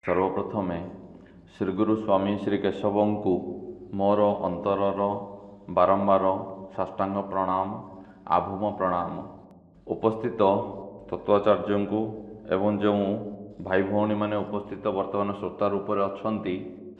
सर्वप्रथमे श्रीगुरु स्वामी श्री केशव को मोर अंतरर बारंबार साष्टांग प्रणाम आभूम प्रणाम। उपस्थित तत्वाचार्य को एवं जो भाई भौणी माने उपस्थित वर्तमान श्रोता रूप में अच्छा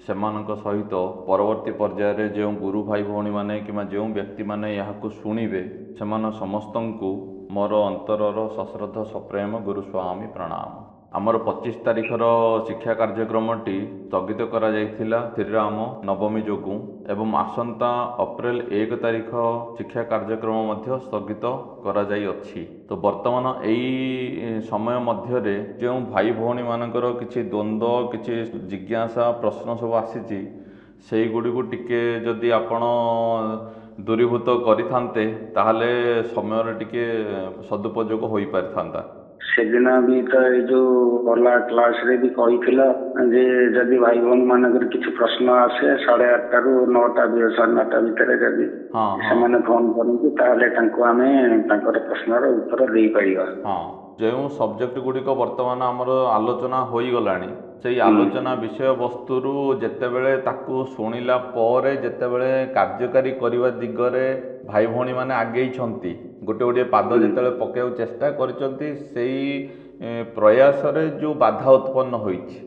सेमानक सहित परवर्ती पर्यायर जो गुरु भाई भौणी माने कि जो व्यक्ति माने यहाँ शुणिबे सेमान समस्त को मोर अंतरर सश्रद्ध सप्रेम गुरु स्वामी प्रणाम। आमर 25 तारिखर शिक्षा कार्यक्रमटी स्थगित करा जायथिला श्रीराम नवमी जोगु एवं आसंता अप्रैल 1 तारिख शिक्षा कार्यक्रम मध्य स्थगित करा जाय अछि। तो वर्तमान एई समय मध्य जो भाई भौणी मानकर किछि द्वंद्व किछि जिज्ञासा प्रश्न सब आसीछि सेई गुडी को टिके जदि आपण दूरीभूत करिथान्ते ताहले समय टिके सदुपयोग होई पारथान्ता। सेदिन भी तो जो गला क्लास रे भी कही जे जदि भाई भौणी मानकर किसी प्रश्न आसे 8:30 रु 9टा 9:30 भितर जदि से फोन करते प्रश्नर उत्तर दे पार। जो सब्जेक्ट गुड़िक वर्तमान आमर आलोचना हो गलानी से आलोचना विषय वस्तु जितेबले ताकू शुणिला परे जितेबले कार्यकारी करने दिगरे भाई भौणी माने आगे गोटे गोटे पाद जिते पकेवा चेष्टा करचंती प्रयास रे जो बाधा उत्पन्न होइछि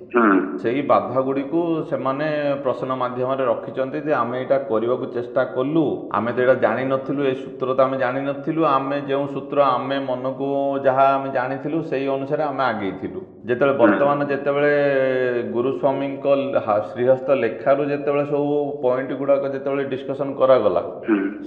सेही बाधा गुड़ी को सेमाने प्रश्न माध्यम रखिचंती जे आमे एटा करबा को चेष्टा कलु आमे तो एटा जानि नथिलु ए सूत्र तो आमे जानि नथिलु आमे जो सूत्र आमे मन को जहा आमे जानिथिलु सेही अनुसार आमे आगे थिलु। जेतेबे वर्तमान जेतेबे गुरुस्वामी श्रीहस्त लेखारू जेतेबे सब पॉइंट गुड़ाक जेतेबे डिस्कशन करा गला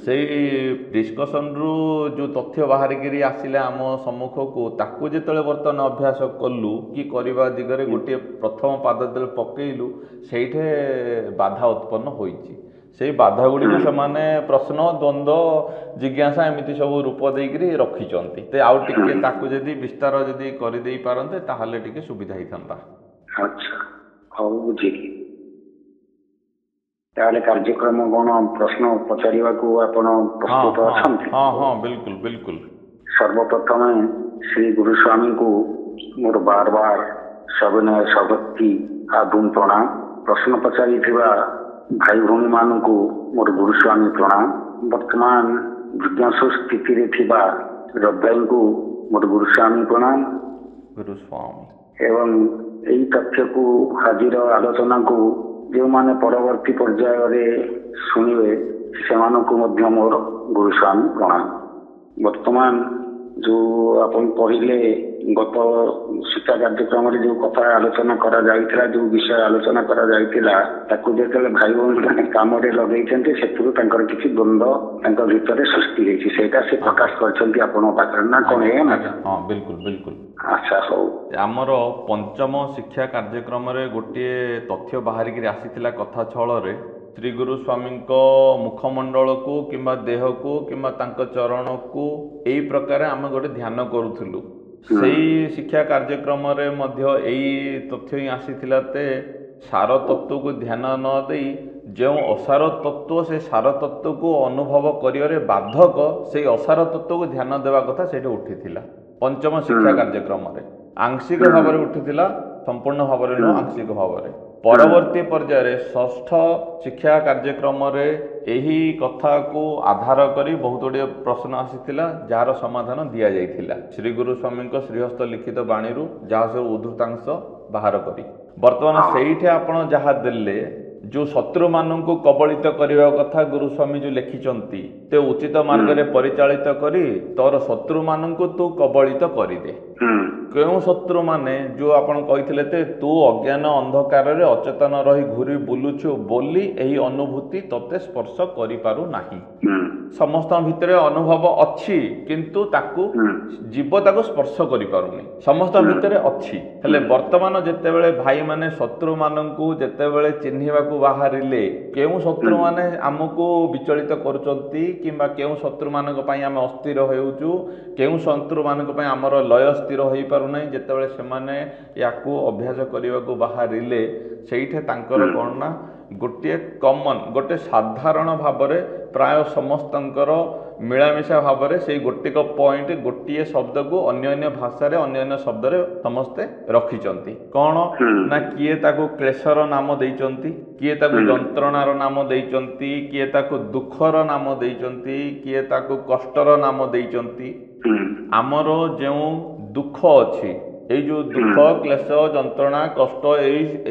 सेही डिस्कशन रु जो तथ्य बाहर गिरी आसिले आम सम्मुख को ताकू जेतेबे वर्तमान अभ्यास कलु कि करबा दिगरे गोटे प्रथम पाद जेतेबे पकेइलु सेठे बाधा उत्पन्न होइछि। से बाधा गुड़ी को सेमाने प्रश्न द्वंद्व जिज्ञासा एमती सब रूप देकरी रखिचंती ते आउ टिके ताकू जदी विस्तार जदी करि देई पारंते ताहले टिके सुविधा हिथंता। अच्छा हौ बुझिली ताले कार्यक्रम कोन प्रश्न पचारिबा को आपण प्रस्तुत अछंती? हां बिल्कुल बिल्कुल। सर्वप्रथम श्री गुरुस्वामी को मोर बार बार सविनय सभक्ति आदुम प्रणाम। प्रश्न पचारि भाई भौणी मान को मोर गुरुस्वामी प्रणाम। वर्तमान जिज्ञासु स्थिति रे थिबा रब्बाई को मोर गुरुस्वामी प्रणाम गुरुस्वामी एवं यही तथ्य को हाजिर आलोचना को जो माने परवर्ती पर्याय रे सुनिवे सेमानकु मध्य मोर गुरुस्वामी प्रणाम। वर्तमान जो अपन पहिले गत शिक्षा कार्यक्रम जो कथा आलोचना करा जाइथिला जो विषय आलोचना करा जाइथिला ताकू जेतेले भाई भौणी माने काम रे लगैछन्ते सेतुरु तांकर किछि द्वंद्व तांकर भितरे सृष्टि हेछि सेटा से प्रकाश करछन्ती आपण पाखर ना कोन हे ना? हां बिल्कुल बिल्कुल। अच्छा हो आमर पंचम शिक्षा कार्यक्रम रे गोटे तथ्य बाहर गिरी आसीथिला कथा छळ रे श्री गुरुस्वामी मुखमंडल को किंबा देह को किंबा तांको चरण को एई प्रकार आम गोटे ध्यान करूथुलु सेई शिक्षा कार्यक्रम रे मध्य एई तथ्य ही आसीथिला ते सार तत्व को ध्यान न देई जो असार तत्व से सार तत्व को अनुभव करियो बाधक से असार तत्व को ध्यान देवा कथा सेठे उठिथिला पंचम शिक्षा कार्यक्रम रे आंशिक भाव में उठिथिला संपूर्ण भाव में न आंशिक भाव में। परवर्ती पर्यायर षष्ठ शिक्षा कार्यक्रम रे एही कथा को आधार करी बहुत गुड़े प्रश्न आसीथिला जार समाधान दिया जाइथिला श्री गुरुस्वामी श्रीहस्त लिखित बाणी रु जहाँ सब उद्धृतांश बाहर करी वर्तमान सेठे आपण जहाँ देले जो शत्रु मान को कबलित करने कथा गुरुस्वामी जो लिखिंट ते उचित मार्ग रे परिचालित करी तोर शत्रु मान को तू कबलित करिदे। क्यों शत्रु माने जो आपण कहिथिले ते तू अज्ञान अंधकार रे अचेतन रही घूरी बुलुछु बोली एही अनुभूति तते स्पर्श करि पारु नाही। समस्त भितर अनुभव अछि किंतु ताकू जीव ताकू स्पर्श करि पारुनी समस्त भितर अछि हेले वर्तमान जेतेबेले भाई माने शत्रु माननकू जेतेबेले चिन्हिबा को बाहरिले केउ शत्रु माने हमको विचलित करूचंती किंबा केउ शत्रु मानक पई हम अस्थिर हेउचु केउ शत्रु मानक पई हमर लय ସ୍ଥିର ହୋଇପାରୁନାହିଁ ଯେତେବେଳେ ସେମାନେ ୟାକୁ ଅଭ୍ୟାସ କରିବାକୁ ବାହାରିଲେ ସେଇଠି ତାଙ୍କର କ'ଣ ନା ଗୋଟିଏ କମନ୍ ଗୋଟେ ସାଧାରଣ ଭାବରେ ପ୍ରାୟ ସମସ୍ତଙ୍କର ମିଳାମିଶା ଭାବରେ ସେଇ ଗୋଟିକ ପଏଣ୍ଟ ଗୋଟିଏ ଶବ୍ଦକୁ ଅନ୍ୟ ଭାଷାରେ ଅନ୍ୟ ଶବ୍ଦରେ ସମସ୍ତେ ରଖିଛନ୍ତି କ'ଣ ନା କିଏ ତାକୁ କ୍ଲେଶର ନାମ ଦେଇଛନ୍ତି, କିଏ ତାକୁ ଯନ୍ତ୍ରଣାର ନାମ ଦେଇଛନ୍ତି, କିଏ ତାକୁ ଦୁଃଖର ନାମ ଦେଇଛନ୍ତି, କିଏ ତାକୁ କଷ୍ଟର ନାମ ଦେଇଛନ୍ତି। ଆମର ଯେଉଁ ଦୁଃଖ ଅଛି ଏଇ ଯେଉଁ ଦୁଃଖ କ୍ଲେଶ ଯନ୍ତ୍ରଣା କଷ୍ଟ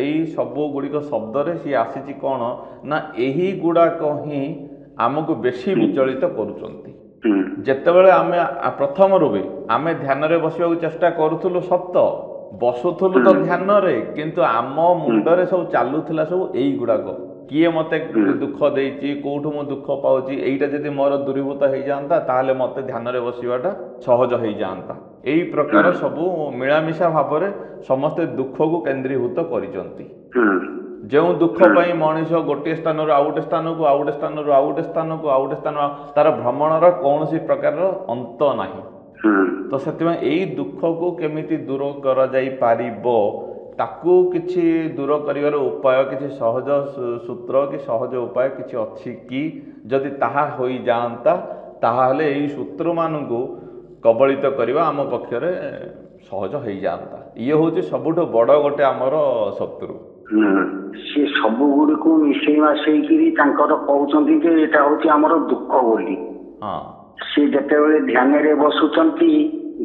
ଏଇ ସବୁ ଗୁଡ଼ିକ ଶବ୍ଦରେ ସିଏ ଆସିଛି କ'ଣ ନା ଏହି ଗୁଡ଼ାକ ହିଁ ଆମକୁ ବେଶୀ ବିଚଳିତ କରୁଛନ୍ତି। ଯେତେବେଳେ ଆମେ ପ୍ରଥମରୁ ବି ଆମେ ଧ୍ୟାନରେ ବସିବାକୁ ଚେଷ୍ଟା କରୁଥିଲୁ ସତ ବସୁଥିଲୁ ତ ଧ୍ୟାନରେ କିନ୍ତୁ ଆମ ମୁଣ୍ଡରେ ସବୁ ଚାଲୁଥିଲା ସବୁ ଏଇଗୁଡ଼ାକ କିଏ ମୋତେ ଦୁଃଖ ଦେଇଛି କୋଉଠୁ ମୁଁ ଦୁଃଖ ପାଉଛି ଏଇଟା ଯଦି ମୋର ଦୂରୀଭୂତ ହେଇଯାଆନ୍ତା ତାହେଲେ ମୋତେ ଧ୍ୟାନରେ ବସିବାଟା ସହଜ ହେଇଯାଆନ୍ତା। ଏଇ ପ୍ରକାର ସବୁ ମିଳାମିଶା ଭାବରେ ସମସ୍ତେ ଦୁଃଖକୁ କେନ୍ଦ୍ରୀଭୂତ କରିଛନ୍ତି। ଯେଉଁ ଦୁଃଖ ପାଇଁ ମଣିଷ ଗୋଟିଏ ସ୍ଥାନରୁ ଆଉ ଗୋଟେ ସ୍ଥାନକୁ ଆଉ ଗୋଟେ ସ୍ଥାନରୁ ଆଉ ଗୋଟେ ସ୍ଥାନକୁ ଆଉ ଗୋଟେ ସ୍ଥାନ ତାର ଭ୍ରମଣର କୌଣସି ପ୍ରକାରର ଅନ୍ତ ନାହିଁ। ତ ସେଥିପାଇଁ ଏଇ ଦୁଃଖକୁ କେମିତି ଦୂର କରାଯାଇପାରିବ ତାକୁ କିଛି ଦୂର କରିବାର ଉପାୟ କିଛି ସହଜ ସୂତ୍ର କି ସହଜ ଉପାୟ କିଛି ଅଛି କି ଯଦି ତାହା ହୋଇଯାଆନ୍ତା ତାହେଲେ ଏଇ ଶତ୍ରୁମାନଙ୍କୁ କବଳିତ କରିବା ଆମ ପକ୍ଷରେ ସହଜ ହେଇଯାଆନ୍ତା। ଇଏ ହେଉଛି ସବୁଠୁ ବଡ଼ ଗୋଟେ ଆମର ଶତ୍ରୁ। ସେ ସବୁ ଗୁଡ଼ିକୁ ମିଶେଇ ମାସେଇକିରି ତାଙ୍କର କହୁଛନ୍ତି ଯେ ଏଇଟା ହଉଛି ଆମର ଦୁଃଖ ବୋଲି। ସେ ଯେତେବେଳେ ଧ୍ୟାନରେ ବସୁଛନ୍ତି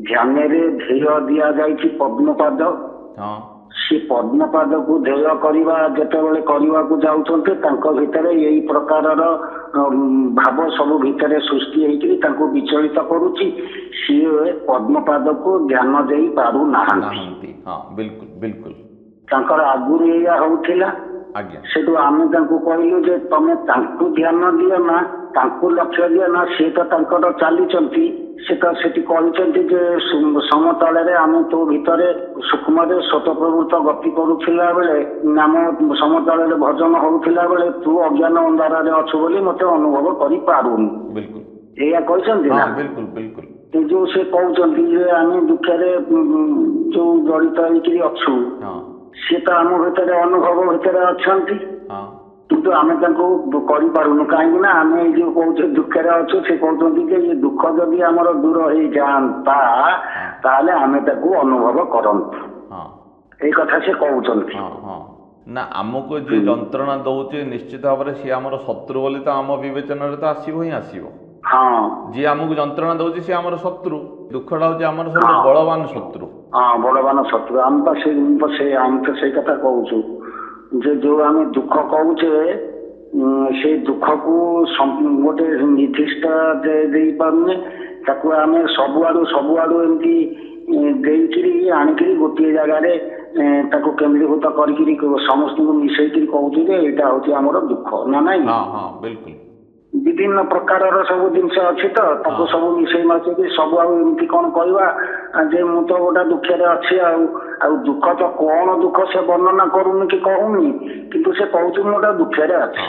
ଧ୍ୟାନରେ ଧ୍ୟେୟ ଦିଆଯାଇଛି ପଦ୍ମପାଦ। ସେ ପଦ୍ମପାଦକୁ ଧ୍ୟେୟ କରିବା ଯେତେବେଳେ କରିବାକୁ ଯାଉଛନ୍ତି ତାଙ୍କ ଭିତରେ ଏଇ ପ୍ରକାରର ଭାବ ସବୁ ଭିତରେ ସୃଷ୍ଟି ହେଇକରି ତାଙ୍କୁ ବିଚଳିତ କରୁଛି। ସିଏ ପଦ୍ମପାଦକୁ ଧ୍ୟାନ ଦେଇ ପାରୁନାହାନ୍ତି। ତାଙ୍କର ଆଗରୁ ଏଇଆ ହଉଥିଲା। ସେଠୁ ଆମେ ତାଙ୍କୁ କହିଲୁ ଯେ ତମେ ତାଙ୍କୁ ଧ୍ୟାନ ଦିଅ ନା ତାଙ୍କୁ ଲକ୍ଷ୍ୟ ଦିଅ ନା ସିଏ ତ ତାଙ୍କର ଚାଲିଛନ୍ତି। ସେ ତ ସେଠି କହିଛନ୍ତି ଯେ ସମତଳରେ ଆମେ ତୋ ଭିତରେ ସୂକ୍ଷ୍ମରେ ସ୍ୱତଃପ୍ରବୃତ୍ତ ଗତି କରୁଥିଲା ବେଳେ ନାମ ସମତଳରେ ଭଜନ ହଉଥିଲା ବେଳେ ତୁ ଅଜ୍ଞାନ ଅନ୍ଧାରରେ ଅଛୁ ବୋଲି ମତେ ଅନୁଭବ କରିପାରୁନି। ଏଇଆ କହିଛନ୍ତି ନା। ଏ ଯୋଉ ସେ କହୁଛନ୍ତି ଯେ ଆମେ ଦୁଃଖରେ ଯୋଉ ଜଡ଼ିତ ହେଇକିରି ଅଛୁ ସିଏ ତ ଆମ ଭିତରେ ଅନୁଭବ ଭିତରେ ଅଛନ୍ତି କିନ୍ତୁ ଆମେ ତାଙ୍କୁ କରିପାରୁନୁ କାହିଁକି ନା ଆମେ ଏଇ ଯୋଉ କହୁଛେ ଦୁଃଖରେ ଅଛୁ ସେ କହୁଛନ୍ତି ଯେ ଏ ଦୁଃଖ ଯଦି ଆମର ଦୂର ହେଇଯାଆନ୍ତା ତାହେଲେ ଆମେ ତାକୁ ଅନୁଭବ କରନ୍ତୁ। ଏଇ କଥା ସେ କହୁଛନ୍ତି। ନା ଆମକୁ ଯିଏ ଯନ୍ତ୍ରଣା ଦଉଛି ନିଶ୍ଚିତ ଭାବରେ ସିଏ ଆମର ଶତ୍ରୁ ବୋଲି ତ ଆମ ବିବେଚନାରେ ତ ଆସିବ ହିଁ ଆସିବ। ଯିଏ ଆମକୁ ଯନ୍ତ୍ରଣା ଦଉଛି ସିଏ ଆମର ଶତ୍ରୁ। ଦୁଃଖଟା ହଉଛି ଆମର ସବୁଠୁ ବଳବାନ ଶତ୍ରୁ। ବଳବାନ ଶତ୍ରୁ। ଆମେ ତ ସେଇ କଥା କହୁଛୁ ଯେ ଯୋଉ ଆମେ ଦୁଃଖ କହୁଛେ ସେଇ ଦୁଃଖକୁ ଗୋଟେ ନିର୍ଦ୍ଦିଷ୍ଟ ଦେଇପାରୁନେ ତାକୁ ଆମେ ସବୁଆଡୁ ଏମିତି ଦେଇକିରି ଆଣିକିରି ଗୋଟିଏ ଜାଗାରେ ତାକୁ କେନ୍ଦ୍ରୀଭୂତ କରିକିରି ସମସ୍ତଙ୍କୁ ମିଶେଇକିରି କହୁଛୁ ଯେ ଏଇଟା ହଉଛି ଆମର ଦୁଃଖ ନା ନାଇଁ। ବିଭିନ୍ନ ପ୍ରକାରର ସବୁ ଜିନିଷ ଅଛି ତ ତାକୁ ସବୁ ମିଶେଇ ମାସେଇକି ସବୁ ଆଉ ଏମିତି କଣ କହିବା ଯେ ମୁଁ ତ ଗୋଟେ ଦୁଃଖରେ ଅଛି ଆଉ ଦୁଃଖ ତ କଣ ଦୁଃଖ ସେ ବର୍ଣ୍ଣନା କରୁନି କି କହୁନି କିନ୍ତୁ ସେ କହୁଛି ମୁଁ ଗୋଟେ ଦୁଃଖରେ ଅଛି।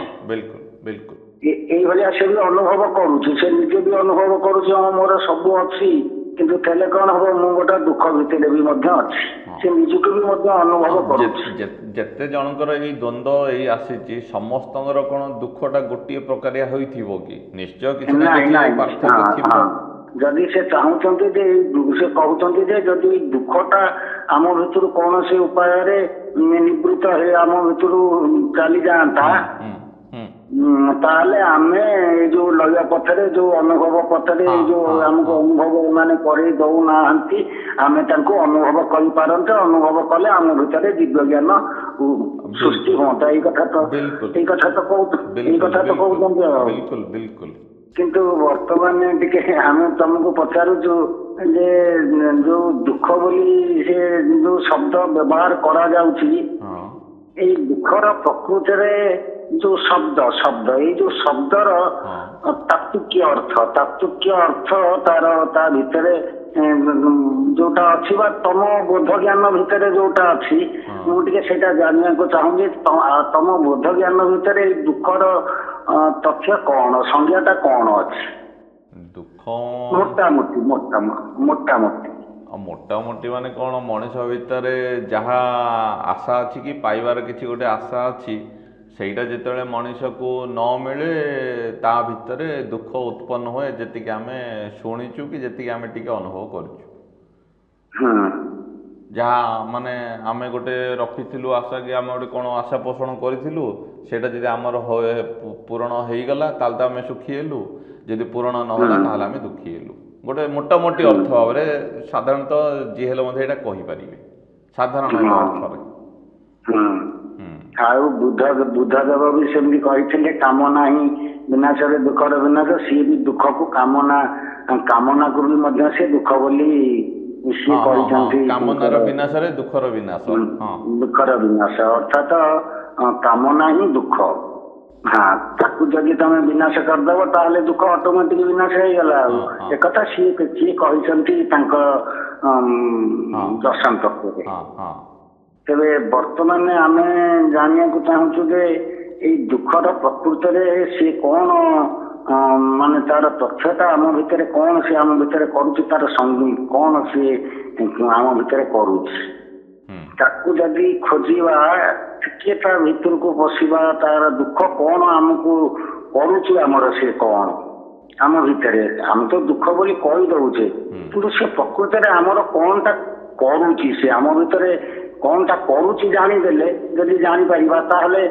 ଏଇଭଳିଆ ସେ ବି ଅନୁଭବ କରୁଛି। ସେ ନିଜେ ବି ଅନୁଭବ କରୁଛି ମୋର ସବୁ ଅଛି କିନ୍ତୁ ଥିଲେ କଣ ହବ ମୁଁ ଗୋଟେ ଦୁଃଖ ଭିତରେ ବି ମଧ୍ୟ ଅଛି। ସେ ନିଜକୁ ବି ମଧ୍ୟ ଅନୁଭବ କରୁଛି। ଯେତେ ଜଣଙ୍କର ଏଇ ଦ୍ୱନ୍ଦ୍ୱ ଏଇ ଆସିଛି ସମସ୍ତଙ୍କର କଣ ଦୁଃଖଟା ଗୋଟିଏ ପ୍ରକାରିଆ ହୋଇଥିବ କି? ନିଶ୍ଚୟ କିଛି ନା କିଛି ପାର୍ଥକ୍ୟ ଥିବ। ଯଦି ସେ ଚାହୁଁଛନ୍ତି ଯେ ସେ କହୁଛନ୍ତି ଯେ ଯଦି ଦୁଃଖଟା ଆମ ଭିତରୁ କୌଣସି ଉପାୟରେ ନିବୃତ୍ତ ହେଇ ଆମ ଭିତରୁ ଚାଲିଯାଆନ୍ତା ତାହେଲେ ଆମେ ଏଇ ଯୋଉ ଲୟ ପଥରେ ଯୋଉ ଅନୁଭବ ପଥରେ ଏଇ ଯୋଉ ଆମକୁ ଅନୁଭବ ଏମାନେ କରେଇ ଦଉନାହାନ୍ତି ଆମେ ତାଙ୍କୁ ଅନୁଭବ କରିପାରନ୍ତେ। ଅନୁଭବ କଲେ ଆମ ଭିତରେ ଦିବ୍ୟ ଜ୍ଞାନ ସୃଷ୍ଟି ହୁଅନ୍ତା। ଏଇ କଥା ତ କହୁଛନ୍ତି। କିନ୍ତୁ ବର୍ତ୍ତମାନ ଟିକେ ଆମେ ତମକୁ ପଚାରୁଛୁ ଯେ ଯୋଉ ଦୁଃଖ ବୋଲି ସେ ଯୋଉ ଶବ୍ଦ ବ୍ୟବହାର କରାଯାଉଛି ଏଇ ଦୁଃଖର ପ୍ରକୃତରେ ଯୋଉ ଶବ୍ଦ ଏଇ ଯୋଉ ଶବ୍ଦର ତାତ୍ତ୍ୱିକ ଅର୍ଥ ତା ଭିତରେ ଯୋଉଟା ଅଛି ବା ତମ ବୋଧ ଜ୍ଞାନ ଭିତରେ ଯୋଉଟା ଅଛି ମୁଁ ଟିକେ ସେଇଟା ଜାଣିବାକୁ ଚାହୁଁଛି। ତମ ବୋଧ ଜ୍ଞାନ ଭିତରେ ଏଇ ଦୁଃଖର ତଥ୍ୟ କଣ ସଂଜ୍ଞାଟା କଣ ଅଛି? ଦୁଃଖ ମୋଟାମୋଟି ମୋଟାମୋଟି ମାନେ କ'ଣ ମଣିଷ ଭିତରେ ଯାହା ଆଶା ଅଛି କି ପାଇବାର କିଛି ଗୋଟେ ଆଶା ଅଛି ସେଇଟା ଯେତେବେଳେ ମଣିଷକୁ ନ ମିଳେ ତା ଭିତରେ ଦୁଃଖ ଉତ୍ପନ୍ନ ହୁଏ ଯେତିକି ଆମେ ଶୁଣିଛୁ କି ଯେତିକି ଆମେ ଟିକେ ଅନୁଭବ କରିଛୁ। ଯାହା ମାନେ ଆମେ ଗୋଟେ ରଖିଥିଲୁ ଆଶା କି ଆମେ ଗୋଟେ କ'ଣ ଆଶା ପୋଷଣ କରିଥିଲୁ ସେଇଟା ଯଦି ଆମର ପୂରଣ ହେଇଗଲା ତାହେଲେ ତ ଆମେ ସୁଖୀ ହେଲୁ, ଯଦି ପୂରଣ ନହେଲା ତାହେଲେ ଆମେ ଦୁଃଖୀ ହେଲୁ। ଗୋଟେ ମୋଟାମୋଟି ଅର୍ଥ ଭାବରେ ସାଧାରଣତଃ ଯିଏ ହେଲେ ମଧ୍ୟ ଏଇଟା କହିପାରିବେ ସାଧାରଣ ଅର୍ଥରେ। ଆଉ ବୁଦ୍ଧଦେବ ବି ସେମିତି କହିଥିଲେ କାମନା ହିଁ ବିନାଶରେ ଦୁଃଖର ବିନାଶ। ସିଏ ବି ଦୁଃଖକୁ କାମନାକୁ ବି ମଧ୍ୟ ସେ ଦୁଃଖ ବୋଲି ସିଏ କହିଛନ୍ତି। କାମନାର ବିନାଶରେ ଦୁଃଖର ବିନାଶ। ଦୁଃଖର ବିନାଶ ଅର୍ଥାତ କାମନା ହିଁ ଦୁଃଖ। ତାକୁ ଯଦି ତମେ ବିନାଶ କରିଦବ ତାହେଲେ ଦୁଃଖ ଅଟୋମେଟିକ ବିନାଶ ହେଇଗଲା। ଆଉ ଏକଥା ସିଏ କହିଛନ୍ତି ତାଙ୍କ ଦଶାନ୍ତରରେ। ତେବେ ବର୍ତ୍ତମାନ ଆମେ ଜାଣିବାକୁ ଚାହୁଁଛୁ ଯେ ଏଇ ଦୁଃଖର ପ୍ରକୃତରେ ସିଏ କ'ଣ ମାନେ ତାର ତଥ୍ୟଟା ଆମ ଭିତରେ କ'ଣ ସିଏ ଆମ ଭିତରେ କରୁଛି, ତାର କ'ଣ ସିଏ ଆମ ଭିତରେ କରୁଛି ତାକୁ ଯଦି ଖୋଜିବା, ଟିକେ ତା ଭିତରକୁ ବସିବା, ତାର ଦୁଃଖ କ'ଣ ଆମକୁ କରୁଛି, ଆମର ସିଏ କ'ଣ ଆମ ଭିତରେ। ଆମେ ତ ଦୁଃଖ ବୋଲି କହିଦଉଛେ କିନ୍ତୁ ସେ ପ୍ରକୃତରେ ଆମର କ'ଣଟା କରୁଛି, ସେ ଆମ ଭିତରେ କ'ଣଟା କରୁଛି ଜାଣିଦେଲେ, ଯଦି ଜାଣିପାରିବା ତାହେଲେ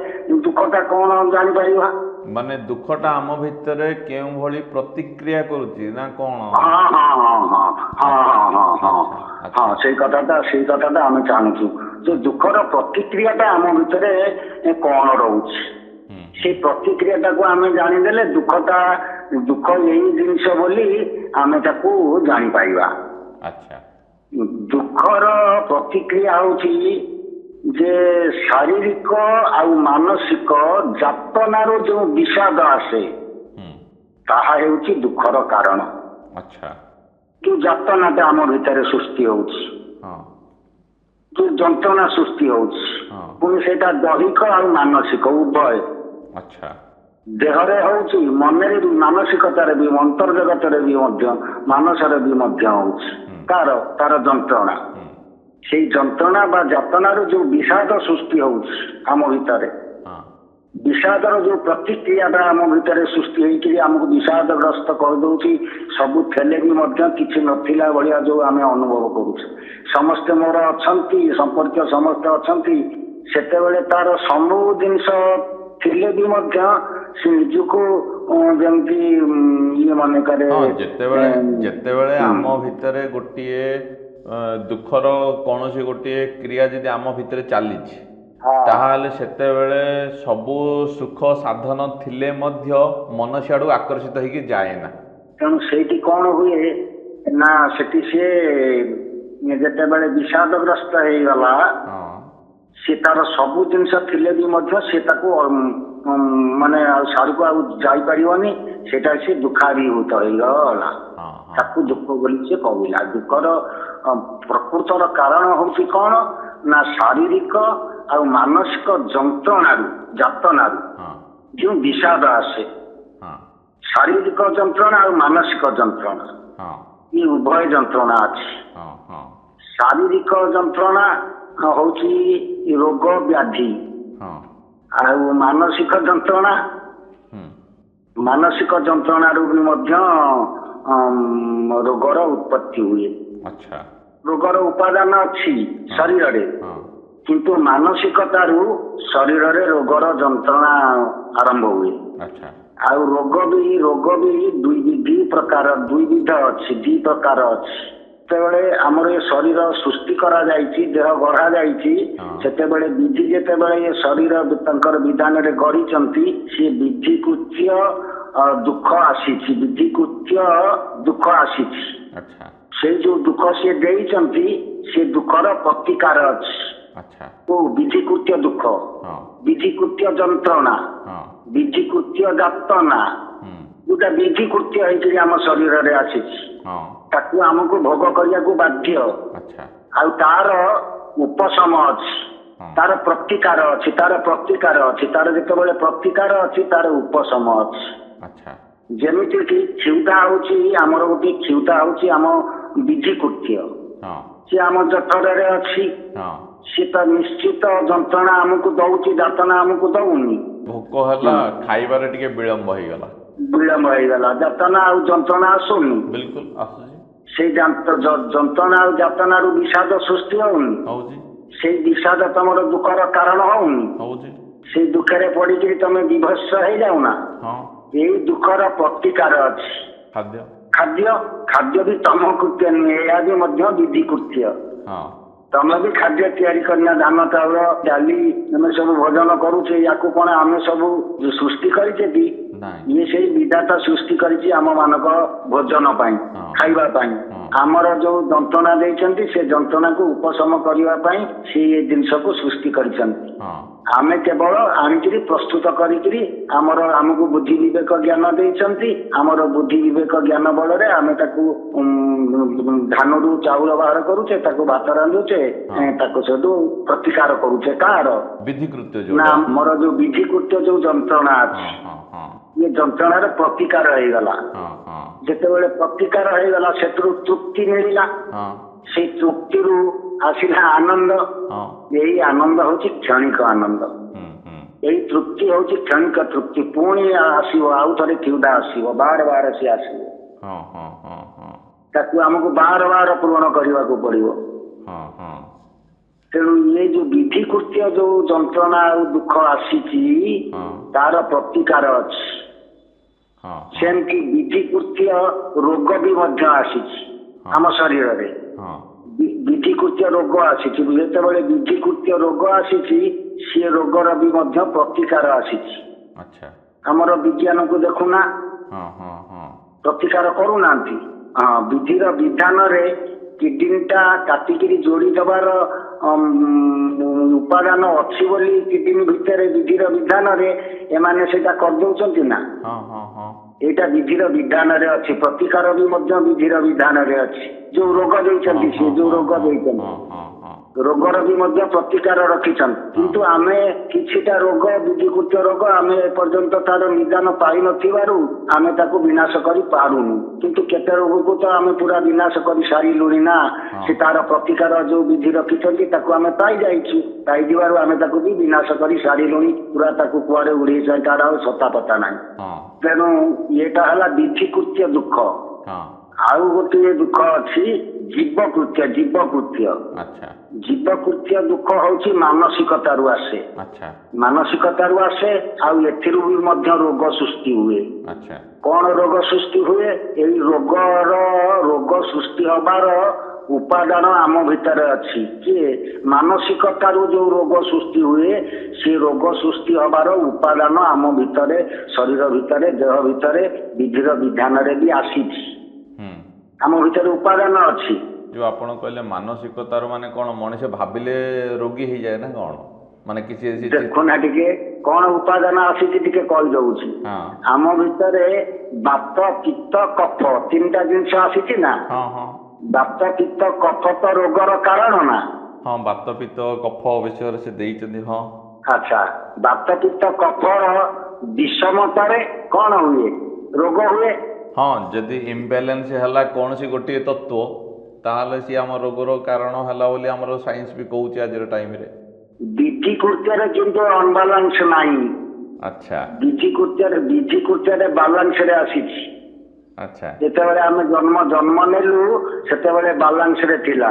ଦୁଃଖଟା କ'ଣ ଜାଣିପାରିବା। ମାନେ ଦୁଃଖଟା ଆମ ଭିତରେ କେଉଁ ଭଳି ପ୍ରତିକ୍ରିୟା କରୁଛି ନା କ'ଣ? ସେଇ କଥାଟା ଆମେ ଚାହୁଁଛୁ ଯେ ଦୁଃଖର ପ୍ରତିକ୍ରିୟାଟା ଆମ ଭିତରେ କ'ଣ ରହୁଛି। ସେଇ ପ୍ରତିକ୍ରିୟାଟାକୁ ଆମେ ଜାଣିଦେଲେ ଦୁଃଖ ଏଇ ଜିନିଷ ବୋଲି ଆମେ ତାକୁ ଜାଣିପାରିବା। ଦୁଃଖର ପ୍ରତିକ୍ରିୟା ହଉଛି ଯେ ଶାରୀରିକ ଆଉ ମାନସିକ ଯାତନାରୁ ଯେଉଁ ବିଷାଦ ଆସେ ତାହା ହେଉଛି ଦୁଃଖର କାରଣ। ଯୋଉ ଯାତନାଟା ଆମ ଭିତରେ ସୃଷ୍ଟି ହଉଛି, ଯୋଉ ଯନ୍ତ୍ରଣା ସୃଷ୍ଟି ହଉଛି, ପୁଣି ସେଇଟା ଦୈହିକ ଆଉ ମାନସିକ ଉଭୟ। ଦେହରେ ହଉଛି, ମନରେ ବି, ମାନସିକତାରେ ବି, ଅନ୍ତର୍ଜଗତରେ ବି ମଧ୍ୟ, ମାନସରେ ବି ମଧ୍ୟ ହଉଛି ତାର ଯନ୍ତ୍ରଣା। ସେଇ ଯନ୍ତ୍ରଣା ବା ଯାତନାରୁ ଯୋଉ ବିଷାଦ ସୃଷ୍ଟି ହଉଛି ଆମ ଭିତରେ, ବିଷାଦର ଯୋଉ ପ୍ରତିକ୍ରିୟାଟା ଆମ ଭିତରେ ସୃଷ୍ଟି ହେଇକରି ଆମକୁ ବିଷାଦଗ୍ରସ୍ତ କରିଦଉଛି, ସବୁ ଥିଲେ ବି ମଧ୍ୟ କିଛି ନଥିଲା ଭଳିଆ ଯୋଉ ଆମେ ଅନୁଭବ କରୁଛୁ। ସମସ୍ତେ ମୋର ଅଛନ୍ତି, ସମ୍ପର୍କୀୟ ସମସ୍ତେ ଅଛନ୍ତି, ସେତେବେଳେ ତାର ସବୁ ଜିନିଷ ଥିଲେ ବି ମଧ୍ୟ ସେ ନିଜକୁ ଯେମିତି ଇଏ ମନେକରେ। ଯେତେବେଳେ ଆମ ଭିତରେ ଗୋଟିଏ ଦୁଃଖର କୌଣସି ଗୋଟିଏ କ୍ରିୟା ଯଦି ଆମ ଭିତରେ ଚାଲିଛି ତାହେଲେ ସେତେବେଳେ ସବୁ ସୁଖ ସାଧନ ଥିଲେ ମଧ୍ୟ ମନ ସିଆଡୁ ଆକର୍ଷିତ ହେଇକି ଯାଏ ନା। ତେଣୁ ସେଇଠି କ'ଣ ହୁଏ ନା, ସେଠି ସିଏ ଯେତେବେଳେ ବିଷାଦଗ୍ରସ୍ତ ହେଇଗଲା, ସେ ତାର ସବୁ ଜିନିଷ ଥିଲେ ବି ମଧ୍ୟ ସେ ତାକୁ ମାନେ ସାଡ଼କୁ ଆଉ ଯାଇପାରିବନି, ସେଇଟା ସେ ଦୁଃଖାଭିଭୂତ ହେଇଗଲା। ତାକୁ ଦୁଃଖ ବୋଲି ସେ କହିଲା। ଦୁଃଖର ପ୍ରକୃତର କାରଣ ହଉଛି କ'ଣ ନା ଶାରୀରିକ ଆଉ ମାନସିକ ଯନ୍ତ୍ରଣାରୁ, ଯାତନାରୁ ଯେଉଁ ବିଷାଦ ଆସେ, ଶାରୀରିକ ଯନ୍ତ୍ରଣା ଆଉ ମାନସିକ ଯନ୍ତ୍ରଣା, ଏ ଉଭୟ ଯନ୍ତ୍ରଣା ଅଛି। ଶାରୀରିକ ଯନ୍ତ୍ରଣା ହଉଛି ରୋଗ ବ୍ୟାଧି, ଆଉ ମାନସିକ ଯନ୍ତ୍ରଣାରୁ ବି ମଧ୍ୟ ରୋଗର ଉତ୍ପତ୍ତି ହୁଏ। ରୋଗର ଉପାଦାନ ଅଛି ଶରୀରରେ, କିନ୍ତୁ ମାନସିକତାରୁ ଶରୀରରେ ରୋଗର ଯନ୍ତ୍ରଣା ଆରମ୍ଭ ହୁଏ। ଆଉ ରୋଗ ବି ଦୁଇ ପ୍ରକାର ଅଛି, ଦି ପ୍ରକାର ଅଛି। ଯେତେବେଳେ ଆମର ଏ ଶରୀର ସୃଷ୍ଟି କରାଯାଇଛି, ଦେହ ଗଢ଼ା ଯାଇଛି, ସେତେବେଳେ ବିଧି ଯେତେବେଳେ ଏ ଶରୀର ତାଙ୍କର ବିଧାନରେ ଗଢ଼ିଛନ୍ତି, ସିଏ ବିଧିକୃତ୍ୟ ଦୁଃଖ ଆସିଛି, ସେଇ ଯୋଉ ଦୁଃଖ ସିଏ ଦେଇଛନ୍ତି, ସେ ଦୁଃଖର ପ୍ରତିକାର ଅଛି। ବିଧିକୃତ୍ୟ ଦୁଃଖ, ବିଧିକୃତ୍ୟ ଯନ୍ତ୍ରଣା, ବିଧିକୃତ୍ୟ ଯାତନା, ଯୋଉଟା ବିଧିକୃତ୍ୟ ହେଇକରି ଆମ ଶରୀରରେ ଆସିଛି, ତାକୁ ଆମକୁ ଭୋଗ କରିବାକୁ ବାଧ୍ୟ। ଆଉ ତାର ଉପଶମ ଅଛି, ତାର ପ୍ରତିକାର ଅଛି, ତାର ଯେତେବେଳେ ପ୍ରତିକାର ଅଛି ତାର ଉପଶମ ଅଛି। ଯେମିତି କି କ୍ଷୁଧା ହଉଛି ଆମର ଗୋଟିଏ କ୍ଷୁଧା ହଉଛି ଆମ ବିଧିକୃତ୍ୟ, ହଁ ସେ ଆମ ଜଠରରେ ଅଛି, ହଁ ସେ ତ ନିଶ୍ଚିତ ଯନ୍ତ୍ରଣା ଆମକୁ ଦଉଛି, ଯାତନା ଆମକୁ ଦଉନି। ଭୋକ ହେଲା ଖାଇବାରେ ଟିକେ ବିଳମ୍ବ ହେଇଗଲା, ବିଳମ୍ବ ହେଇଗଲା, ଯାତନା ଆଉ ଯନ୍ତ୍ରଣା ଆସୁନି। ବିଲକୁଲ ଆସୁଛି, ସେଇ ଯନ୍ତ୍ରଣା ଆଉ ଯାତନାରୁ ବିଷାଦ ସୃଷ୍ଟି ହଉନି। ହଉଛି ସେଇ ବିଷାଦ ତମର ଦୁଃଖର କାରଣ ହଉନି। ହଉଛି ସେଇ ଦୁଃଖରେ ପଡିକିରି ତମେ ବିଭତ୍ସ ହେଇଯାଉନା। ହଁ ଏଇ ଦୁଃଖର ପ୍ରତିକାର ଅଛି ଖାଦ୍ୟ, ଖାଦ୍ୟ। ଖାଦ୍ୟ ବି ତମ କୃତ୍ୟ ନୁହେଁ, ଏହା ବି ମଧ୍ୟ ବିଧି କୃତ୍ୟ। ହଁ ତମେ ବି ଖାଦ୍ୟ ତିଆରି କରିନା, ଧାନ ଚାଉଳ ଡାଲି ଆମେ ସବୁ ଭୋଜନ କରୁଛେ, ୟାକୁ କଣ ଆମେ ସବୁ ସୃଷ୍ଟି କରିଛେ କି? ନାଇଁ ଇଏ ସେଇ ବିଧାତା ସୃଷ୍ଟି କରିଛି ଆମ ମାନଙ୍କ ଭୋଜନ ପାଇଁ, ହଁ ଖାଇବା ପାଇଁ। ହଁ ଆମର ଯୋଉ ଯନ୍ତ୍ରଣା ଦେଇଛନ୍ତି ସେ ଯନ୍ତ୍ରଣାକୁ ଉପଶମ କରିବା ପାଇଁ ସେ ଏ ଜିନିଷକୁ ସୃଷ୍ଟି କରିଛନ୍ତି। ହଁ ଆମେ କେବଳ ଆଣିକିରି ପ୍ରସ୍ତୁତ କରିକିରି ଆମକୁ ବୁଦ୍ଧି ବିବେକ ଜ୍ଞାନ ଦେଇଛନ୍ତି। ଆମର ବୁଦ୍ଧି ବିବେକ ଜ୍ଞାନ ବଳରେ ଆମେ ତାକୁ ଧାନରୁ ଚାଉଳ ବାହାର କରୁଛେ, ତାକୁ ଭାତ ରାନ୍ଧୁଛେ, ତାକୁ ସେଠୁ ପ୍ରତିକାର କରୁଛେ। କାହାର? ବିଧିକୃତ୍ୟ ନା ଯୋଉଟା, ଆମର ଯୋଉ ବିଧିକୃତ୍ୟ ଯୋଉ ଯନ୍ତ୍ରଣା ଅଛି, ହଁ ହଁ ଇଏ ଯନ୍ତ୍ରଣାର ପ୍ରତିକାର ହେଇଗଲା। ହଁ ହଁ ଯେତେବେଳେ ପ୍ରତିକାର ହେଇଗଲା ସେଥିରୁ ତୃପ୍ତି ମିଳିଲା, ହଁ ସେଇ ତୃପ୍ତିରୁ ଆସିଲା ଆନନ୍ଦ। ହଁ ଏଇ ଆନନ୍ଦ ହଉଛି କ୍ଷଣିକ ଆନନ୍ଦ। ଏଇ ତୃପ୍ତି ହଉଛି କ୍ଷଣିକ ତୃପ୍ତି, ପୁଣି ଆସିବ, ଆଉ ଥରେ କ୍ଷୁଧା ଆସିବ, ବାର ବାର ସିଏ ଆସିବ। ହଁ ହଁ ହଁ ହଁ ତାକୁ ଆମକୁ ବାର ବାର ପୂରଣ କରିବାକୁ ପଡିବ। ହଁ ହଁ ତେଣୁ ଇଏ ଯୋଉ ବିଧି କୃତ୍ୟ ଯୋଉ ଯନ୍ତ୍ରଣା ଆଉ ଦୁଃଖ ଆସିଛି ତାର ପ୍ରତିକାର ଅଛି। ହଁ ସେମିତି ବିଧି କୃତ୍ୟ ରୋଗ ବି ମଧ୍ୟ ଆସିଛି ଆମ ଶରୀରରେ। ହଁ ବିଧି କୃତ୍ୟ ରୋଗ ଆସିଛି, ଯେତେବେଳେ ବିଧି କୃତ୍ୟ ରୋଗ ଆସିଛି ସିଏ ରୋଗର ବି ମଧ୍ୟ ପ୍ରତିକାର ଆସିଛି। ଆଚ୍ଛା, ଆମର ବିଜ୍ଞାନକୁ ଦେଖୁନା, ହଁ ହଁ ହଁ ପ୍ରତିକାର କରୁନାହାନ୍ତି। ହଁ, ବିଧିର ବିଧାନରେ କିଡନୀଟା କାଟିକିରି ଯୋଡି ଦେବାର ଉପାଦାନ ଅଛି ବୋଲି କିଡନୀ ଭିତରେ ବିଧିର ବିଧାନରେ ଏମାନେ ସେଇଟା କରିଦଉଛନ୍ତି ନା। ହଁ ହଁ ହଁ ଏଇଟା ବିଧିର ବିଧାନରେ ଅଛି, ପ୍ରତିକାର ବି ମଧ୍ୟ ବିଧିର ବିଧାନରେ ଅଛି। ଯୋଉ ରୋଗ ଦେଇଛନ୍ତି, ସେ ଯୋଉ ରୋଗ ଦେଇଛନ୍ତି ରୋଗର ବି ମଧ୍ୟ ପ୍ରତିକାର ରଖିଛନ୍ତି। କିନ୍ତୁ ଆମେ କିଛିଟା ରୋଗ, ବିଧିକୃତ୍ୟ ରୋଗ, ଆମେ ଏପର୍ଯ୍ୟନ୍ତ ତାର ନିଦାନ ପାଇନଥିବାରୁ ଆମେ ତାକୁ ବିନାଶ କରି ପାରୁନୁ। କିନ୍ତୁ କେତେ ରୋଗକୁ ତ ଆମେ ପୁରା ବିନାଶ କରି ସାରିଲୁଣି ନା। ସେ ତାର ପ୍ରତିକାର ଯୋଉ ବିଧି ରଖିଛନ୍ତି ତାକୁ ଆମେ ପାଇଯାଇଛୁ, ପାଇଯିବାରୁ ଆମେ ତାକୁ ବି ବିନାଶ କରି ସାରିଲୁଣି, ପୁରା ତାକୁ କୁଆଡେ ଉଡେଇ ସାରି ତାର ଆଉ ସତା ପତା ନାହିଁ। ତେଣୁ ଇଏଟା ହେଲା ବିଧିକୃତ୍ୟ ଦୁଃଖ। ଆଉ ଗୋଟିଏ ଦୁଃଖ ଅଛି ଜୀବକୃତ୍ୟ। ଜୀବକୃତ୍ୟ ଦୁଃଖ ହଉଛି ମାନସିକତାରୁ ଆସେ। ମାନସିକତାରୁ ଆସେ, ଆଉ ଏଥିରୁ ବି ମଧ୍ୟ ରୋଗ ସୃଷ୍ଟି ହୁଏ। କଣ ରୋଗ ସୃଷ୍ଟି ହୁଏ? ଏଇ ରୋଗ ସୃଷ୍ଟି ହବାର ଉପାଦାନ ଆମ ଭିତରେ ଅଛି। କିଏ? ମାନସିକତାରୁ ଯୋଉ ରୋଗ ସୃଷ୍ଟି ହୁଏ, ସେ ରୋଗ ସୃଷ୍ଟି ହବାର ଉପାଦାନ ଆମ ଭିତରେ, ଶରୀର ଭିତରେ, ଦେହ ଭିତରେ ବିଧିର ବିଧାନରେ ବି ଆସିଛି। ଆମ ଭିତରେ ଉପାଦାନ ଅଛି। ଯୋଉ ଆପଣ କହିଲେ ମାନସିକତାର ମାନେ କଣ, ମଣିଷ ଭାବିଲେ ରୋଗୀ ହେଇଯାଏ ନା କଣ? ମାନେ କିଛି ଦେଖୁନା ଟିକେ କଣ ଉପାଦାନ ଆସିଛି ଟିକେ କହିଦଉଛି। ଆମ ଭିତରେ ବାତ, ପିତ୍ତ, କଫ ତିନିଟା ଜିନିଷ ଆସିଛି ନା। ବାତ, ପିତ୍ତ, କଫ ତ ରୋଗର କାରଣ ନା। ହଁ, ବାତ, ପିତ୍ତ, କଫ ବିଷୟରେ ସେ ଦେଇଛନ୍ତି। ହଁ, ଆଚ୍ଛା, ବାତ, ପିତ୍ତ, କଫର ବିଷମତାରେ କଣ ହୁଏ? ରୋଗ ହୁଏ। ହଁ, ଯଦି ଇମ୍ବାଲାନ୍ସ ହେଲା କୌଣସି ଗୋଟିଏ ତତ୍ତ୍ୱ, ତାହେଲେ ସିଏ ଆମ ରୋଗର କାରଣ ହେଲା ବୋଲି ଆମର ସାଇନ୍ସ ବି କହୁଛି ଆଜିର ଟାଇମରେ। ବିଧି କୃତ୍ୟରେ କିନ୍ତୁ ଅନବାଲାନ୍ସ ନାହିଁ। ଆଚ୍ଛା, ବିଧି କୃତ୍ୟରେ ବାଲାନ୍ସରେ ଆସିଛି। ଆଚ୍ଛା, ଯେତେବେଳେ ଆମେ ଜନ୍ମ ନେଲୁ ସେତେବେଳେ ବାଲାନ୍ସରେ ଥିଲା।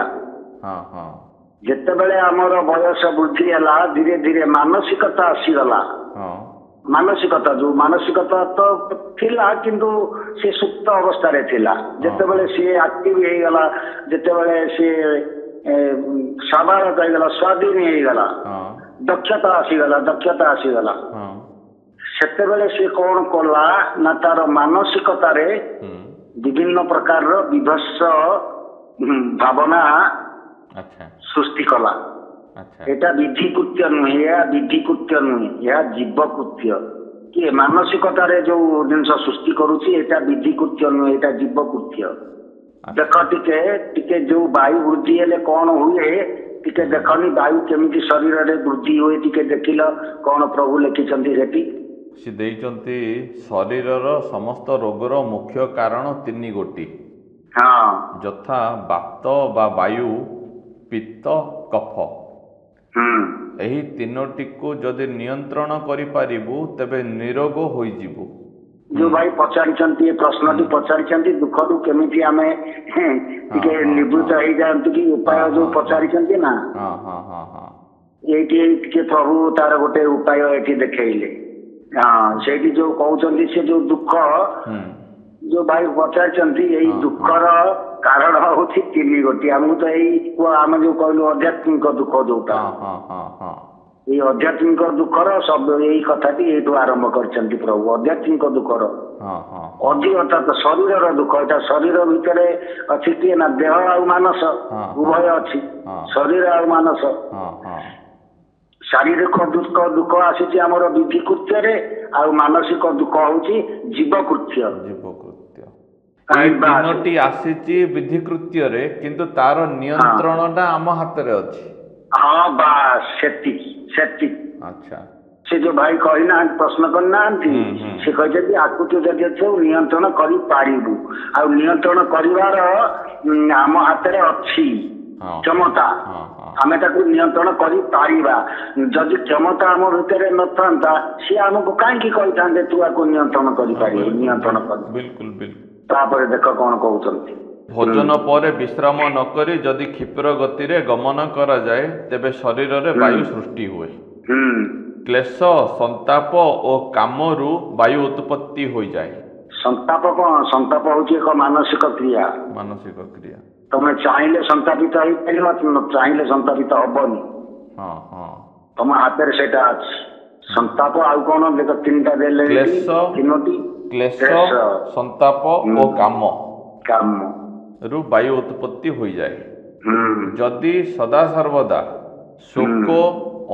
ଯେତେବେଳେ ଆମର ବୟସ ବୃଦ୍ଧି ହେଲା, ଧୀରେ ଧୀରେ ମାନସିକତା ଆସିଗଲା। ମାନସିକତା ତ ଥିଲା କିନ୍ତୁ ସେ ସୁପ୍ତ ଅବସ୍ଥାରେ ଥିଲା। ଯେତେବେଳେ ସିଏ ଆକ୍ଟିଭ ହେଇଗଲା, ଯେତେବେଳେ ସିଏ ସ୍ୱାଭାବିକ ହେଇଗଲା, ସ୍ୱାଧୀନ ହେଇଗଲା, ଦକ୍ଷତା ଆସିଗଲା, ସେତେବେଳେ ସିଏ କଣ କଲା ନା ତାର ମାନସିକତାରେ ବିଭିନ୍ନ ପ୍ରକାରର ବିଭତ୍ସ ଭାବନା ସୃଷ୍ଟି କଲା। ଏଟା ବିଧିକୃତ୍ୟ ନୁହେଁ, ଏହା ବିଧିକୃତ୍ୟ ନୁହେଁ, ଏହା ଜୀବକୃତ୍ୟ। କିଏ ମାନସିକତାରେ ଯୋଉ ଜିନିଷ ସୃଷ୍ଟି କରୁଛି ଏଟା ବିଧିକୃତ୍ୟ ନୁହେଁ, ଏଟା ଜୀବକୃତ୍ୟ। ଦେଖ ଟିକେ ଯୋଉ ବାୟୁ ବୃଦ୍ଧି ହେଲେ କଣ ହୁଏ ଟିକେ ଦେଖନି, ବାୟୁ କେମିତି ଶରୀରରେ ବୃଦ୍ଧି ହୁଏ ଟିକେ ଦେଖିଲ, କଣ ପ୍ରଭୁ ଲେଖିଛନ୍ତି ସେଠି? ସେ ଦେଇଛନ୍ତି ଶରୀରର ସମସ୍ତ ରୋଗର ମୁଖ୍ୟ କାରଣ ତିନି ଗୋଟି। हाँ ଯଥା ବାତ ବା ବାୟୁ, ପିତ୍ତ, କଫ। ଏହି ତିନୋଟିକୁ ଯଦି ନିୟନ୍ତ୍ରଣ କରିପାରିବୁ ତେବେ ନିରୋଗ ହୋଇଯିବୁ। ଯୋଉ ଭାଇ ପଚାରିଛନ୍ତି ଏ ପ୍ରଶ୍ନଟି ପଚାରିଛନ୍ତି ଦୁଃଖରୁ କେମିତି ଆମେ ଟିକେ ନିବୃତ୍ତ ହେଇଯାଆନ୍ତୁ କି ଉପାୟ ଯୋଉ ପଚାରିଛନ୍ତି ନା, ଏଇଠି ଟିକେ ପ୍ରଭୁ ତାର ଗୋଟେ ଉପାୟ ଏଠି ଦେଖେଇଲେ। ହଁ ସେଇଠି ଯୋଉ କହୁଛନ୍ତି ସେ ଯୋଉ ଦୁଃଖ ଯୋଉ ଭାଇ ପଚାରିଛନ୍ତି, ଏଇ ଦୁଃଖର କାରଣ ହଉଛି ତିନି ଗୋଟି। ଆମକୁ ତ ଏଇ ଆମେ ଯୋଉ କହିଲୁ ଆଧ୍ୟାତ୍ମିକ ଦୁଃଖ ଯୋଉଟା, ଏଇ ଆଧ୍ୟାତ୍ମିକ ଦୁଃଖର ସବୁ ଏଇ କଥାଟି ଏଇଠୁ ଆରମ୍ଭ କରିଛନ୍ତି ପ୍ରଭୁ। ଆଧ୍ୟାତ୍ମିକ ଦୁଃଖର ଅଧିକ ଅର୍ଥାତ ଶରୀରର ଦୁଃଖ, ଏଇଟା ଶରୀର ଭିତରେ ଅଛି କିଏ ନା ଦେହ ଆଉ ମାନସ ଉଭୟ ଅଛି, ଶରୀର ଆଉ ମାନସ। ଶାରୀରିକ ଦୁଃଖ ଆସିଛି ଆମର ବିଧି କୃତ୍ୟରେ, ଆଉ ମାନସିକ ଦୁଃଖ ହଉଛି ଜୀବ କୃତ୍ୟ। ଏଇ ତିନୋଟି ଆସିଛି ବିଧି କୃତ୍ୟରେ, କିନ୍ତୁ ତାର ନିୟନ୍ତ୍ରଣଟା ଆମ ହାତରେ ଅଛି। ହଁ ବାସ୍ ସେତିକି ସେତିକି। ଆଚ୍ଛା, ସେ ଯୋଉ ଭାଇ କହିନାହାନ୍ତି, ପ୍ରଶ୍ନ କରିନାହାନ୍ତି, ସେ କହିଛନ୍ତି ଆକୁ ତୁ ଯଦି ଅଛି ନିୟନ୍ତ୍ରଣ କରିପାରିବୁ, ଆଉ ନିୟନ୍ତ୍ରଣ କରିବାର ଆମ ହାତରେ ଅଛି କ୍ଷମତା। ଆମେ ତାକୁ ନିୟନ୍ତ୍ରଣ କରିପାରିବା। ଯଦି କ୍ଷମତା ଆମ ଭିତରେ ନଥାନ୍ତା ସିଏ ଆମକୁ କାହିଁକି କହିଥାନ୍ତେ ତୁ ଆକୁ ନିୟନ୍ତ୍ରଣ କରିପାରିବୁ, ନିୟନ୍ତ୍ରଣ କରି। ତାପରେ ଦେଖ କଣ କହୁଛନ୍ତି। ଭୋଜନ ପରେ ବିଶ୍ରାମ ନ କରି ଯଦି କ୍ଷିପ୍ର ଗତିରେ ଗମନ କରାଯାଏ ତେବେ ଶରୀରରେ ବାୟୁ ସୃଷ୍ଟି ହୁଏ। କ୍ଲେଶ, ସନ୍ତାପ ଓ କାମରୁ ବାୟୁ ଉତ୍ପତ୍ତି ହୋଇଯାଏ। ସନ୍ତାପ କଣ? ସନ୍ତାପ ହଉଛି ଏକ ମାନସିକ କ୍ରିୟା। ମାନସିକ କ୍ରିୟା। ତମେ ଚାହିଁଲେ ସନ୍ତାପିତ ହେଇପାରିବ, ଚାହିଁଲେ ସନ୍ତାପିତ ହବନି। ତମ ହାତରେ ସେଇଟା ଅଛି। ସନ୍ତାପ ଆଉ କଣ ଦେଖ ତିନିଟା ଦେଲେ, ତିନୋଟି କ୍ଲେଶ, ସନ୍ତାପ ଓ କାମ ରୁ ବାୟୁ ଉତ୍ପତ୍ତି ହୋଇଯାଏ। ଯଦି ସଦାସର୍ବଦା ଶୋକ,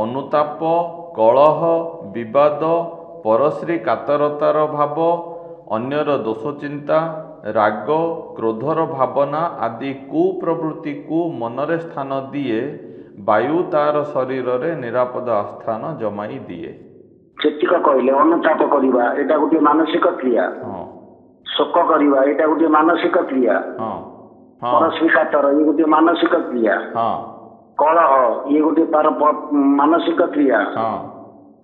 ଅନୁତାପ, କଳହ, ବିବାଦ, ପରଶ୍ରୀ କାତରତାର ଭାବ, ଅନ୍ୟର ଦୋଷ ଚିନ୍ତା, ରାଗ, କ୍ରୋଧର ଭାବନା ଆଦି କୁପ୍ରବୃତ୍ତିକୁ ମନରେ ସ୍ଥାନ ଦିଏ, ବାୟୁ ତାର ଶରୀରରେ ନିରାପଦ ଆସ୍ଥାନ ଜମାଇ ଦିଏ। ସେତିକ କହିଲେ। ଅନୁତାପ କରିବା ଏଇଟା ଗୋଟିଏ ମାନସିକ କ୍ରିୟା। ଶୋକ କରିବା ଏଇଟା ଗୋଟିଏ ମାନସିକ କ୍ରିୟା। ପରଶ୍ରୀ କାତର ଇଏ ଗୋଟିଏ ମାନସିକ କ୍ରିୟା। କଳହ ଇଏ ଗୋଟିଏ ତାର ମାନସିକ କ୍ରିୟା।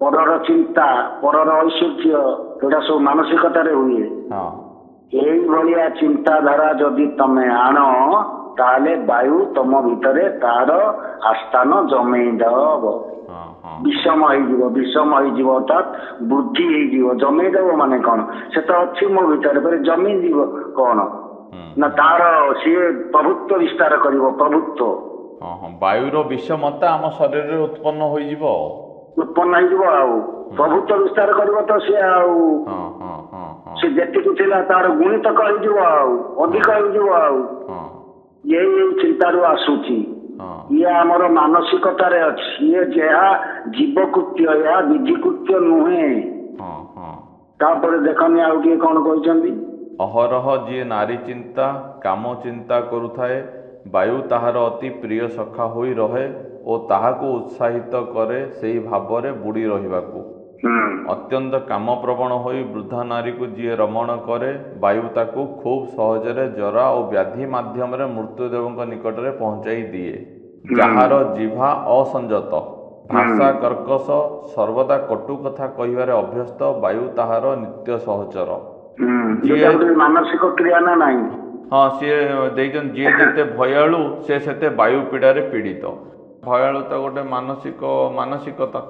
ପରର ଚିନ୍ତା, ପରର ଐଶ୍ୱର୍ଯ୍ୟ, ଏଗୁଡ଼ା ସବୁ ମାନସିକତାରେ ହୁଏ। ଏଇଭଳିଆ ଚିନ୍ତାଧାରା ଯଦି ତମେ ଆଣ, ତାହେଲେ ବାୟୁ ତମ ଭିତରେ ତାର ଆସ୍ଥାନ ଜମେଇ ଦବ। ବିଷମ ହେଇଯିବ, ବିଷମ ହେଇଯିବ ଅର୍ଥାତ୍ ବୃଦ୍ଧି ହେଇଯିବ। ଜମେଇ ଦବ ମାନେ କଣ? ସେ ତ ଅଛି ମୋ ଭିତରେ, ଜମିଯିବ କଣ ନା ତାର ସିଏ ପ୍ରଭୁତ୍ୱ ବିସ୍ତାର କରିବ। ପ୍ରଭୁତ୍ୱ, ବାୟୁର ବିଷମତା ଆମ ଶରୀରରେ ଉତ୍ପନ୍ନ ହୋଇଯିବ। ଆଉ ପ୍ରଭୁତ୍ୱ ବିସ୍ତାର କରିବ ତ ସିଏ ଆଉ ସେ ଯେତିକି ଥିଲା ତାର ଗୁଣିତକ ହେଇଯିବ, ଆଉ ଅଧିକ ହେଇଯିବ। ଆଉ ଏଇ ଚିନ୍ତାରୁ ଆସୁଛି। ଇଏ ଆମର ମାନସିକତାରେ ଅଛି। ଇଏ ଯାହା ଜୀବକୃତ୍ୟ, ଏହା ବିଧିକୃତ୍ୟ ନୁହେଁ। ତାପରେ ଦେଖନି ଆଉ ଟିକେ କଣ କହିଛନ୍ତି। ଅହରହ ଯିଏ ନାରୀ ଚିନ୍ତା, କାମ ଚିନ୍ତା କରୁଥାଏ, ବାୟୁ ତାହାର ଅତି ପ୍ରିୟ ସଖା ହୋଇ ରହେ ଓ ତାହାକୁ ଉତ୍ସାହିତ କରେ ସେହି ଭାବରେ ବୁଡ଼ି ରହିବାକୁ। ଅତ୍ୟନ୍ତ କାମପ୍ରବଣ ହୋଇ ବୃଦ୍ଧା ନାରୀକୁ ଯିଏ ରମଣ କରେ, ବାୟୁ ତାକୁ ଖୁବ୍ ସହଜରେ ଜରା ଓ ବ୍ୟାଧି ମାଧ୍ୟମରେ ମୃତ୍ୟୁଦେବଙ୍କ ନିକଟରେ ପହଞ୍ଚାଇ ଦିଏ। ଯାହାର ଜିହ୍ବା ଅସଂଯତ, ଭାଷା କର୍କଶ, ସର୍ବଦା କଟୁ କଥା କହିବାରେ ଅଭ୍ୟସ୍ତ, ବାୟୁ ତାହାର ନିତ୍ୟ ସହଚର। ମାନସିକ କ୍ରିୟା ନା ନାହିଁ? ସିଏ ଦେଇଛନ୍ତି ଯିଏ ଯେତେ ଭୟାଳୁ ସେ ସେତେ ବାୟୁ ପୀଡ଼ାରେ ପୀଡ଼ିତ। ଭୟାଳୁ ତ ଗୋଟେ ମାନସିକତା।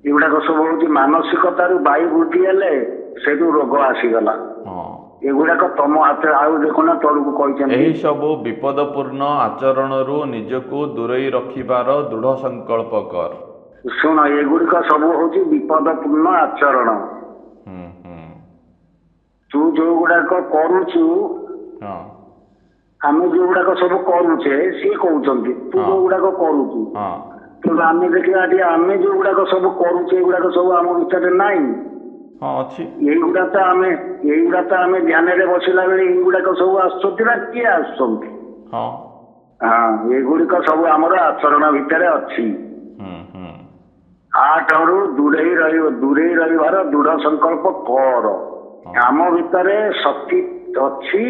ଏଗୁଡାକ ସବୁ ହଉଛି ମାନସିକତାରୁ ବାୟୁ ବୃଦ୍ଧି ହେଲେ ସେଇଠୁ ରୋଗ ଆସିଗଲା। ଏଗୁଡାକ ତମ ହାତରେ। ଆଉ ଦେଖୁନ ତଳକୁ କହିଛନ୍ତି, ଏହି ସବୁ ବିପଦପୂର୍ଣ୍ଣ ଆଚରଣରୁ ନିଜକୁ ଦୂରେଇ ରଖିବାର ଦୃଢ଼ ସଂକଳ୍ପ କର। ଶୁଣ, ଏଗୁଡିକ ସବୁ ହଉଛି ବିପଦପୂର୍ଣ୍ଣ ଆଚରଣ। ତୁ ଯୋଉଗୁଡାକ କରୁଛୁ, ଆମେ ଯୋଉଗୁଡାକ ସବୁ କରୁଛେ, ସିଏ କହୁଛନ୍ତି ତୁ ଯୋଉଗୁଡାକ କରୁଛୁ। କିନ୍ତୁ ଆମେ ଦେଖିବା ଏଠି ଆମେ ଯୋଉଗୁଡାକ ସବୁ କରୁଛେ, ଏଗୁଡାକ ସବୁ ଆମ ଭିତରେ ନାହିଁ। ଏଇଗୁଡା ତ ଆମେ ଧ୍ୟାନରେ ବସିଲା ବେଳେ ଏଇଗୁଡାକ ସବୁ ଆସୁଛନ୍ତି ନା କିଏ ଆସୁଛନ୍ତି? ଏଗୁଡିକ ସବୁ ଆମର ଆଚରଣ ଭିତରେ ଅଛି। ଆଠାରୁ ଦୂରେଇ ରହିବାର ଦୃଢ ସଂକଳ୍ପ କର। ଆମ ଭିତରେ ଶକ୍ତି ଅଛି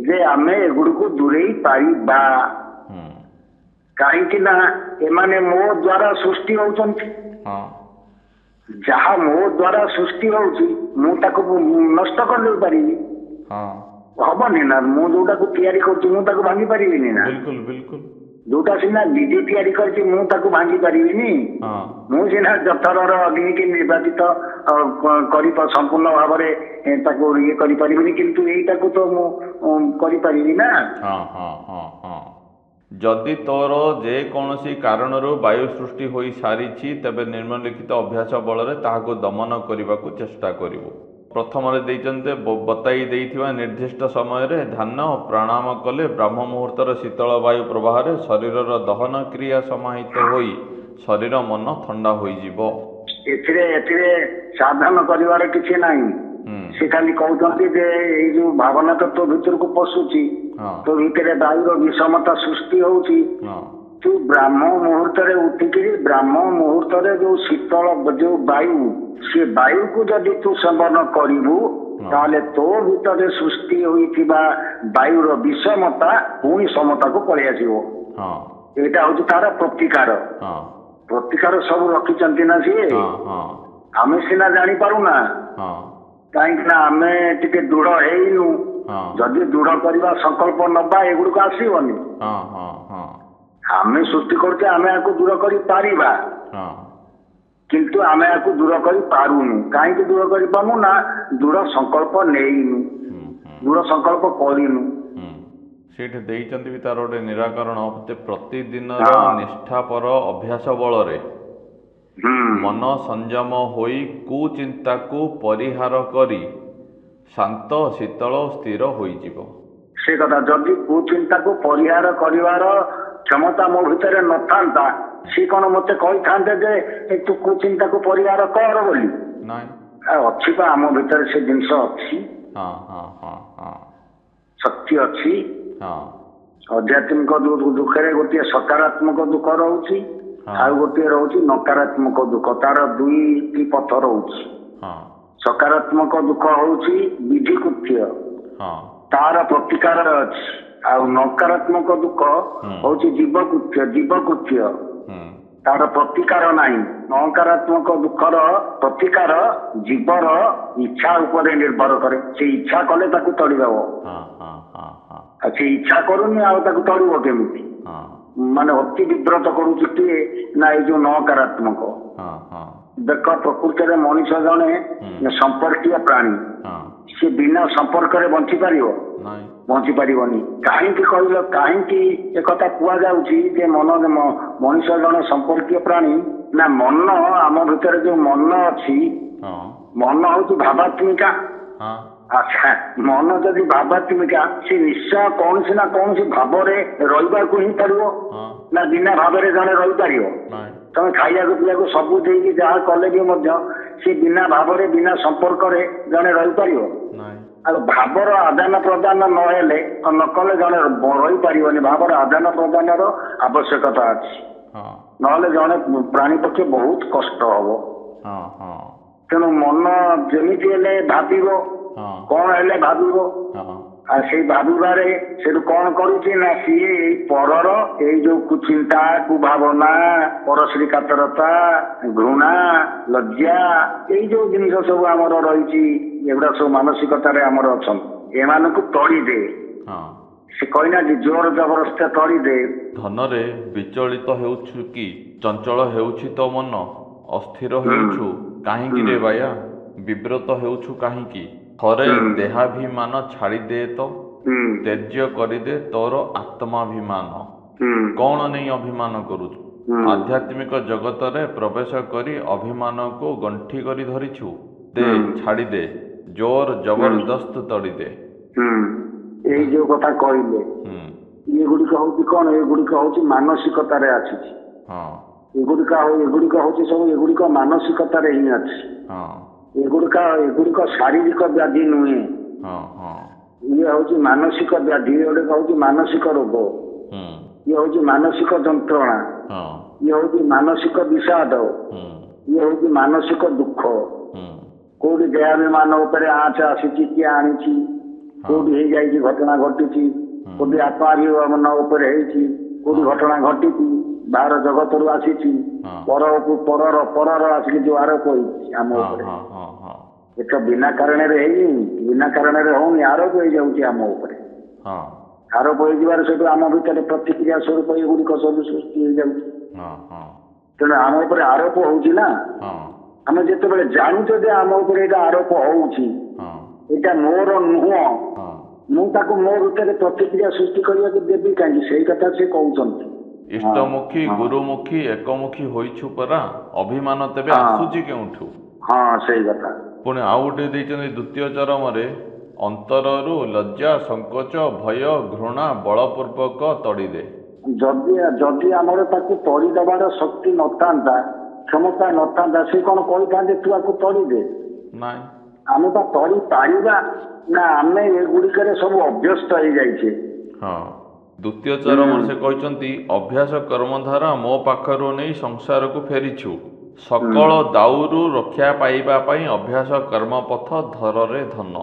ଯେ ଆମେ ଏଗୁଡିକୁ ଦୂରେଇ ପାରିବା। କାହିଁକି ନା ଏମାନେ ମୋ ଦ୍ଵାରା ସୃଷ୍ଟି ହଉଛନ୍ତି। ଯାହା ମୋ ଦ୍ଵାରା ସୃଷ୍ଟି ହଉଛି ମୁଁ ତାକୁ ନଷ୍ଟ କରିଦେଇ ପାରିବି, ହବନି ନା। ମୁଁ ଯୋଉଟାକୁ ତିଆରି କରୁଛି ମୁଁ ତାକୁ ଭାଙ୍ଗି ପାରିବିନି ନା। ଯୋଉଟା ସିନା ନିଜେ ତିଆରି କରିଛି ମୁଁ ତାକୁ ଭାଙ୍ଗି ପାରିବିନି। ମୁଁ ସିନା ଜଠରର ଅଗ୍ନିକି ନିର୍ବାଚିତ କରି ସମ୍ପୂର୍ଣ୍ଣ ଭାବରେ ତାକୁ ଇଏ କରିପାରିବିନି, କିନ୍ତୁ ଏଇଟାକୁ ତ ମୁଁ କରିପାରିବି ନା। ଯଦି ତୋର ଯେକୌଣସି କାରଣରୁ ବାୟୁ ସୃଷ୍ଟି ହୋଇ ସାରିଛି ତେବେ ନିମ୍ନଲିଖିତ ଅଭ୍ୟାସ ବଳରେ ତାହାକୁ ଦମନ କରିବାକୁ ଚେଷ୍ଟା କରିବୁ। ପ୍ରଥମରେ ଦେଇଛନ୍ତି ବତାଇ ଦେଇଥିବା ନିର୍ଦ୍ଦିଷ୍ଟ ସମୟରେ ଧ୍ୟାନ ଓ ପ୍ରାଣାୟାମ କଲେ ବ୍ରାହ୍ମ ମୁହୂର୍ତ୍ତର ଶୀତଳ ବାୟୁ ପ୍ରବାହରେ ଶରୀରର ଦହନ କ୍ରିୟା ସମାହିତ ହୋଇ ଶରୀର ମନ ଥଣ୍ଡା ହୋଇଯିବ। ଏଥିରେ ସାଧନ କରିବାର କିଛି ନାହିଁ। ସେ ଖାଲି କହୁଛନ୍ତି ଯେ ଏଇ ଯୋଉ ଭାବନା ତ ତୋ ଭିତରକୁ ପଶୁଛି, ତୋ ଭିତରେ ବାୟୁର ବିଷମତା ସୃଷ୍ଟି ହଉଛି, ତୁ ବ୍ରାହ୍ମ ମୁହୂର୍ତ୍ତରେ ଉଠିକିରି ବ୍ରାହ୍ମ ମୁହୂର୍ତ୍ତରେ ଯୋଉ ଶୀତଳ ଯୋଉ ବାୟୁ, ସେ ବାୟୁକୁ ଯଦି ତୁ ସେବନ କରିବୁ ତାହେଲେ ତୋ ଭିତରେ ସୃଷ୍ଟି ହୋଇଥିବା ବାୟୁର ବିଷମତା ପୁଣି ସମତାକୁ ପଳେଇ ଆସିବ। ଏଇଟା ହଉଛି ତାର ପ୍ରତିକାର। ପ୍ରତିକାର ସବୁ ରଖିଛନ୍ତି ନା ସିଏ, ଆମେ ସିନା ଜାଣିପାରୁନା। କାହିଁକି ନା ଆମେ ଟିକେ ଦୃଢ ହେଇନୁ। ଯଦି ଦୃଢ କରିବା ସଂକଳ୍ପ ନବା ଏଗୁଡିକ ଆସିବନି। ଆମେ ସୃଷ୍ଟି କରୁଛେ, ଆମେ ଆକୁ ଦୂର କରିପାରିବା, କିନ୍ତୁ ଆମେ ଆକୁ ଦୂର କରିପାରୁନୁ। କାହିଁକି ଦୂର କରିପାରୁନୁ ନା ଦୃଢ ସଂକଳ୍ପ ନେଇନୁ, ଦୃଢ ସଂକଳ୍ପ କରିନୁ। ସେଠି ଦେଇଛନ୍ତି ବି ତାର ଗୋଟେ ନିରାକରଣ। ପ୍ରତିଦିନର ନିଷ୍ଠାପର ଅଭ୍ୟାସ ବଳରେ ମନ ସଂଯମ ହୋଇ କୁଚିନ୍ତାକୁ ପରିହାର କରି ଶାନ୍ତ ଶୀତଳ ସ୍ଥିର ହୋଇଯିବ। ସେ କଥା, ଯଦି କୁଚିନ୍ତାକୁ ପରିହାର କରିବାର କ୍ଷମତା ମୋ ଭିତରେ ନଥାନ୍ତା, ସେ କଣ ମତେ କହିଥାନ୍ତେ ଯେ ତୁ କୁଚିନ୍ତାକୁ ପରିହାର କର ବୋଲି? ଅଛି ବା ଆମ ଭିତରେ ସେ ଜିନିଷ ଅଛି, ଶକ୍ତି ଅଛି। ଆଧ୍ୟାତ୍ମିକ ଦୁଃଖରେ ଗୋଟିଏ ସକାରାତ୍ମକ ଦୁଃଖ ରହୁଛି, ଆଉ ଗୋଟିଏ ରହୁଛି ନକାରାତ୍ମକ ଦୁଃଖ। ତାର ଦୁଇଟି ପଥ ରହୁଛି। ସକାରାତ୍ମକ ଦୁଃଖ ହଉଛି ବିଧିକୃତ୍ୟ, ତାର ପ୍ରତିକାର ଅଛି। ଆଉ ନକାରାତ୍ମକ ଦୁଃଖ ହଉଛି ଜୀବକୃତ୍ୟ, ତାର ପ୍ରତିକାର ନାହିଁ। ନକାରାତ୍ମକ ଦୁଃଖର ପ୍ରତିକାର ଜୀବର ଇଚ୍ଛା ଉପରେ ନିର୍ଭର କରେ। ସେ ଇଚ୍ଛା କଲେ ତାକୁ ତଡ଼ିଦବ, ଆଉ ସେ ଇଚ୍ଛା କରୁନି, ଆଉ ତାକୁ ତଡ଼ିବ କେମିତି? ମାନେ ଅତି ବିବ୍ରତ କରୁଛି କିଏ ନା ଏଇ ଯୋଉ ନକାରାତ୍ମକ। ଦେଖ, ପ୍ରକୃତରେ ମଣିଷ ଜଣେ ସମ୍ପର୍କୀୟ ପ୍ରାଣୀ। ସେ ବିନା ସମ୍ପର୍କରେ ବଞ୍ଚିପାରିବ? ବଞ୍ଚିପାରିବନି। କାହିଁକି କହିଲ, କାହିଁକି ଏକଥା କୁହାଯାଉଛି ଯେ ମଣିଷ ଜଣେ ସମ୍ପର୍କୀୟ ପ୍ରାଣୀ? ନା ମନ, ଆମ ଭିତରେ ଯୋଉ ମନ ଅଛି, ମନ ହଉଛି ଭାବାତ୍ମିକା। ଆଚ୍ଛା, ମନ ଯଦି ଭାବାତ୍ମିକା, ସେ ନିଶ୍ଚୟ କୌଣସି ନା କୌଣସି ଭାବରେ ରହିବାକୁ ହିଁ ପଡିବ। ନା ବିନା ଭାବରେ ଜଣେ ରହିପାରିବ? ତମେ ଖାଇବାକୁ ପିଇବାକୁ ସବୁ ଦେଇକି ଯାହା କଲେ ବି ମଧ୍ୟ ସେ ବିନା ଭାବରେ ବିନା ସମ୍ପର୍କରେ ଜଣେ ରହିପାରିବ? ଆଉ ଭାବର ଆଦାନ ପ୍ରଦାନ ନହେଲେ ନକଲେ ଜଣେ ରହିପାରିବନି। ଭାବର ଆଦାନ ପ୍ରଦାନର ଆବଶ୍ୟକତା ଅଛି, ନହେଲେ ଜଣେ ପ୍ରାଣୀ ପକ୍ଷେ ବହୁତ କଷ୍ଟ ହବ। ତେଣୁ ମନ ଯେମିତି ହେଲେ ଭାବିବ, କଣ ହେଲେ ଭାବିବ। ଆଉ ସେଇ ଭାବିବାରେ ସେଠୁ କଣ କରୁଛି ନା ସିଏ ଏଇ ପରର ଏଇ ଯୋଉ କୁଚିନ୍ତା, କୁଭାବନା, ପରଶ୍ରୀ କାତରତା, ଘୃଣା, ଲଜ୍ଜା, ଏଇ ଯୋଉ ଜିନିଷ ସବୁ ଆମର ରହିଛି, ଏଗୁଡା ସବୁ ମାନସିକତାରେ ଆମର ଅଛନ୍ତି, ଏମାନଙ୍କୁ ତଡ଼ିଦେ। ସେ କହିନା ଯେ ଜୋର ଜବରଦସ୍ତ ତଡ଼ିଦେ। ଧନରେ ବିଚଳିତ ହେଉଛୁ କି? ଚଞ୍ଚଳ ହେଉଛି ତୋ ମନ? ଅସ୍ଥିର ହେଉଛୁ କାହିଁକି ରେ ବାୟା? ବିବ୍ରତ ହେଉଛୁ କାହିଁକି? ଥରେ ଦେହାଭିମାନ ଛାଡ଼ିଦେ ତ, ତ୍ୟଜ୍ୟ କରିଦେ ତୋର ଆତ୍ମାଭିମାନ। କଣ ନେଇ ଅଭିମାନ କରୁଛୁ? ଆଧ୍ୟାତ୍ମିକ ଜଗତରେ ପ୍ରବେଶ କରି ଅଭିମାନକୁ ଗଣ୍ଠି କରି ଧରିଛୁ। ଦେ, ଛାଡ଼ିଦେ, ଜୋର ଜବରଦସ୍ତ ତଡ଼ିଦେ। ଏଇ ଯୋଉ କଥା କହିଲେ, ଏଗୁଡିକ ହଉଛି କଣ? ଏଗୁଡିକ ହଉଛି ମାନସିକତାରେ ଆସିଛି। ଏଗୁଡିକ ହଉଛି ସବୁ, ଏଗୁଡିକ ମାନସିକତାରେ ହିଁ ଅଛି। ଏଗୁଡିକ ଶାରୀରିକ ବ୍ୟାଧି ନୁହେଁ। ଇଏ ହଉଛି ମାନସିକ ବ୍ୟାଧି, ଏଗୁଡିକ ହଉଛି ମାନସିକ ରୋଗ, ଇଏ ହଉଛି ମାନସିକ ଯନ୍ତ୍ରଣା, ଇଏ ହଉଛି ମାନସିକ ବିଷାଦ, ଇଏ ହଉଛି ମାନସିକ ଦୁଃଖ। କୋଉଠି ଦେହାଭିମାନ ଉପରେ ଆଞ୍ଚ ଆସିଛି, କିଏ ଆଣିଛି, କୋଉଠି ହେଇଯାଇଛି ଘଟଣା ଘଟିଛି, କୋଉଠି ଆତ୍ମାଭିମାନ ଉପରେ ହେଇଛି, କୋଉଠି ଘଟଣା ଘଟିଛି, ବାହାର ଜଗତରୁ ଆସିଛି, ପରର ଆସିକି ଯୋଉ ଆରୋପ ହେଇଛି ଆମ ଉପରେ, ଏଟା ବିନା କାରଣରେ ହେଇନି, ବିନା କାରଣରେ ହଉନି, ଆରୋପ ହେଇଯାଉଛି ଆମ ଉପରେ। ଆରୋପ ହେଇଯିବାର ସେଠୁ ଆମ ଭିତରେ ପ୍ରତିକ୍ରିୟା ସ୍ୱରୂପ ଏଗୁଡିକ ସବୁ ସୃଷ୍ଟି ହେଇଯାଉଛି। ତେଣୁ ଆମ ଉପରେ ଆରୋପ ହଉଛି ନା, ଆମେ ଯେତେବେଳେ ଜାଣୁଛେ ଯେ ଆମ ଉପରେ ଏଇଟା ଆରୋପ ହଉଛି, ଏଇଟା ମୋର ନୁହଁ, ମୁଁ ତାକୁ ମୋ ଭିତରେ ପ୍ରତିକ୍ରିୟା ସୃଷ୍ଟି କରିବାକୁ ଦେବି କାହିଁକି, ସେଇ କଥା ସେ କହୁଛନ୍ତି। ଇଷ୍ଟମୁଖୀ ଗୁରୁମୁଖୀ ଏକମୁଖୀ ହୋଇଛୁ ପରା, ଅଭିମାନ ତେବେ ଆସୁଛି କେଉଁଠୁ। ହଁ ସେଇ କଥା। ପୁଣି ଆଉ ଗୋଟେ ଦେଇଛନ୍ତି ଦ୍ୱିତୀୟ ଚରମରେ, ଅନ୍ତରରୁ ଲଜ୍ଜା ସଂକୋଚ ଭୟ ଘୃଣା ବଳପୂର୍ବକ ତଡ଼ିଦେ। ଯଦି ଆମର ତାକୁ ତଡ଼ିଦେବାର ଶକ୍ତି ନଥାନ୍ତା, କ୍ଷମତା ନଥାନ୍ତା, ସେ କଣ କହିଥାନ୍ତେ ତୁ ଆକୁ ତଡ଼ିଦେ? ନାଇଁ, ଆମେ ବା ତଡ଼ି ପାରିବା ନା, ଆମେ ଏଗୁଡ଼ିକରେ ସବୁ ଅଭ୍ୟସ୍ତ ହେଇଯାଇଛେ। ଦ୍ୱିତୀୟ ଚରମରେ ସେ କହିଛନ୍ତି, ଅଭ୍ୟାସ କର୍ମଧାରା ମୋ ପାଖରୁ ନେଇ ସଂସାରକୁ ଫେରିଛୁ, ସକଳ ଦାଉରୁ ରକ୍ଷା ପାଇବା ପାଇଁ ଅଭ୍ୟାସ କର୍ମପଥ ଧରରେ ଧନ।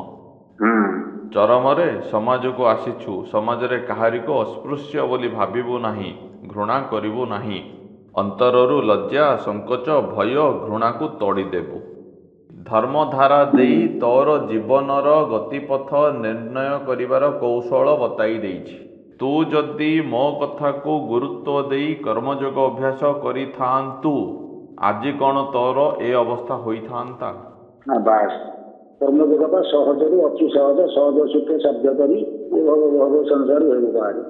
ଚରମରେ ସମାଜକୁ ଆସିଛୁ, ସମାଜରେ କାହାରିକୁ ଅସ୍ପୃଶ୍ୟ ବୋଲି ଭାବିବୁ ନାହିଁ, ଘୃଣା କରିବୁ ନାହିଁ, ଅନ୍ତରରୁ ଲଜ୍ଜା ସଂକୋଚ ଭୟ ଘୃଣାକୁ ତଡ଼ିଦେବୁ। ଧର୍ମଧାରା ଦେଇ ତୋର ଜୀବନର ଗତିପଥ ନିର୍ଣ୍ଣୟ କରିବାର କୌଶଳ ବତାଇ ଦେଇଛି। ତୁ ଯଦି ମୋ କଥାକୁ ଗୁରୁତ୍ୱ ଦେଇ କର୍ମଯୋଗ ଅଭ୍ୟାସ କରିଥାନ୍ତୁ, ଆଜି କ'ଣ ତୋର ଏ ଅବସ୍ଥା ହୋଇଥାନ୍ତା? ବାସ୍, କର୍ମଯୋଗ ବା ସହଜରୁ ଅତି ସହଜ, ସହଜ ସୂତ୍ର ସାଧ୍ୟ କରି ଭବ ସଂସାର ହେବୁ ବାହାରି।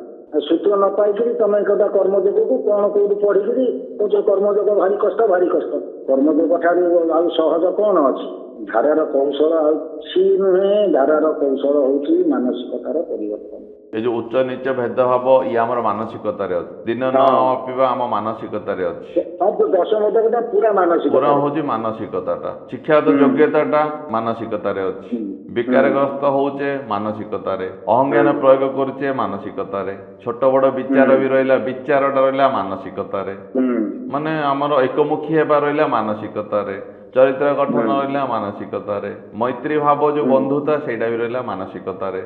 ସୂତ୍ର ନ ପାଇକିରି ତମେ କଥା କର୍ମଯୋଗକୁ କ'ଣ କୋଉଠି ପଢିକିରି କହୁଛ କର୍ମଯୋଗ ଭାରି କଷ୍ଟ, ଭାରି କଷ୍ଟ। କର୍ମଯୋଗ ଠାରୁ ଆଉ ସହଜ କ'ଣ ଅଛି? ଧାରାର କୌଶଳ ଆଉ କିଛି ନୁହେଁ, ଧାରାର କୌଶଳ ହଉଛି ମାନସିକତାର ପରିବର୍ତ୍ତନ। ଏ ଯୋଉ ଉଚ୍ଚ ନିଚ ଭେଦଭାବ ଇଏ ଆମର ମାନସିକତାରେ ଅଛି, ଦିନ ନ ପିଇବା ଆମ ମାନସିକତାରେ ଅଛି। ଦଶମତକଟା ପୁରା ମାନସିକ, ପୁରା ହଉଛି ମାନସିକତାଟା। ଶିକ୍ଷାଗତ ଯୋଗ୍ୟତାଟା ମାନସିକତାରେ ଅଛି। ବିକାରଗ୍ରସ୍ତ ହଉଛେ ମାନସିକତାରେ, ଅହଂଜ୍ଞାନ ପ୍ରୟୋଗ କରୁଛେ ମାନସିକତାରେ, ଛୋଟ ବଡ ବିଚାର ବି ରହିଲା, ବିଚାରଟା ରହିଲା ମାନସିକତାରେ, ମାନେ ଆମର ଏକମୁଖୀ ହେବା ରହିଲା ମାନସିକତାରେ, ଚରିତ୍ର ଗଠନ ରହିଲା ମାନସିକତାରେ, ମୈତ୍ରୀ ଭାବ ଯୋଉ ବନ୍ଧୁତା ସେଇଟା ବି ରହିଲା ମାନସିକତାରେ।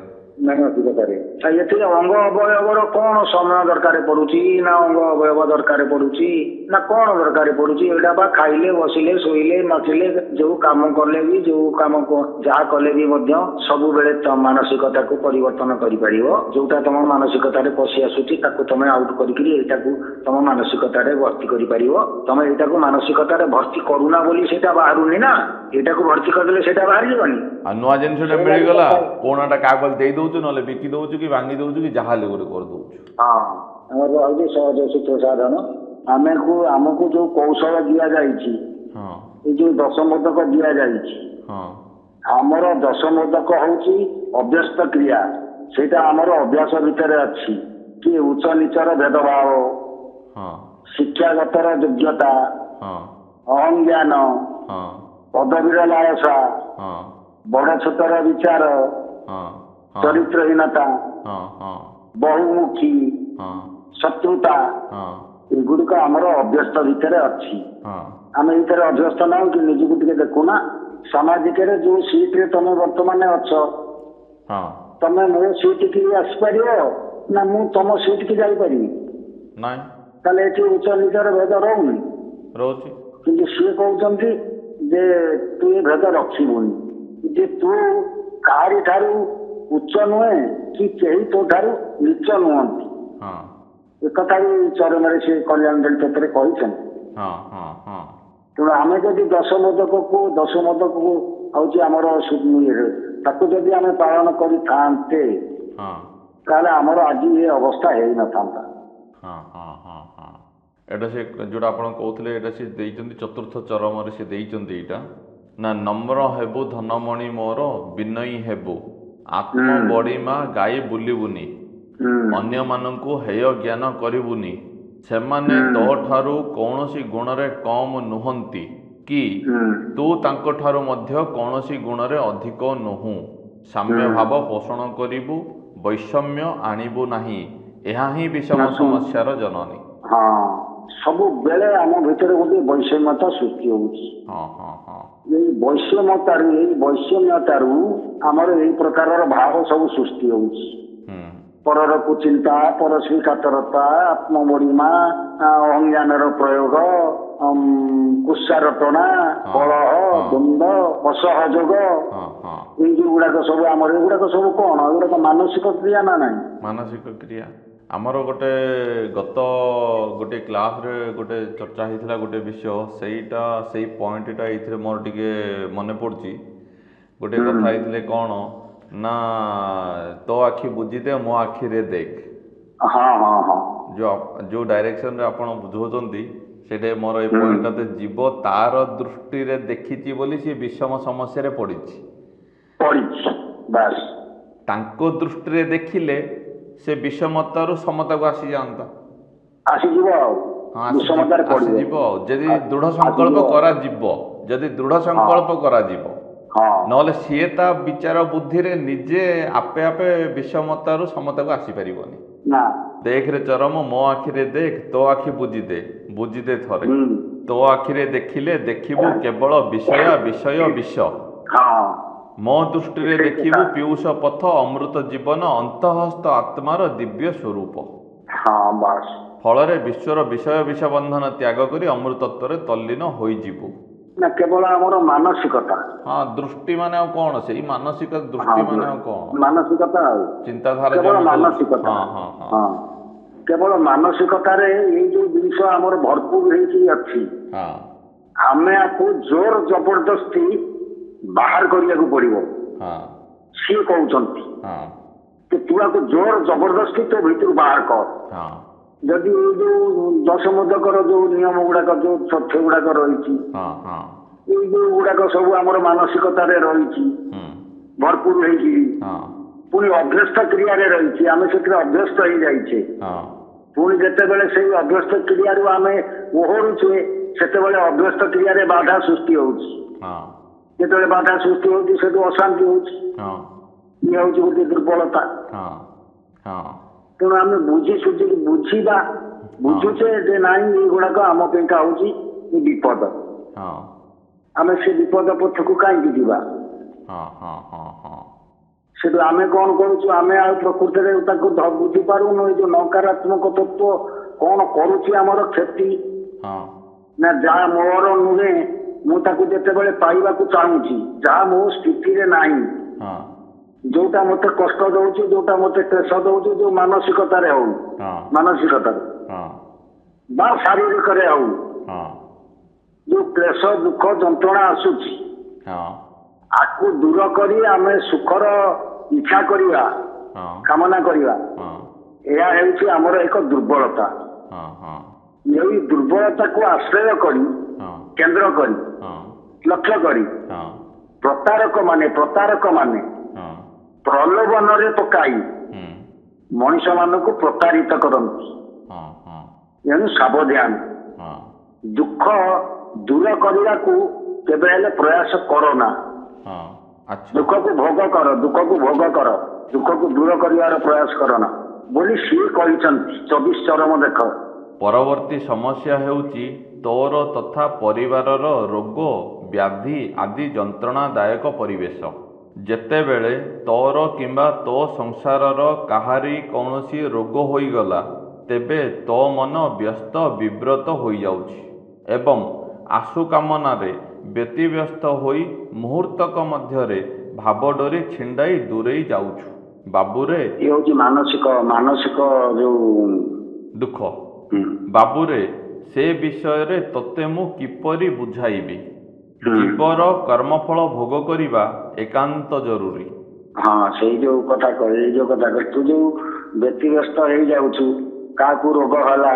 ଏଥିରେ ଅଙ୍ଗ ଅବୟବର କ'ଣ ସମୟ ଦରକାର ପଡୁଛି, ନା ଅଙ୍ଗ ଅବୟବ ଦରକାର ପଡୁଛି, ନା କ'ଣ ଦରକାର ପଡୁଛି? ଏଇଟା ବା ଖାଇଲେ ବସିଲେ ଶୋଇଲେ ନଥିଲେ ଯୋଉ କାମ କଲେ ବି, ଯୋଉ କାମ ଯାହା କଲେ ବି ମଧ୍ୟ ସବୁବେଳେ ମାନସିକତାକୁ ପରିବର୍ତ୍ତନ କରିପାରିବ। ଯୋଉଟା ତମ ମାନସିକତାରେ ପଶି ଆସୁଛି ତାକୁ ତମେ ଆଉଟ କରିକିରି ଏଇଟାକୁ ତମ ମାନସିକତାରେ ଭର୍ତ୍ତି କରିପାରିବ। ତମେ ଏଇଟାକୁ ମାନସିକତାରେ ଭର୍ତ୍ତି କରୁନା ବୋଲି ସେଇଟା ବାହାରୁନି ନା, ଏଇଟାକୁ ଭର୍ତ୍ତି କରିଦେଲେ ସେଇଟା ବାହାରିବନି। ଆଉ ନୂଆ ଜିନିଷଟା ମିଳିଗଲା, ପୁରୁଣାଟା କାହାକୁ ଦେଇ ଦଉଛୁ, ନହେଲେ ବିକି ଦଉଛୁ କି ଭାଙ୍ଗି ଦଉଛୁ କି ଯାହା ହେଲେ ଗୋଟେ କରିଦଉଛୁ। ଆମର ହଉଛି ସହଜ ସୂତ୍ର ସାଧନ। ଆମକୁ ଯୋଉ କୌଶଳ ଦିଆଯାଇଛି, ଏଇ ଯୋଉ ଦଶମୋଦକ ଦିଆଯାଇଛି, ଆମର ଦଶମୋଦକ ହଉଛି ଅଭ୍ୟସ୍ତ କ୍ରିୟା। ସେଇଟା ଆମର ଅଭ୍ୟାସ ଭିତରେ ଅଛି। କି ଉଚ୍ଚ ନିଚର ଭେଦଭାବ, ଶିକ୍ଷାଗତର ଯୋଗ୍ୟତା, ଅହଂଜ୍ଞାନ, ପଦବୀର ଲାଳସା, ବଡ ଛୋଟର ବିଚାର, ଚରିତ୍ରହୀନତା, ବହୁମୁଖୀ, ଶତ୍ରୁତା, ଏଗୁଡିକ ଆମର ଅଭ୍ୟସ୍ତ ଭିତରେ ଅଛି। ଆମେ ଏଇଥିରେ ଅଭ୍ୟସ୍ତ ନାହୁଁ କି? ନିଜକୁ ଟିକେ ଦେଖୁନା, ସାମାଜିକରେ ଯୋଉ ସିଟରେ ତମେ ବର୍ତ୍ତମାନ ଅଛ, ତମେ ମୋ ସିଟକି ଆସିପାରିବ ନା ମୁଁ ତମ ସିଟକି ଯାଇପାରିବି? ତାହେଲେ ଏଠି ଉଚ୍ଚ ନିଚର ଭେଦ ରହୁନି? ରହୁଛି। କିନ୍ତୁ ସିଏ କହୁଛନ୍ତି ଯେ ତୁ ଏ ଭେଦ ରଖିବୁନି, ଯେ ତୁ କାହାରି ଠାରୁ ଉଚ୍ଚ ନୁହେଁ କି କେହି ତୋ ଠାରୁ ନିଚ ନୁହନ୍ତି। ଏକଥା ବି ଚରମରେ ସେ କଲ୍ୟାଣ ଦଳିତରେ କହିଛନ୍ତି। ତେଣୁ ଆମେ ଯଦି ଦଶମୋଦକକୁ ହଉଛି ଆମର ତାକୁ ଯଦି ଆମେ ପାଳନ କରିଥାନ୍ତେ, ତାହେଲେ ଆମର ଆଜି ଏ ଅବସ୍ଥା ହେଇନଥାନ୍ତା। ଏଇଟା ସେ ଯୋଉଟା ଆପଣ କହୁଥିଲେ, ଏଇଟା ସେ ଦେଇଛନ୍ତି ଚତୁର୍ଥ ଚରମରେ, ସେ ଦେଇଛନ୍ତି ଏଇଟା ନା, ନମ୍ର ହେବୁ ଧନମଣି ମୋର ବିନୟୀ ହେବୁ, ଆତ୍ମ ବଡ଼ିମା ଗାଇ ବୁଲିବୁନି, ଅନ୍ୟମାନଙ୍କୁ ହେୟ ଜ୍ଞାନ କରିବୁନି, ସେମାନେ ତୋ ଠାରୁ କୌଣସି ଗୁଣରେ କମ୍ ନୁହନ୍ତି କି ତୁ ତାଙ୍କ ଠାରୁ ମଧ୍ୟ କୌଣସି ଗୁଣରେ ଅଧିକ ନୁହଁ। ସାମ୍ୟ ଭାବ ପୋଷଣ କରିବୁ, ବୈଷମ୍ୟ ଆଣିବୁ ନାହିଁ, ଏହା ହିଁ ବିଷମ ସମସ୍ୟାର ଜନନୀ। ସବୁବେଳେ ଆମ ଭିତରେ ଗୋଟେ ବୈଷମ୍ୟତା ସୃଷ୍ଟି ହଉଛି। ହଁ ହଁ ହଁ ଏଇ ବୈଷମ୍ୟତାରୁ ଆମର ଏଇ ପ୍ରକାରର ଭାବ ସବୁ ସୃଷ୍ଟି ହଉଛି। ହୁଁ ପରର କୁଚିନ୍ତା, ପରଶ୍ରୀ କାତରତା, ଆତ୍ମମରିମା, ଅଜ୍ଞାନର ପ୍ରୟୋଗ, କୁତ୍ସାରଟଣା, କଳହ, ଦ୍ୱନ୍ଦ, ଅସହଯୋଗ, ହଁ ହଁ ଏଇ ଯୋଉ ଗୁଡାକ ସବୁ ଆମର ଏଗୁଡାକ ସବୁ କଣ? ଏଗୁଡାକ ମାନସିକ କ୍ରିୟା ନା ନାହିଁ? ମାନସିକ କ୍ରିୟା। ଆମର ଗୋଟେ ଗୋଟେ କ୍ଲାସରେ ଗୋଟେ ଚର୍ଚ୍ଚା ହେଇଥିଲା ଗୋଟେ ବିଷୟ, ସେଇ ପଏଣ୍ଟଟା ଏଇଥିରେ ମୋର ଟିକେ ମନେ ପଡୁଛି। ଗୋଟେ କଥା ହେଇଥିଲେ କ'ଣ ନା, ତୋ ଆଖି ବୁଝିଦେ ମୋ ଆଖିରେ ଦେଖ। ହଁ ହଁ ହଁ ଯୋଉ ଡାଇରେକ୍ସନରେ ଆପଣ ବୁଝାଉଛନ୍ତି ସେଇଟା ମୋର ଏ ପଏଣ୍ଟଟା ଯିବ। ତାର ଦୃଷ୍ଟିରେ ଦେଖିଛି ବୋଲି ସେ ବିଷମ ସମସ୍ୟାରେ ପଡ଼ିଛି। ବାସ୍ ତାଙ୍କ ଦୃଷ୍ଟିରେ ଦେଖିଲେ ସେ ବିଷମତାରୁ ସମତାକୁ ଆସିଯାଆନ୍ତା। ଆସିଯିବ ଆଉ ଆସିଯିବ ଆଉ ଯଦି ଦୃଢ଼ ସଂକଳ୍ପ କରାଯିବ। ନହେଲେ ସିଏ ତା ବିଚାର ବୁଦ୍ଧିରେ ନିଜେ ଆପେ ଆପେ ବିଷମତାରୁ ସମତାକୁ ଆସିପାରିବନି। ଦେଖରେ ଚରମ ମୋ ଆଖିରେ ଦେଖ, ତୋ ଆଖି ବୁଝିଦେ ଥରେ। ତୋ ଆଖିରେ ଦେଖିଲେ ଦେଖିବୁ କେବଳ ବିଷୟ ବିଷୟ ବିଷ। ମୋ ଦୃଷ୍ଟିରେ ଦେଖିବୁ ପୀୟୁଷ ପଥ, ଅମୃତ ଜୀବନ, ଅନ୍ତଃସ୍ଥ ଆତ୍ମାର ଦିବ୍ୟ ସ୍ୱରୂପ। ଫଳରେ ବିଶ୍ୱର ବିଷୟ ବିଷ ବନ୍ଧନ ତ୍ୟାଗ କରି ଅମୃତତ୍ୱରେ ତଲ୍ଲୀନ ହୋଇଯିବୁ। ନା କେବଳ ଆମର ମାନସିକତା। ହଁ, ଦୃଷ୍ଟି ମାନେ ଆଉ କ'ଣ? ସେଇ ମାନସିକ ଦୃଷ୍ଟି ମାନେ ଆଉ କ'ଣ? ମାନସିକତା ଆଉ ଚିନ୍ତାଧାରା ମାନସିକତା। କେବଳ ମାନସିକତାରେ ଏଇ ଯୋଉ ଜିନିଷ ଆମର ଭରପୁର ହେଇକି ଅଛି, ଆମେ ଆକୁ ଜୋର ଜବରଦସ୍ତି ବାହାର କରିବାକୁ ପଡିବ। ସିଏ କହୁଛନ୍ତି ତୁ ଆକୁ ଜୋର ଜବରଦସ୍ତି ତୋ ଭିତରୁ ବାହାର କର। ଯଦି ଏଇ ଯୋଉ ଦଶମୋଦକର ଯୋଉ ନିୟମ ଗୁଡାକ, ଯୋଉ ତଥ୍ୟ ଗୁଡାକ ରହିଛି, ଏଇ ଯୋଉ ଗୁଡାକ ସବୁ ଆମର ମାନସିକତାରେ ରହିଛି ଭରପୁର ହେଇକି, ପୁଣି ଅଭ୍ୟସ୍ତ କ୍ରିୟାରେ ରହିଛି, ଆମେ ସେଥିରେ ଅଭ୍ୟସ୍ତ ହେଇଯାଇଛେ। ପୁଣି ଯେତେବେଳେ ସେଇ ଅଭ୍ୟସ୍ତ କ୍ରିୟାରୁ ଆମେ ଓହରୁଛେ, ସେତେବେଳେ ଅଭ୍ୟସ୍ତ କ୍ରିୟାରେ ବାଧା ସୃଷ୍ଟି ହଉଛି। ଯେତେବେଳେ ବାଧା ସୃଷ୍ଟି ହଉଛି, ସେଠୁ ଅଶାନ୍ତି ହଉଛି। ଇଏ ହଉଛି ଗୋଟେ ଦୁର୍ବଳତା। ତେଣୁ ଆମେ ବୁଝୁଛେ ଯେ ନାଇଁ ଏଗୁଡାକ ଆମ ପାଇଁକା ହଉଛି ବିପଦ। ଆମେ ସେ ବିପଦ ପଥକୁ କାହିଁକି ଯିବା? ସେଠୁ ଆମେ କ'ଣ କରୁଛୁ? ଆମେ ଆଉ ପ୍ରକୃତିରେ ତାକୁ ବୁଝିପାରୁନୁ। ଏଇ ଯୋଉ ନକାରାତ୍ମକ ତତ୍ତ୍ୱ କ'ଣ କରୁଛି ଆମର କ୍ଷତି, ନା ଯାହା ମୋର ନୁହେଁ ମୁଁ ତାକୁ ଯେତେବେଳେ ପାଇବାକୁ ଚାହୁଁଛି, ଯାହା ମୋ ସ୍ଥିତିରେ ନାହିଁ, ଯୋଉଟା ମତେ କଷ୍ଟ ଦଉଛି, ଯୋଉଟା ମତେ କ୍ଲେଶ ଦଉଛି, ଯୋଉ ମାନସିକତାରେ ହଉ, ମାନସିକତାରେ ବା ଶାରୀରିକରେ ହଉ, ଯୋଉ କ୍ଲେଶ ଦୁଃଖ ଯନ୍ତ୍ରଣା ଆସୁଛି, ଆକୁ ଦୂର କରି ଆମେ ସୁଖର ଇଚ୍ଛା କରିବା, କାମନା କରିବା, ଏହା ହେଉଛି ଆମର ଏକ ଦୁର୍ବଳତା। ଏଇ ଦୁର୍ବଳତାକୁ ଆଶ୍ରୟ କରି, କେନ୍ଦ୍ର କରି, ଲକ୍ଷ୍ୟ କରି ପ୍ରତାରକ ମାନେ ପ୍ରଲୋଭନରେ ପକାଇ ମଣିଷ ମାନଙ୍କୁ ପ୍ରତାରିତ କରନ୍ତି। ଏଣୁ ସାବଧାନ। ଦୁଃଖ ଦୂର କରିବାକୁ କେବେ ହେଲେ ପ୍ରୟାସ କର ନା। ଦୁଃଖକୁ ଭୋଗ କର, ଦୁଃଖକୁ ଦୂର କରିବାର ପ୍ରୟାସ କର ନା ବୋଲି ସିଏ କହିଛନ୍ତି। 24 ଚରମ ଦେଖ। ପରବର୍ତ୍ତୀ ସମସ୍ୟା ହେଉଛି ତୋର ତଥା ପରିବାରର ରୋଗ ବ୍ୟାଧି ଆଦି ଯନ୍ତ୍ରଣାଦାୟକ ପରିବେଶ। ଯେତେବେଳେ ତୋର କିମ୍ବା ତୋ ସଂସାରର କାହାରି କୌଣସି ରୋଗ ହୋଇଗଲା, ତେବେ ତୋ ମନ ବ୍ୟସ୍ତ ବିବ୍ରତ ହୋଇଯାଉଛି ଏବଂ ଆଶୁ କାମନାରେ ବ୍ୟତିବ୍ୟସ୍ତ ହୋଇ ମୁହୂର୍ତ୍ତକ ମଧ୍ୟରେ ଭାବଡୋରି ଛିଣ୍ଡାଇ ଦୂରେଇ ଯାଉଛୁ। ବାବୁରେ, ଇଏ ହେଉଛି ମାନସିକ ଯୋଉ ଦୁଃଖ। ବାବୁରେ, ସେ ବିଷୟରେ ତୋତେ ମୁଁ କିପରି ବୁଝାଇବି? ଜୀବର କର୍ମଫଳ ଭୋଗ କରିବା ଏକାନ୍ତ ଜରୁରୀ। ସେଇ ଯୋଉ କଥା ତୁ ଯୋଉ ବ୍ୟତିବ୍ୟସ୍ତ ହେଇଯାଉଛୁ, କାହାକୁ ରୋଗ ହେଲା,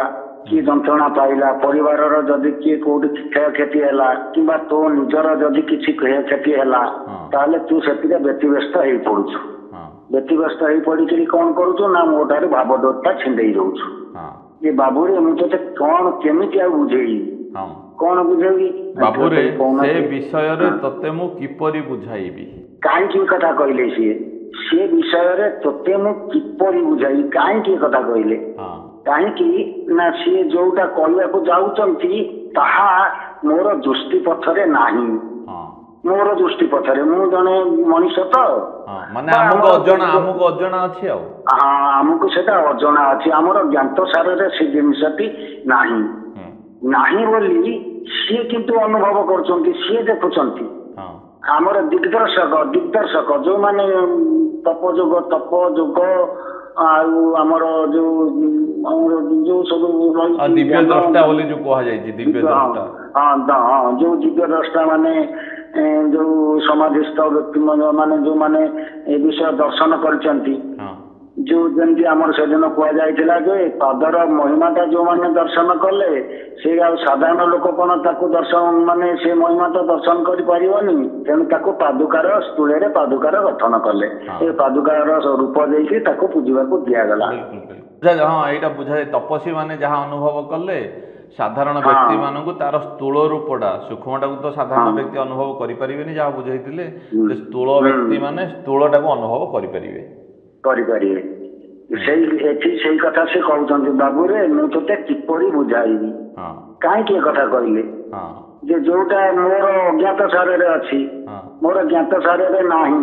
କିଏ ଯନ୍ତ୍ରଣା ପାଇଲା, ପରିବାରର ଯଦି କିଏ କୋଉଠି କ୍ଷୟକ୍ଷତି ହେଲା, କିମ୍ବା ତୋ ନିଜର ଯଦି କିଛି କ୍ଷୟକ୍ଷତି ହେଲା, ତାହେଲେ ତୁ ସେଥିରେ ବ୍ୟତିବ୍ୟସ୍ତ ହେଇ ପଡୁଛୁ। ବ୍ୟତିବ୍ୟସ୍ତ ହେଇ ପଡିକିରି କ'ଣ କରୁଛୁ ନା ମୋ ଠାରୁ ଭାବଡୋରଟା ଛିଣ୍ଡେଇ ଦଉଛୁ। ଏ ବାବୁରେ, ମୁଁ ତୋତେ କ'ଣ କେମିତି ଆଉ ବୁଝେଇବି? କ'ଣ ବୁଝେଇବି? ବାବୁରେ, ସେ ବିଷୟରେ ତୋତେ ମୁଁ କିପରି ବୁଝାଇବି? କାହିଁକି ଏ କଥା କହିଲେ ସିଏ? ସେ ବିଷୟରେ ତୋତେ ମୁଁ କିପରି ବୁଝାଇବି? କାହିଁକି ଏ କଥା କହିଲେ? କାହିଁକି ନା ସିଏ ଯୋଉଟା କହିବାକୁ ଯାଉଛନ୍ତି ତାହା ମୋର ଦୃଷ୍ଟି ପଥରେ ନାହିଁ। ହଁ ମୋର ଦୃଷ୍ଟି ପଥରେ ମୁଁ ଜଣେ ମଣିଷ ତ, ହଁ ମାନେ ଆମକୁ ଅଜଣା ଅଛି ଆଉ। ହଁ ଆମକୁ ସେଟା ଅଜଣା ଅଛି, ଆମର ଜ୍ଞାତ ସାରରେ ସେ ଜିନିଷଟି ନାହିଁ। ନାହିଁ ବୋଲି ସିଏ କିନ୍ତୁ ଅନୁଭବ କରୁଛନ୍ତି, ସିଏ ଦେଖୁଛନ୍ତି। ହଁ ଆମର ଦିଗ୍ଦର୍ଶକ ଯୋଉମାନେ ତପ ଯୋଗ ଆଉ ଆମର ଯୋଉ ସବୁ ରହିଛି ଦିବ୍ୟ ଦ୍ରଷ୍ଟା ବୋଲି ଯୋଉ କୁହାଯାଇଛି, ଦିବ୍ୟ ଦ୍ରଷ୍ଟା। ଯୋଉ ଦିବ୍ୟ ଦ୍ରଷ୍ଟା ମାନେ ଯୋଉ ସମାଧିସ୍ଥ ବ୍ୟକ୍ତି ମାନେ ଯୋଉମାନେ ଏ ବିଷୟ ଦର୍ଶନ କରିଛନ୍ତି, ଯୋଉ ଯେମିତି ଆମର ସେଦିନ କୁହାଯାଇଥିଲା ଯେ ପାଦର ମହିମାଟା ଯୋଉମାନେ ଦର୍ଶନ କଲେ ସେ ଆଉ ସାଧାରଣ ଲୋକ କଣ ତାକୁ ଦର୍ଶନ ମାନେ ସେ ମହିମାଟା ଦର୍ଶନ କରିପାରିବନି, ତେଣୁ ତାକୁ ପାଦୁକାର ସ୍ଥୂଳରେ ପାଦୁକାର ଗଠନ କଲେ, ଏ ପାଦୁକାର ରୂପ ଦେଇକି ତାକୁ ପୂଜିବାକୁ ଦିଆଗଲା। ହଁ ଏଇଟା ବୁଝାଏ, ତପସ୍ୱୀ ମାନେ ଯାହା ଅନୁଭବ କଲେ ସାଧାରଣ ବ୍ୟକ୍ତି ମାନଙ୍କୁ ତାର ସ୍ଥୂଳ ରୂପଟା, ସୂକ୍ଷ୍ମଟାକୁ ତ ସାଧାରଣ ବ୍ୟକ୍ତି ଅନୁଭବ କରିପାରିବେନି, ଯାହା ବୁଝେଇଥିଲେ ଯେ ସ୍ଥୂଳ ବ୍ୟକ୍ତି ମାନେ ସ୍ଥୂଳଟାକୁ ଅନୁଭବ କରିପାରିବେ। ସେଇ କଥା ସେ କହୁଛନ୍ତି, ବାବୁରେ ମୁଁ ତୋତେ କିପରି ବୁଝାଇବି। କାହିଁକି ଏ କଥା କହିଲେ ଯେ ଯୋଉଟା ମୋର ଅଜ୍ଞାତ ସାରରେ ଅଛି ମୋର ଜ୍ଞାତ ସାରରେ ନାହିଁ,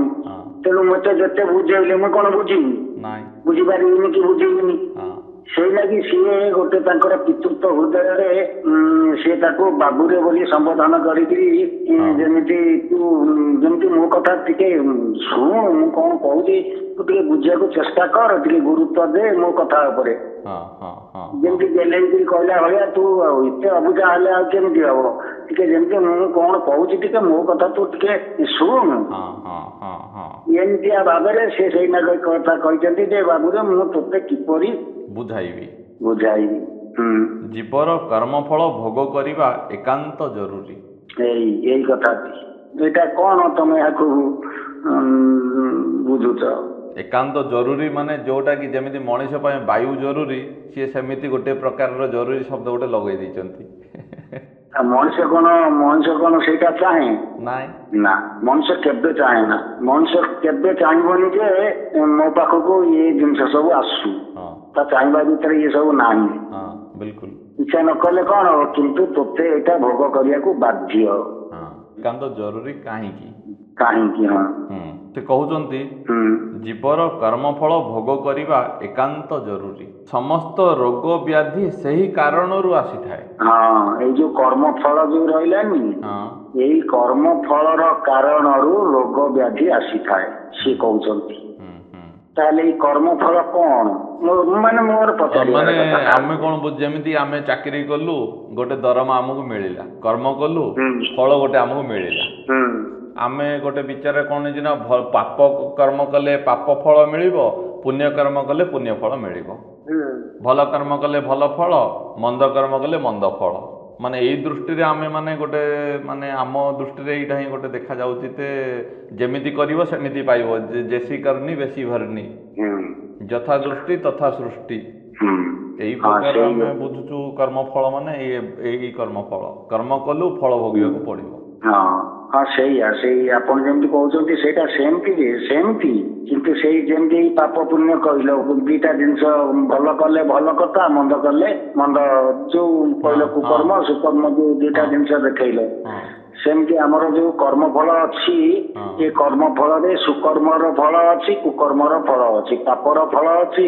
ତେଣୁ ମତେ ଯେତେ ବୁଝେଇଲେ ମୁଁ କଣ ବୁଝିବି, ବୁଝିପାରିବିନି କି ବୁଝିବିନି। ସେଇ ଲାଗି ସିଏ ଗୋଟେ ତାଙ୍କର ପିତୃତ୍ୱ ହୃଦୟରେ ସିଏ ତାକୁ ବାବୁରେ ବୋଲି ସମ୍ବୋଧନ କରିକି ଯେମିତି ମୋ କଥା ଟିକେ ଶୁଣୁ, ମୁଁ କଣ କହୁଛି ତୁ ଟିକେ ବୁଝିବାକୁ ଚେଷ୍ଟା କର, ଟିକେ ଗୁରୁତ୍ୱ ଦେ ମୋ କଥା ଉପରେ। ଯେମିତି ଗେଲେଇକିରି କହିଲା ଭଳିଆ ତୁ ଆଉ ଏତେ ଅବୁଝା ହେଲେ ଆଉ କେମିତି ହବ, ଟିକେ ଯେମିତି ମୁଁ କଣ କହୁଛି ଟିକେ ମୋ କଥା ତୁ ଟିକେ ଶୁଣୁ, ଏମିତିଆ ଭାବରେ ସେ ସେଇ କଥା କହିଛନ୍ତି ଯେ ବାବୁରେ ମୁଁ ତୋତେ କିପରି ବୁଝାଇବି। ଜୀବର କର୍ମଫଳ ଭୋଗ କରିବା ଏକାନ୍ତ ଜରୁରୀ। ଏଇ କଥା ଏଇଟା କଣ ତମେ ଏହାକୁ ବୁଝୁଛ? ଏକାନ୍ତ ଜରୁରୀ ମାନେ ଯୋଉଟା କି ଯେମିତି ମଣିଷ ପାଇଁ ବାୟୁ ଜରୁରୀ, ସିଏ ସେମିତି ଗୋଟେ ପ୍ରକାରର ଜରୁରୀ ଶବ୍ଦ ଗୋଟେ ଲଗେଇ ଦେଇଛନ୍ତି। ମଣିଷ କଣ ସେଇଟା ଚାହେଁ? ନା, ମଣିଷ କେବେ ଚାହେଁ ନା। ମଣିଷ କେବେ ଚାହିଁବନି ଯେ ମୋ ପାଖକୁ ଏ ଜିନିଷ ସବୁ ଆସୁ, ତା ଚାହିଁବା ଭିତରେ ଇଏ ସବୁ ନାହିଁ। ଇଚ୍ଛା ନ କଲେ କଣ ହବ, କିନ୍ତୁ ତୋତେ ଏଇଟା ଭୋଗ କରିବାକୁ ବାଧ୍ୟ। ଏକାନ୍ତ ଜରୁରୀ କାହିଁକି? ସେ କହୁଛନ୍ତି ଜୀବର କର୍ମଫଳ ଭୋଗ କରିବା ଏକାନ୍ତ ଜରୁରୀ। ସମସ୍ତ ରୋଗ ବ୍ୟାଧି ସେହି କାରଣରୁ ଆସିଥାଏ। ଏଇ ଯୋଉ କର୍ମଫଳ ଯୋଉ ରହିଲାନି, ଏଇ କର୍ମଫଳର କାରଣରୁ ରୋଗ ବ୍ୟାଧି ଆସିଥାଏ ସିଏ କହୁଛନ୍ତି। ତାହେଲେ ଏଇ କର୍ମଫଳ କଣ? ମାନେ ମୋର ମାନେ ଆମେ କଣ ଯେମିତି ଆମେ ଚାକିରି କଲୁ, ଗୋଟେ ଦରମା ଆମକୁ ମିଳିଲା, କର୍ମ କଲୁ ଫଳ ଗୋଟେ ଆମକୁ ମିଳିଲା। ଆମେ ଗୋଟେ ବିଚାର କଣ ହେଇଛି ନା, ପାପ କର୍ମ କଲେ ପାପ ଫଳ ମିଳିବ, ପୁଣ୍ୟ କର୍ମ କଲେ ପୁଣ୍ୟ ଫଳ ମିଳିବ। ଭଲ କର୍ମ କଲେ ଭଲ ଫଳ, ମନ୍ଦ କର୍ମ କଲେ ମନ୍ଦ ଫଳ। ମାନେ ଏଇ ଦୃଷ୍ଟିରେ ଆମେ ମାନେ ଗୋଟେ ମାନେ ଆମ ଦୃଷ୍ଟିରେ ଏଇଟା ହିଁ ଗୋଟେ ଦେଖାଯାଉଛି ଯେ ଯେମିତି କରିବ ସେମିତି ପାଇବ, ଯେସି କରନି ବେଶୀ ଭରନି, ଯଥା ଦୃଷ୍ଟି ତଥା ସୃଷ୍ଟି। ଏଇ ପ୍ରକାର ଆମେ ବୁଝୁଛୁ କର୍ମଫଳ ମାନେ ଏଇ କର୍ମଫଳ, କର୍ମ କଲୁ ଫଳ ଭୋଗିବାକୁ ପଡିବ। ସେଇ ଆପଣ ଯେମିତି କହୁଛନ୍ତି ସେଇଟା ସେମିତି, କିନ୍ତୁ ସେଇ ଯେମିତି ପାପ ପୁଣ୍ୟ କହିଲ, ଦିଟା ଜିନିଷ, ଭଲ କଲେ ଭଲ କଥା, ମନ୍ଦ କଲେ ମନ୍ଦ, ଯୋଉ କହିଲ କୁକର୍ମ ସୁକର୍ମ, ଯୋଉ ଦିଟା ଜିନିଷ ଦେଖେଇଲ, ସେମିତି ଆମର ଯୋଉ କର୍ମଫଳ ଅଛି, ଏ କର୍ମଫଳରେ ସୁକର୍ମର ଫଳ ଅଛି, କୁକର୍ମର ଫଳ ଅଛି, ପାପର ଫଳ ଅଛି,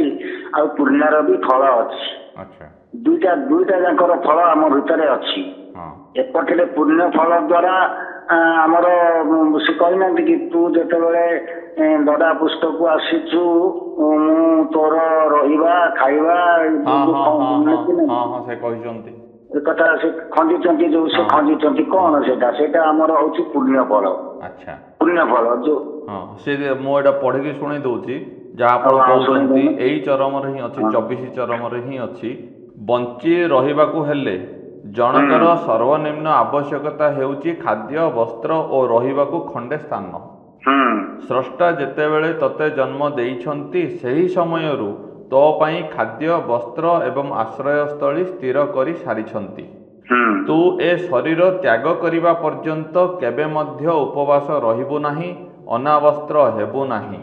ଆଉ ପୁଣ୍ୟର ବି ଫଳ ଅଛି। ଦୁଇଟା ଯାକର ଫଳ ଆମ ଭିତରେ ଅଛି। ଏପଟରେ ପୁଣ୍ୟ ଫଳ ଦ୍ଵାରା ଆମର ସେ କହିନାହାନ୍ତି କି ତୁ ଯେତେବେଳେ ଦଡା ପୁସ୍ତକୁ ଆସିଛୁ, ମୁଁ ତୋର ରହିବା ଖାଇବା ଏ କଥା ସେ ଖଞ୍ଜିଛନ୍ତି, ଯୋଉ ସେ ଖଞ୍ଜିଛନ୍ତି କଣ ସେଇଟା ଆମର ହଉଛି ପୁଣ୍ୟ ଫଳ। ପୁଣ୍ୟ ଫଳ ଯୋଉ ମୁଁ ଏଇଟା ପଢିକି ଶୁଣେଇ ଦଉଛି, ଯାହା ଆପଣ କହୁଛନ୍ତି ଏଇ ଚରମରେ ହିଁ ଅଛି, 24 ଚରମରେ ହିଁ ଅଛି। ବଞ୍ଚି ରହିବାକୁ ହେଲେ ଜଣଙ୍କର ସର୍ବନିମ୍ନ ଆବଶ୍ୟକତା ହେଉଛି ଖାଦ୍ୟ, ବସ୍ତ୍ର ଓ ରହିବାକୁ ଖଣ୍ଡେ ସ୍ଥାନ। ସ୍ରଷ୍ଟା ଯେତେବେଳେ ତତେ ଜନ୍ମ ଦେଇଛନ୍ତି, ସେହି ସମୟରୁ ତୋ ପାଇଁ ଖାଦ୍ୟ, ବସ୍ତ୍ର ଏବଂ ଆଶ୍ରୟସ୍ଥଳୀ ସ୍ଥିର କରି ସାରିଛନ୍ତି। ତୁ ଏ ଶରୀର ତ୍ୟାଗ କରିବା ପର୍ଯ୍ୟନ୍ତ କେବେ ମଧ୍ୟ ଉପବାସ ରହିବୁ ନାହିଁ, ଅନାବସ୍ତ୍ର ହେବୁ ନାହିଁ।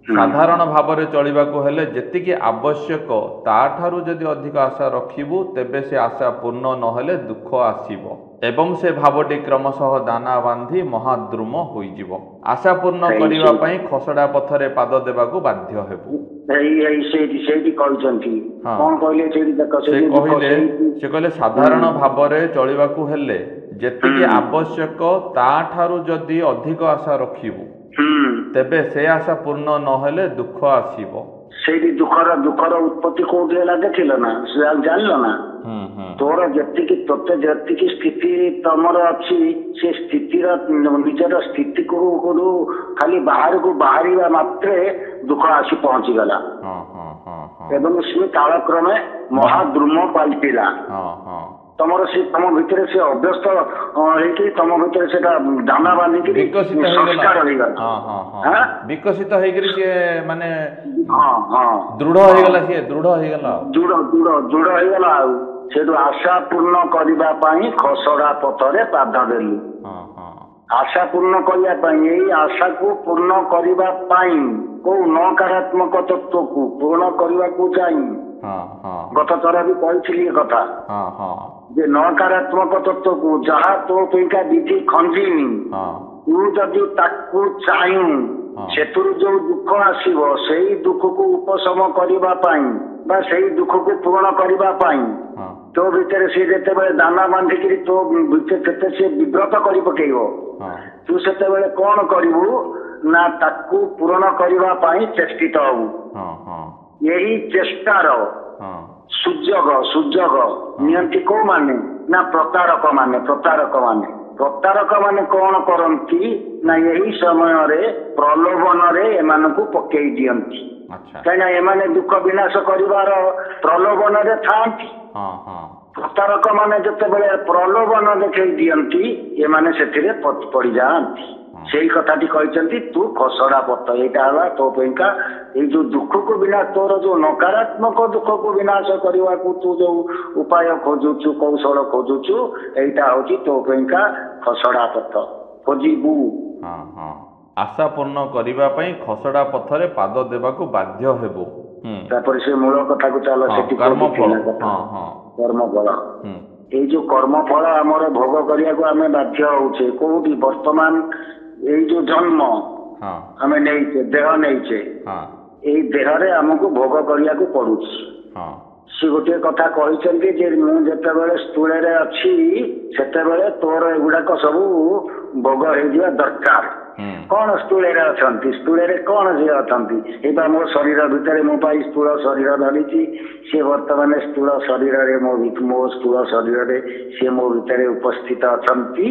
ସାଧାରଣ ଭାବରେ ଚଳିବାକୁ ହେଲେ ଯେତିକି ଆବଶ୍ୟକ ତାଠାରୁ ଯଦି ଅଧିକ ଆଶା ରଖିବୁ ତେବେ ସେ ଆଶା ପୂର୍ଣ୍ଣ ନହେଲେ ଦୁଃଖ ଆସିବ ଏବଂ ସେ ଭାବଟି କ୍ରମଶଃ ଦାନା ବାନ୍ଧି ମହାଦ୍ରୁମ ହୋଇଯିବ। ଆଶା ପୂର୍ଣ୍ଣ କରିବା ପାଇଁ ଖସଡ଼ା ପଥରେ ପାଦ ଦେବାକୁ ବାଧ୍ୟ ହେବୁ। ସେଇଠି କହିଛନ୍ତି କଣ କହିଲେ ସେଇଠି ଦେଖ ସେ କହିଲେ ସାଧାରଣ ଭାବରେ ଚଳିବାକୁ ହେଲେ ଯେତିକି ଆବଶ୍ୟକ ତାଠାରୁ ଯଦି ଅଧିକ ଆଶା ରଖିବୁ ତେବେ ସେ ଆଶା ପୂର୍ଣ୍ଣ ନହେଲେ ଦୁଃଖ ଆସିବ। ସେଇଠି ଦୁଃଖର ଉତ୍ପତ୍ତି କୋଉଠି ହେଲା ଦେଖିଲ ନା, ଜାଣିଲ ନା? ତୋର ତୋତେ ଯେତିକି ସ୍ଥିତି ତମର ଅଛି ସେ ସ୍ଥିତିର ନିଜର ସ୍ଥିତିକୁ ଖାଲି ବାହାରକୁ ବାହାରିବା ମାତ୍ରେ ଦୁଃଖ ଆସି ପହଞ୍ଚିଗଲା ଏବଂ ସେ କାଳକ୍ରମେ ମହାଦ୍ରୁମ ପାଲଟିଲା। ତମର ତମ ଭିତରେ ସେ ଅଭ୍ୟସ୍ତ ହେଇକି ତମ ଭିତରେ ସେଟା ଦାନା ବାନ୍ଧିକି ସଂସ୍କାର ହେଇଗଲା, ବିକଶିତ ହେଇକରି ସିଏ ମାନେ ଦୃଢ ହେଇଗଲା, ଦୃଢ ହେଇଗଲା। ଆଉ ସେଠୁ ଆଶା ପୂର୍ଣ୍ଣ କରିବା ପାଇଁ ଖସଡ଼ା ପଥରେ ପାଦ ଦେଲୁ। ଆଶା ପୂର୍ଣ୍ଣ କରିବା ପାଇଁ, ଏଇ ଆଶାକୁ ପୂର୍ଣ୍ଣ କରିବା ପାଇଁ କୋଉ ନକାରାତ୍ମକ ତତ୍ଵକୁ ପୂର୍ଣ୍ଣ କରିବାକୁ ଚାହିଁ ଗତ ଥର ବି କହିଥିଲି ଏ କଥା ଯେ ନକାରାତ୍ମକ ତତ୍ଵକୁ ଯାହା ତୋ ପାଇଁକା ବିଧି ଖଞ୍ଜିନି ତୁ ଯଦି ତାକୁ ଚାହିଁ ସେଥିରୁ ଯୋଉ ଦୁଃଖ ଆସିବ ସେଇ ଦୁଃଖକୁ ଉପଶମ କରିବା ପାଇଁ ବା ସେଇ ଦୁଃଖକୁ ପୂରଣ କରିବା ପାଇଁ ତୋ ଭିତରେ ସେ ଯେତେବେଳେ ଦାନା ବାନ୍ଧିକିରି ତୋ ଭିତରେ କେତେ ସେ ବିବ୍ରତ କରି ପକେଇବ, ତୁ ସେତେବେଳେ କଣ କରିବୁ ନା ତାକୁ ପୂରଣ କରିବା ପାଇଁ ଚେଷ୍ଟିତ ହବୁ। ଏହି ଚେଷ୍ଟାର ସୁଯୋଗ ନିଅନ୍ତି କୋଉମାନେ ନା ପ୍ରତାରକ ମାନେ କଣ କରନ୍ତି ନା ଏହି ସମୟରେ ପ୍ରଲୋଭନରେ ଏମାନଙ୍କୁ ପକେଇ ଦିଅନ୍ତି। କାହିଁକିନା ଏମାନେ ଦୁଃଖ ବିନାଶ କରିବାର ପ୍ରଲୋଭନରେ ଥାଆନ୍ତି। ପ୍ରତାରକ ମାନେ ଯେତେବେଳେ ପ୍ରଲୋଭନ ଦେଖେଇ ଦିଅନ୍ତି ଏମାନେ ସେଥିରେ ପଡିଯାଆନ୍ତି। ସେଇ କଥାଟି କହିଛନ୍ତି ତୁ ଖସଡ଼ା ପଥ, ଏଇଟା ହେଲା ତୋ ପାଇଁକା ଏଇ ଯୋଉ ଦୁଃଖକୁ ବିନାଶ, ତୋର ଯୋଉ ନକାରାତ୍ମକ ଦୁଃଖକୁ ବିନାଶ କରିବାକୁ ତୁ ଯୋଉ ଉପାୟ ଖୋଜୁଛୁ, କୌଶଳ ଖୋଜୁଛୁ, ଏଇଟା ହଉଛି ତୋ ପାଇଁକା ଖସଡ଼ା ପଥ ଖୋଜିବୁ। ଆଶା ପୂର୍ଣ୍ଣ କରିବା ପାଇଁ ଖସଡ଼ା ପଥରେ ପାଦ ଦେବାକୁ ବାଧ୍ୟ ହେବୁ। ତାପରେ ସେ ମୂଳ କଥାକୁ ଚାଲ, ସେଠି କର୍ମଫଳ। ଏଇ ଯୋଉ କର୍ମଫଳ ଆମର ଭୋଗ କରିବାକୁ ଆମେ ବାଧ୍ୟ ହଉଛେ କୋଉଠି? ବର୍ତ୍ତମାନ ଏଇ ଯୋଉ ଜନ୍ମ ଆମେ ନେଇଛେ, ଦେହ ନେଇଛେ, ଏଇ ଦେହରେ ଆମକୁ ଭୋଗ କରିବାକୁ ପଡୁଛି। ସେ ଗୋଟିଏ କଥା କହିଛନ୍ତି ଯେ ମୁଁ ଯେତେବେଳେ ସ୍ଥୂଳରେ ଅଛି ସେତେବେଳେ ତୋର ଏଗୁଡାକ ସବୁ ଭୋଗ ହେଇଯିବା ଦରକାର। କଣ ସ୍ଥୂଳରେ ଅଛନ୍ତି? ସ୍ଥୂଳରେ କଣ ଯିଏ ଅଛନ୍ତି? ଏଇଟା ମୋ ଶରୀର ଭିତରେ ମୁଁ ପାଇଁ ସ୍ଥୂଳ ଶରୀର ଧରିଛି, ସିଏ ବର୍ତ୍ତମାନ ସ୍ଥୂଳ ଶରୀରରେ ମୋ ସ୍ଥୂଳ ଶରୀରରେ ସିଏ ମୋ ଭିତରେ ଉପସ୍ଥିତ ଅଛନ୍ତି।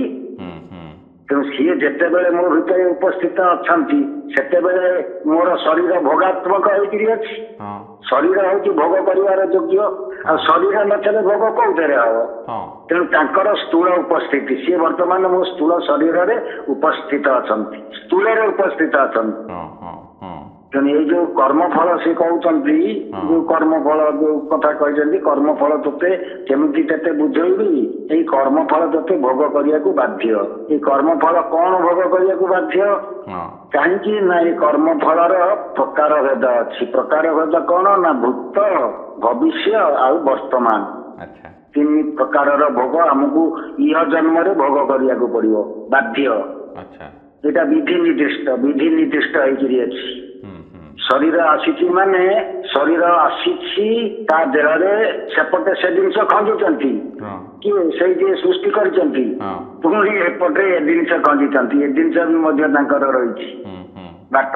ତେଣୁ ସିଏ ଯେତେବେଳେ ମୋ ଭିତରେ ଉପସ୍ଥିତ ଅଛନ୍ତି ସେତେବେଳେ ମୋର ଶରୀର ଭୋଗାତ୍ମକ ହେଇକିରି ଅଛି। ଶରୀର ହଉଛି ଭୋଗ କରିବାର ଯୋଗ୍ୟ, ଆଉ ଶରୀର ନଥିଲେ ଭୋଗ କୋଉଥିରେ ହବ? ତେଣୁ ତାଙ୍କର ସ୍ଥୂଳ ଉପସ୍ଥିତି, ସିଏ ବର୍ତ୍ତମାନ ମୋ ସ୍ଥୂଳ ଶରୀରରେ ଉପସ୍ଥିତ ଅଛନ୍ତି, ସ୍ଥୂଳରେ ଉପସ୍ଥିତ ଅଛନ୍ତି। ତେଣୁ ଏଇ ଯୋଉ କର୍ମଫଳ ସେ କହୁଛନ୍ତି, ଯୋଉ କର୍ମଫଳ ଯୋଉ କଥା କହିଛନ୍ତି, କର୍ମଫଳ ତୋତେ କେମିତି ତତେ ବୁଝେଇବି? ଏଇ କର୍ମଫଳ ତୋତେ ଭୋଗ କରିବାକୁ ବାଧ୍ୟ। ଏଇ କର୍ମଫଳ କଣ ଭୋଗ କରିବାକୁ ବାଧ୍ୟ? କାହିଁକି ନା ଏଇ କର୍ମଫଳର ପ୍ରକାର ଭେଦ ଅଛି। ପ୍ରକାର ଭେଦ କଣ ନା ଭୂତ, ଭବିଷ୍ୟ ଆଉ ବର୍ତ୍ତମାନ, ତିନି ପ୍ରକାରର ଭୋଗ ଆମକୁ ଇହ ଜନ୍ମରେ ଭୋଗ କରିବାକୁ ପଡିବ, ବାଧ୍ୟ। ଏଇଟା ବିଧି ନିର୍ଦ୍ଦିଷ୍ଟ ହେଇକିରି ଅଛି। ଶରୀର ଆସିଛି ମାନେ ଶରୀର ଆସିଛି, ତା ଦେହରେ ସେପଟେ ସେ ଜିନିଷ ଖଞ୍ଜୁଛନ୍ତି, କିଏ? ସେଇ ଯିଏ ସୃଷ୍ଟି କରିଛନ୍ତି, ପୁଣି ଏପଟେ ଏ ଜିନିଷ ଖଞ୍ଜିଛନ୍ତି। ଏ ଜିନିଷ ବି ମଧ୍ୟ ତାଙ୍କର ରହିଛି ବାଟ,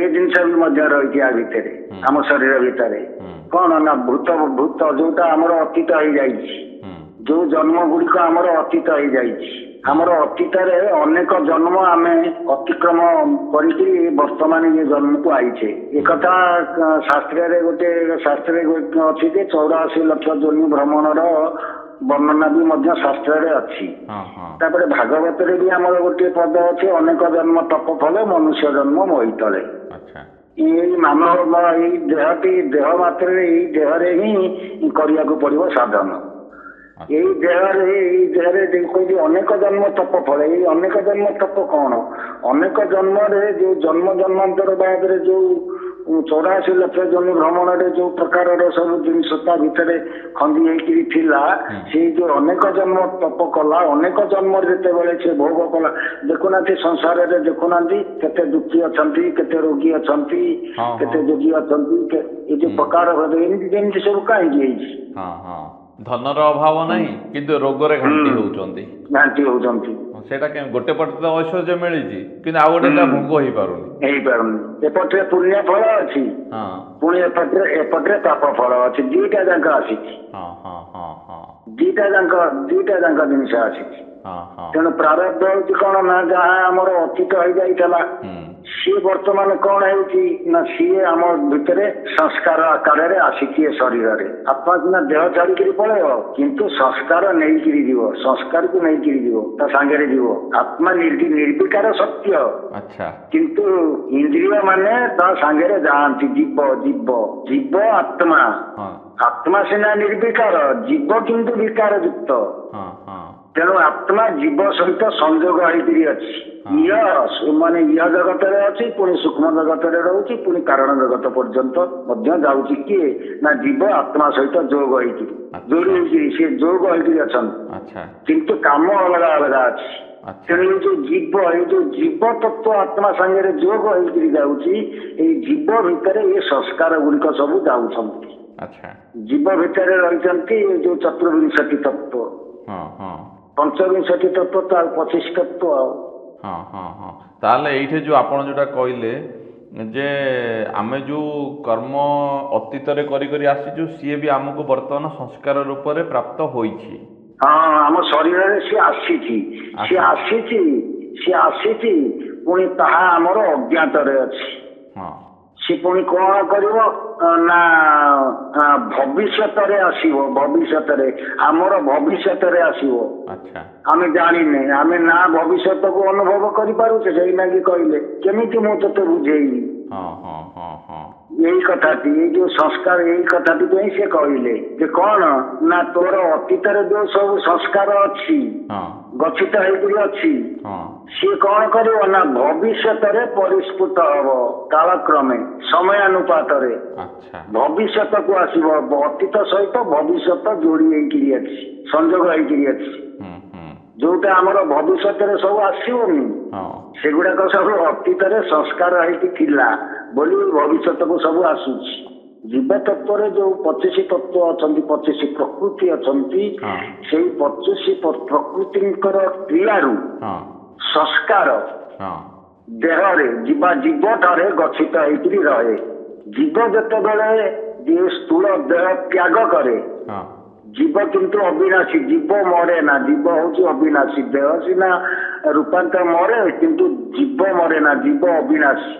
ଏ ଜିନିଷ ବି ମଧ୍ୟ ରହିଛି ଆ ଭିତରେ, ଆମ ଶରୀର ଭିତରେ। କଣ ନା ଭୂତ ଯୋଉଟା ଆମର ଅତୀତ ହେଇଯାଇଛି, ଯୋଉ ଜନ୍ମ ଗୁଡ଼ିକ ଆମର ଅତୀତ ହେଇଯାଇଛି। ଆମର ଅତୀତରେ ଅନେକ ଜନ୍ମ ଆମେ ଅତିକ୍ରମ କରିକି ବର୍ତ୍ତମାନ ଏ ଜନ୍ମକୁ ଆଇଛେ। ଏକଥା ଶାସ୍ତ୍ରରେ ଅଛି ଯେ 84 ଲକ୍ଷ ଯୋନି ଭ୍ରମଣର ବର୍ଣ୍ଣନା ବି ମଧ୍ୟ ଶାସ୍ତ୍ରରେ ଅଛି। ତାପରେ ଭାଗବତରେ ବି ଆମର ଗୋଟିଏ ପଦ ଅଛି, ଅନେକ ଜନ୍ମ ତପ ଫଳେ ମନୁଷ୍ୟ ଜନ୍ମ ମୋହି ତଳେ। ଏଇ ମାନବ ଏଇ ଦେହଟି ଦେହ ମାତ୍ରରେ ଏଇ ଦେହରେ ହିଁ କରିବାକୁ ପଡିବ ସାଧନ। ଏଇ ଦେହରେ କହିଲି ଅନେକ ଜନ୍ମ ତପ ଫଳ। ଏଇ ଅନେକ ଜନ୍ମ ତପ କଣ? ଅନେକ ଜନ୍ମରେ ଯୋଉ ଜନ୍ମାନ୍ତର ବାଦରେ ଯୋଉ 84 ଲକ୍ଷ ଜମି ଭ୍ରମଣରେ ଯୋଉ ପ୍ରକାରର ସବୁ ଜିନିଷ ତା ଭିତରେ ଖନ୍ଦି ହେଇକିରି ଥିଲା, ସେଇ ଯୋଉ ଅନେକ ଜନ୍ମ ତପ କଲା, ଅନେକ ଜନ୍ମରେ ଯେତେବେଳେ ସେ ଭୋଗ କଲା, ଦେଖୁନାହାନ୍ତି ସଂସାରରେ ଦେଖୁନାହାନ୍ତି କେତେ ଦୁଃଖୀ ଅଛନ୍ତି, କେତେ ରୋଗୀ ଅଛନ୍ତି, କେତେ ଯୋଗୀ ଅଛନ୍ତି, ଏ ଯୋଉ ପ୍ରକାର ଏମିତି ଯେମିତି ସବୁ କାହିଁକି ହେଇଛି? ଧନର ଅଭାବ ନାହିଁ କିନ୍ତୁ ରୋଗରେ ଘାଣ୍ଟି ହଉଛନ୍ତି। ସେଇଟା ଗୋଟେ ପଟେ ତ ଐଶ୍ୱର୍ଯ୍ୟ ମିଳିଛି କିନ୍ତୁ ଆଉ ଗୋଟେ ଭୋଗ ହେଇପାରୁନି। ଏପଟରେ ପୁଣ୍ୟ ଫଳ ଅଛି, ପୁଣି ଏପଟରେ ପାପ ଫଳ ଅଛି। ଦିଟା ଯାକ ଆସିଛି, ଦିଟା ଯାକ ଜିନିଷ ଆସିଛି। ତେଣୁ ପ୍ରାରବ୍ଧ ହଉଛି କଣ ନା, ଯାହା ଆମର ଅତୀତ ହେଇଯାଇଥିଲା ସିଏ ବର୍ତ୍ତମାନ କଣ ହେଉଛି ନା, ସିଏ ଆମ ଭିତରେ ସଂସ୍କାର ଆକାରରେ ଆସିଛି ଏ ଶରୀରରେ। ଆତ୍ମା ସିନା ଦେହ ଛାଡିକିରି ପଳେଇବ କିନ୍ତୁ ସଂସ୍କାର ନେଇକିରି ଯିବ, ସଂସ୍କାରକୁ ନେଇକିରି ଯିବ, ତା ସାଙ୍ଗରେ ଯିବ। ଆତ୍ମା ନିର୍ବିକାର ସତ୍ୟ, କିନ୍ତୁ ଇନ୍ଦ୍ରିୟ ମାନେ ତା ସାଙ୍ଗରେ ଯାଆନ୍ତି। ଜୀବ ଆତ୍ମା, ଆତ୍ମା ସିନା ନିର୍ବିକାର, ଜୀବ କିନ୍ତୁ ବିକାର ଯୁକ୍ତ। ତେଣୁ ଆତ୍ମା ଜୀବ ସହିତ ସଂଯୋଗ ହେଇକିରି ଅଛି। ମାନେ ଇହ ଜଗତରେ ଅଛି, ପୁଣି ସୂକ୍ଷ୍ମ ଜଗତରେ ରହୁଛି, ପୁଣି କାରଣ ଜଗତ ପର୍ଯ୍ୟନ୍ତ ମଧ୍ୟ ଯାଉଛି। କିଏ ନା ଜୀବ ଆତ୍ମା ସହିତ ଯୋଗ ହେଇକିରି, ଯୋଡି ହେଇକିରି ସେ ଯୋଗ ହେଇକିରି ଅଛନ୍ତି, କିନ୍ତୁ କାମ ଅଲଗା ଅଲଗା ଅଛି। ତେଣୁ ଏଇ ଯୋଉ ଜୀବ ତତ୍ଵ ଆତ୍ମା ସାଙ୍ଗରେ ଯୋଗ ହେଇକିରି ଯାଉଛି, ଏଇ ଜୀବ ଭିତରେ ଏ ସଂସ୍କାର ଗୁଡିକ ସବୁ ଯାଉଛନ୍ତି। ଜୀବ ଭିତରେ ରହିଛନ୍ତି ଏ ଯୋଉ ଚତୁର୍ବିଂଶତି ତତ୍ଵ, ପଞ୍ଚବିଂଶତି ତତ୍ଵ ତ ଆଉ 25 ତତ୍ଵ। ଆଉ ତାହେଲେ ଏଇଠି ଯୋଉ ଆପଣ ଯୋଉଟା କହିଲେ ଯେ ଆମେ ଯୋଉ କର୍ମ ଅତୀତରେ କରି କରି ଆସିଛୁ, ସିଏ ବି ଆମକୁ ବର୍ତ୍ତମାନ ସଂସ୍କାର ରୂପରେ ପ୍ରାପ୍ତ ହୋଇଛି। ଆମ ଶରୀରରେ ସିଏ ଆସିଛି, ପୁଣି ତାହା ଆମର ଅଜ୍ଞାତରେ ଅଛି। ସେ ପୁଣି କଣ କରିବ ନା ଭବିଷ୍ୟତରେ ଆସିବ। ଆମର ଭବିଷ୍ୟତରେ ଆସିବ, ଆମେ ଜାଣିନେ। ଆମେ ନା ଭବିଷ୍ୟତକୁ ଅନୁଭବ କରିପାରୁଛେ। ସେଇନାଗି କହିଲେ କେମିତି ମୁଁ ତତେ ବୁଝେଇବି ଏଇ କଥାଟି, ଏଇ ଯୋଉ ସଂସ୍କାର, ଏଇ କଥାଟି ପାଇଁ ସେ କହିଲେ ଯେ କଣ ନା, ତୋର ଅତୀତରେ ଯୋଉ ସବୁ ସଂସ୍କାର ଅଛି, ଗଚ୍ଛିତ ହେଇକିରି ଅଛି, ସିଏ କଣ କରିବ ନା ଭବିଷ୍ୟତରେ ପରିସ୍ଫୁଟ ହବ। କାଳକ୍ରମେ ସମୟାନୁପାତରେ ଭବିଷ୍ୟତକୁ ଆସିବ। ଅତୀତ ସହିତ ଭବିଷ୍ୟତ ଯୋଡି ହେଇକିରି ଅଛି, ସଂଯୋଗ ହେଇକିରି ଅଛି। ଯୋଉଟା ଆମର ଭବିଷ୍ୟତରେ ସବୁ ଆସିବନି, ସେଗୁଡାକ ସବୁ ଅତୀତରେ ସଂସ୍କାର ହେଇକି ଥିଲା ବୋଲି ଭବିଷ୍ୟତକୁ ସବୁ ଆସୁଛି। ଜୀବ ତତ୍ଵରେ ଯୋଉ 25 ତତ୍ଵ ଅଛନ୍ତି, 25 ପ୍ରକୃତି ଅଛନ୍ତି, ସେଇ 25 ପ୍ରକୃତିଙ୍କର କ୍ରିୟାରୁ ସଂସ୍କାର ଦେହରେ ଜୀବଠାରେ ଗଚ୍ଛିତ ହେଇକିରି ରହେ। ଜୀବ ଯେତେବେଳେ ସ୍ଥୂଳ ଦେହ ତ୍ୟାଗ କରେ, ଜୀବ କିନ୍ତୁ ଅବିନାଶୀ, ଜୀବ ମରେ ନା। ଜୀବ ହଉଛି ଅବିନାଶୀ। ଦେହ ସିନା ରୂପାନ୍ତର ମରେ, କିନ୍ତୁ ଜୀବ ମରେ ନା, ଜୀବ ଅବିନାଶୀ।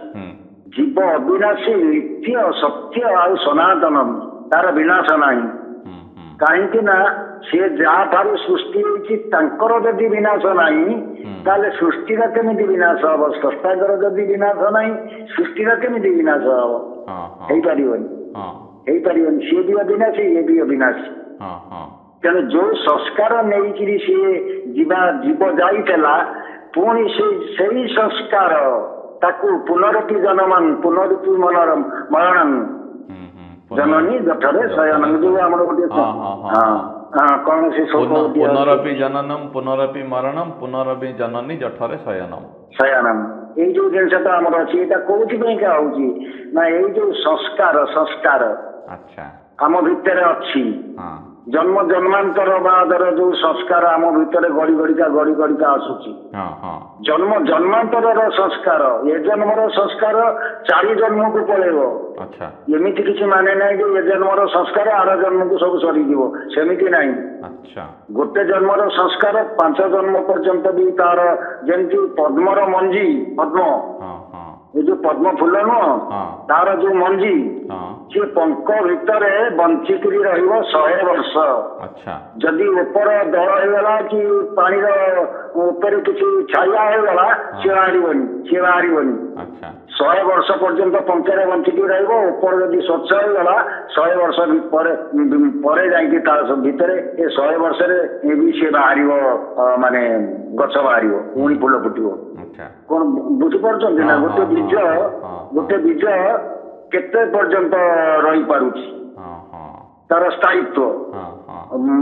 ଜୀବ ଅବିନାଶୀ, ନିତ୍ୟ, ସତ୍ୟ ଆଉ ସନାତନ, ତାର ବିନାଶ ନାହିଁ। କାହିଁକି ନା ସେ ଯାହାଠାରୁ ସୃଷ୍ଟି ହେଇଛି ତାଙ୍କର ଯଦି ବିନାଶ ନାହିଁ, ତାହେଲେ ସୃଷ୍ଟିର କେମିତି ବିନାଶ ହବ? ସ୍ରଷ୍ଟାଙ୍କର ଯଦି ବିନାଶ ନାହିଁ, ସୃଷ୍ଟିର କେମିତି ବିନାଶ ହବ? ହେଇପାରିବନି। ସିଏ ବି ଅବିନାଶୀ, ଇଏ ବି ଅବିନାଶୀ। ତେଣୁ ଯୋଉ ସଂସ୍କାର ନେଇକିରି ସିଏ ଜୀବ ଯାଇଥିଲା, ପୁଣି ସେଇ ସଂସ୍କାର ତାକୁ ପୁନରପି ଜନମନ, ପୁନରପି ମରଣଂ, ଜନନୀ ଜଠରେ ଶୟନଂ, ଯୋଉ ଆମର ଗୋଟେ କଣ ସେ ପୁନରପି ଜନନମ୍ ପୁନରପି ମରଣମ୍ ପୁନରପି ଜନନୀ ଜଠରେ ଶୟନମ୍। ଏଇ ଯୋଉ ଜିନିଷଟା ଆମର ଅଛି, ଏଇଟା କୋଉଥିପାଇଁକା ହଉଛି ନା, ଏଇ ଯୋଉ ସଂସ୍କାର ଆମ ଭିତରେ ଅଛି। ଜନ୍ମାନ୍ତର ବାଦର ଯୋଉ ସଂସ୍କାର ଆମ ଭିତରେ ଗଡି ଗଡିକା ଆସୁଛି। ଜନ୍ମାନ୍ତରର ସଂସ୍କାର, ଏ ଜନ୍ମର ସଂସ୍କାର 4 ଜନ୍ମକୁ ପଳେଇବ। ଏମିତି କିଛି ମାନେ ନାହିଁ ଯେ ଏ ଜନ୍ମର ସଂସ୍କାର ଆର ଜନ୍ମକୁ ସବୁ ସରିଯିବ, ସେମିତି ନାହିଁ। ଗୋଟେ ଜନ୍ମର ସଂସ୍କାର 5 ଜନ୍ମ ପର୍ଯ୍ୟନ୍ତ ବି ତାର, ଯେମିତି ପଦ୍ମର ମଞ୍ଜି, ପଦ୍ମ ଏ ଯୋଉ ପଦ୍ମ ଫୁଲ ନୁହଁ, ତାର ଯୋଉ ମଞ୍ଜି, ସିଏ ପଙ୍କ ଭିତରେ ବଞ୍ଚିକିରି ରହିବ 100 ବର୍ଷ। ଯଦି ଉପର ଦଳ ହେଇଗଲା କି ପାଣିର ଉପରେ କିଛି ଛାଇଆ ହେଇଗଲା ସିଏ ବାହାରିବନି। ଆଚ୍ଛା 100 ବର୍ଷ ପର୍ଯ୍ୟନ୍ତ ପଙ୍ଖରେ ବଞ୍ଚିକି ରହିବ। ଉପରେ ଯଦି ସ୍ୱଚ୍ଛ ହେଇଗଲା 100 ବର୍ଷ ପରେ ଯାଇକି ତା ଭିତରେ ଏ 100 ବର୍ଷରେ ବି ସିଏ ବାହାରିବ, ମାନେ ଗଛ ବାହାରିବ, ପୁଣି ଫୁଲ ଫୁଟିବ। ଆଚ୍ଛା କଣ ବୁଝିପାରୁଛନ୍ତି ନା? ଗୋଟେ ବୀଜ କେତେ ପର୍ଯ୍ୟନ୍ତ ରହିପାରୁଛି, ତାର ସ୍ଥାୟିତ୍ଵ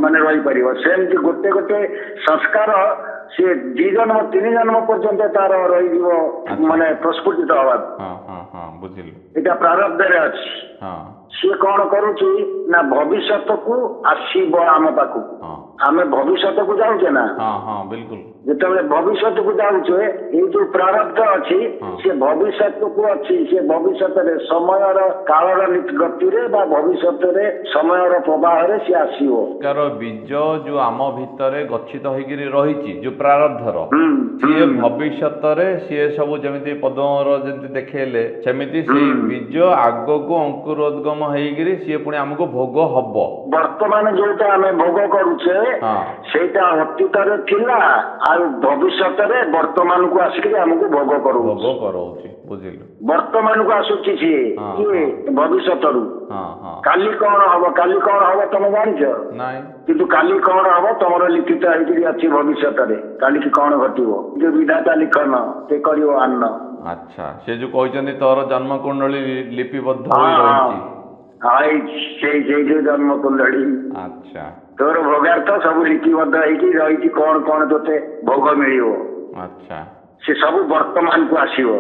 ମାନେ ରହିପାରିବ। ସେମିତି ଗୋଟେ ଗୋଟେ ସଂସ୍କାର ସିଏ 2 ଜନ୍ମ 3 ଜନ୍ମ ପର୍ଯ୍ୟନ୍ତ ତାର ରହିଯିବ, ମାନେ ପ୍ରସ୍ଫୁଟିତ ହବା। ବୁଝିଲି। ଏଇଟା ପ୍ରାରବ୍ଧରେ ଅଛି। ସିଏ କଣ କରୁଛି ନା ଭବିଷ୍ୟତକୁ ଆସିବ ଆମ ପାଖକୁ। ଆମେ ଭବିଷ୍ୟତକୁ ଯାଉଛେ ନା, ବିଲକୁଲ। ଯେତେବେଳେ ଭବିଷ୍ୟତକୁ ଯାଉଛେ ଏଇ ଯୋଉ ପ୍ରାରବ୍ଧ ଅଛି ସେ ଭବିଷ୍ୟତକୁ ଅଛି। ସେ ଭବିଷ୍ୟତରେ ସମୟର କାଳର ଗତିରେ ବା ଭବିଷ୍ୟତରେ ସମୟର ପ୍ରବାହରେ ସିଏ ଆସିବ। ବୀଜ ଯୋଉ ଆମ ଭିତରେ ଗଚ୍ଛିତ ହେଇକିରି ରହିଛି ଯୋଉ ପ୍ରାରବ୍ଧର, ସିଏ ଭବିଷ୍ୟତରେ ସିଏ ସବୁ ଯେମିତି ପଦ୍ମର ଯେମିତି ଦେଖେଇଲେ ସେମିତି ସେଇ ବୀଜ ଆଗକୁ ଅଙ୍କୁରୋଦ୍ଗମ ହେଇକିରି ସିଏ ପୁଣି ଆମକୁ ଭୋଗ ହବ। ବର୍ତ୍ତମାନ ଯୋଉଟା ଆମେ ଭୋଗ କରୁଛେ ସେଇଟା ଅତୀତରେ ଥିଲା, ଆଉ ଭବିଷ୍ୟତରେ ବର୍ତ୍ତମାନକୁ ଆସିକି ଆମକୁ ଭୋଗ କରଉଛି। ବୁଝିଲୁ? ବର୍ତ୍ତମାନକୁ ଆସୁଛି ସିଏ କିଏ ଭବିଷ୍ୟତରୁ। କାଲି କଣ ହବ ତମେ ଜାଣିଛ? ନାଇଁ। କିନ୍ତୁ କାଲି କଣ ହବ ତମର ଲିଖିତ ହେଇକିରି ଅଛି ଭବିଷ୍ୟତରେ। କାଲିକି କଣ ଘଟିବ ଯୋଉ ବିଧାତା ଲିଖନ ସେ କରିବ ଆନ୍ନ। ଆଚ୍ଛା, ସେ ଯୋଉ କହିଛନ୍ତି ତୋର ଜନ୍ମ କୁଣ୍ଡଳୀ ଲିପିବଦ୍ଧ ହୋଇ ରହିଛି। ସେଇ ଯୋଉ ଜନ୍ମ କୁଣ୍ଡଳୀ। ଆଚ୍ଛା, ତୋର ଭୋଗାର୍ଥ ସବୁ ଲିପିବଦ୍ଧ ହେଇକି ରହିଛି, କଣ କଣ ତୋତେ ଭୋଗ ମିଳିବ। ଆଚ୍ଛା, ସେ ସବୁ ବର୍ତ୍ତମାନକୁ ଆସିବ।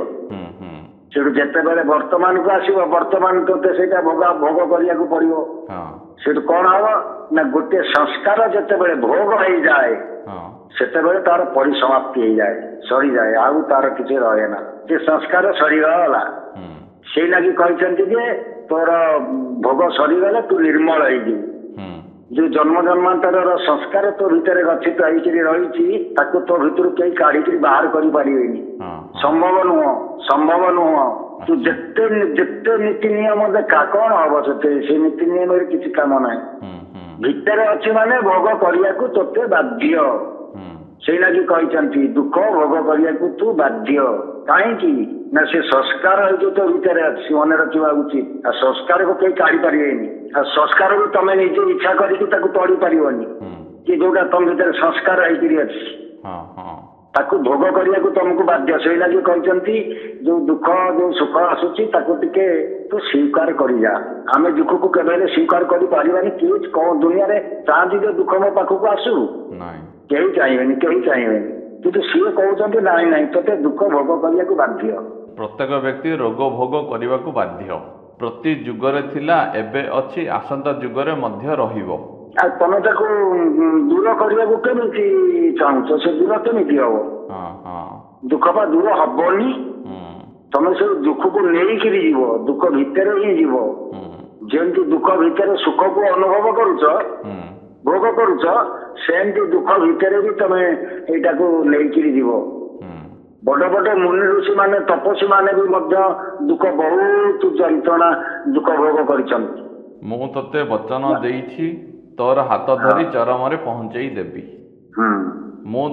ସେଠୁ ଯେତେବେଳେ ବର୍ତ୍ତମାନକୁ ଆସିବ, ବର୍ତ୍ତମାନ ତୋତେ ସେଇଟା ଭୋଗ କରିବାକୁ ପଡିବ। ସେଠୁ କଣ ହବ ନା ଗୋଟେ ସଂସ୍କାର ଯେତେବେଳେ ଭୋଗ ହେଇଯାଏ ସେତେବେଳେ ତାର ପରିସମାପ୍ତି ହେଇଯାଏ, ସରିଯାଏ, ଆଉ ତାର କିଛି ରହେ ନା। ସେ ସଂସ୍କାର ସରିଗଲା। ସେଇ ଲାଗି କହିଛନ୍ତି ଯେ ତୋର ଭୋଗ ସରିଗଲେ ତୁ ନିର୍ମଳ ହେଇଯିବୁ। ଯୋଉ ଜନ୍ମ ଜନ୍ମାନ୍ତରର ସଂସ୍କାର ତୋ ଭିତରେ ଗଚ୍ଛିତ ହେଇକିରି ରହିଛି ତାକୁ ତୋ ଭିତରୁ କେହି କାଢିକିରି ବାହାର କରିପାରିବେନି। ସମ୍ଭବ ନୁହଁ। ତୁ ଯେତେ ନୀତି ନିୟମ ଦେଖା କଣ ହବ ସେଥିରେ? ସେ ନୀତି ନିୟମରେ କିଛି କାମ ନାହିଁ। ଭିତରେ ଅଛି ମାନେ ଭୋଗ କରିବାକୁ ତୋତେ ବାଧ୍ୟ। ସେଇ ଲାଗି କହିଛନ୍ତି ଦୁଃଖ ଭୋଗ କରିବାକୁ ତୁ ବାଧ୍ୟ। କାହିଁକି ନା ସେ ସଂସ୍କାର ହେଇକି ତୋ ଭିତରେ ଅଛି, ମନେ ରଖିବା ଉଚିତ। ଆଉ ସଂସ୍କାରକୁ କେହି କାଢି ପାରିବେନି। ଆଉ ସଂସ୍କାରକୁ ତମେ ନିଜେ ଇଚ୍ଛା କରିକି ତାକୁ ତୋଳି ପାରିବନି। କି ଯୋଉଟା ତମ ଭିତରେ ସଂସ୍କାର ହେଇକିରି ଅଛି ତାକୁ ଭୋଗ କରିବାକୁ ତମକୁ ବାଧ୍ୟ। ସେଇ ଲାଗି କହିଛନ୍ତି ଯୋଉ ଦୁଃଖ ଯୋଉ ସୁଖ ଆସୁଛି ତାକୁ ଟିକେ ତୁ ସ୍ୱୀକାର କରିଯା। ଆମେ ଦୁଃଖକୁ କେବେ ହେଲେ ସ୍ୱୀକାର କରିପାରିବାନି। କିଏ କଣ ଦୁନିଆରେ ଚାହାନ୍ତି ଯେ ଦୁଃଖ ମୋ ପାଖକୁ ଆସୁ? କେହି ଚାହିଁବେନି। କିନ୍ତୁ ସିଏ କହୁଛନ୍ତି ନାଇଁ ତୋତେ ଦୁଃଖ ଭୋଗ କରିବାକୁ ବାଧ୍ୟ। ପ୍ରତ୍ୟେକ ବ୍ୟକ୍ତି ରୋଗ ଭୋଗ କରିବାକୁ ବାଧ୍ୟ। ପ୍ରତି ଯୁଗରେ ଥିଲା, ଏବେ ଅଛି, ଆସନ୍ତା ଯୁଗରେ ମଧ୍ୟ ରହିବ। ଆଉ ତମେ ତାକୁ ଦୂର କରିବାକୁ କେମିତି ଚାହୁଁଛ? ସେ ଦୂର କେମିତି ହବ? ଦୁଃଖ ବା ଦୂର ହବନି। ତମେ ସେଇ ଦୁଃଖକୁ ନେଇକିରି ଯିବ, ଦୁଃଖ ଭିତରେ ହିଁ ଯିବ। ଯେମିତି ଦୁଃଖ ଭିତରେ ସୁଖକୁ ଅନୁଭବ କରୁଛ, ଭୋଗ କରୁଛ, ସେମିତି ଦୁଃଖ ଭିତରେ ବି ତମେ ଏଇଟାକୁ ନେଇକିରି ଯିବ। ବଡ ବଡ ମୁନି ଋଷି ମାନେ ତପସ୍ୱୀ ମାନେ ବି ମଧ୍ୟ ଦୁଃଖ ବହୁତ ଯନ୍ତ୍ରଣା ଦୁଃଖ ଭୋଗ କରିଛନ୍ତି। ମୁଁ ତତେ ବଚନ ଦେଇଛି ତୋର ହାତ ଧରି ଚରମରେ ପହଞ୍ଚେଇ ଦେବି। ମୁଁ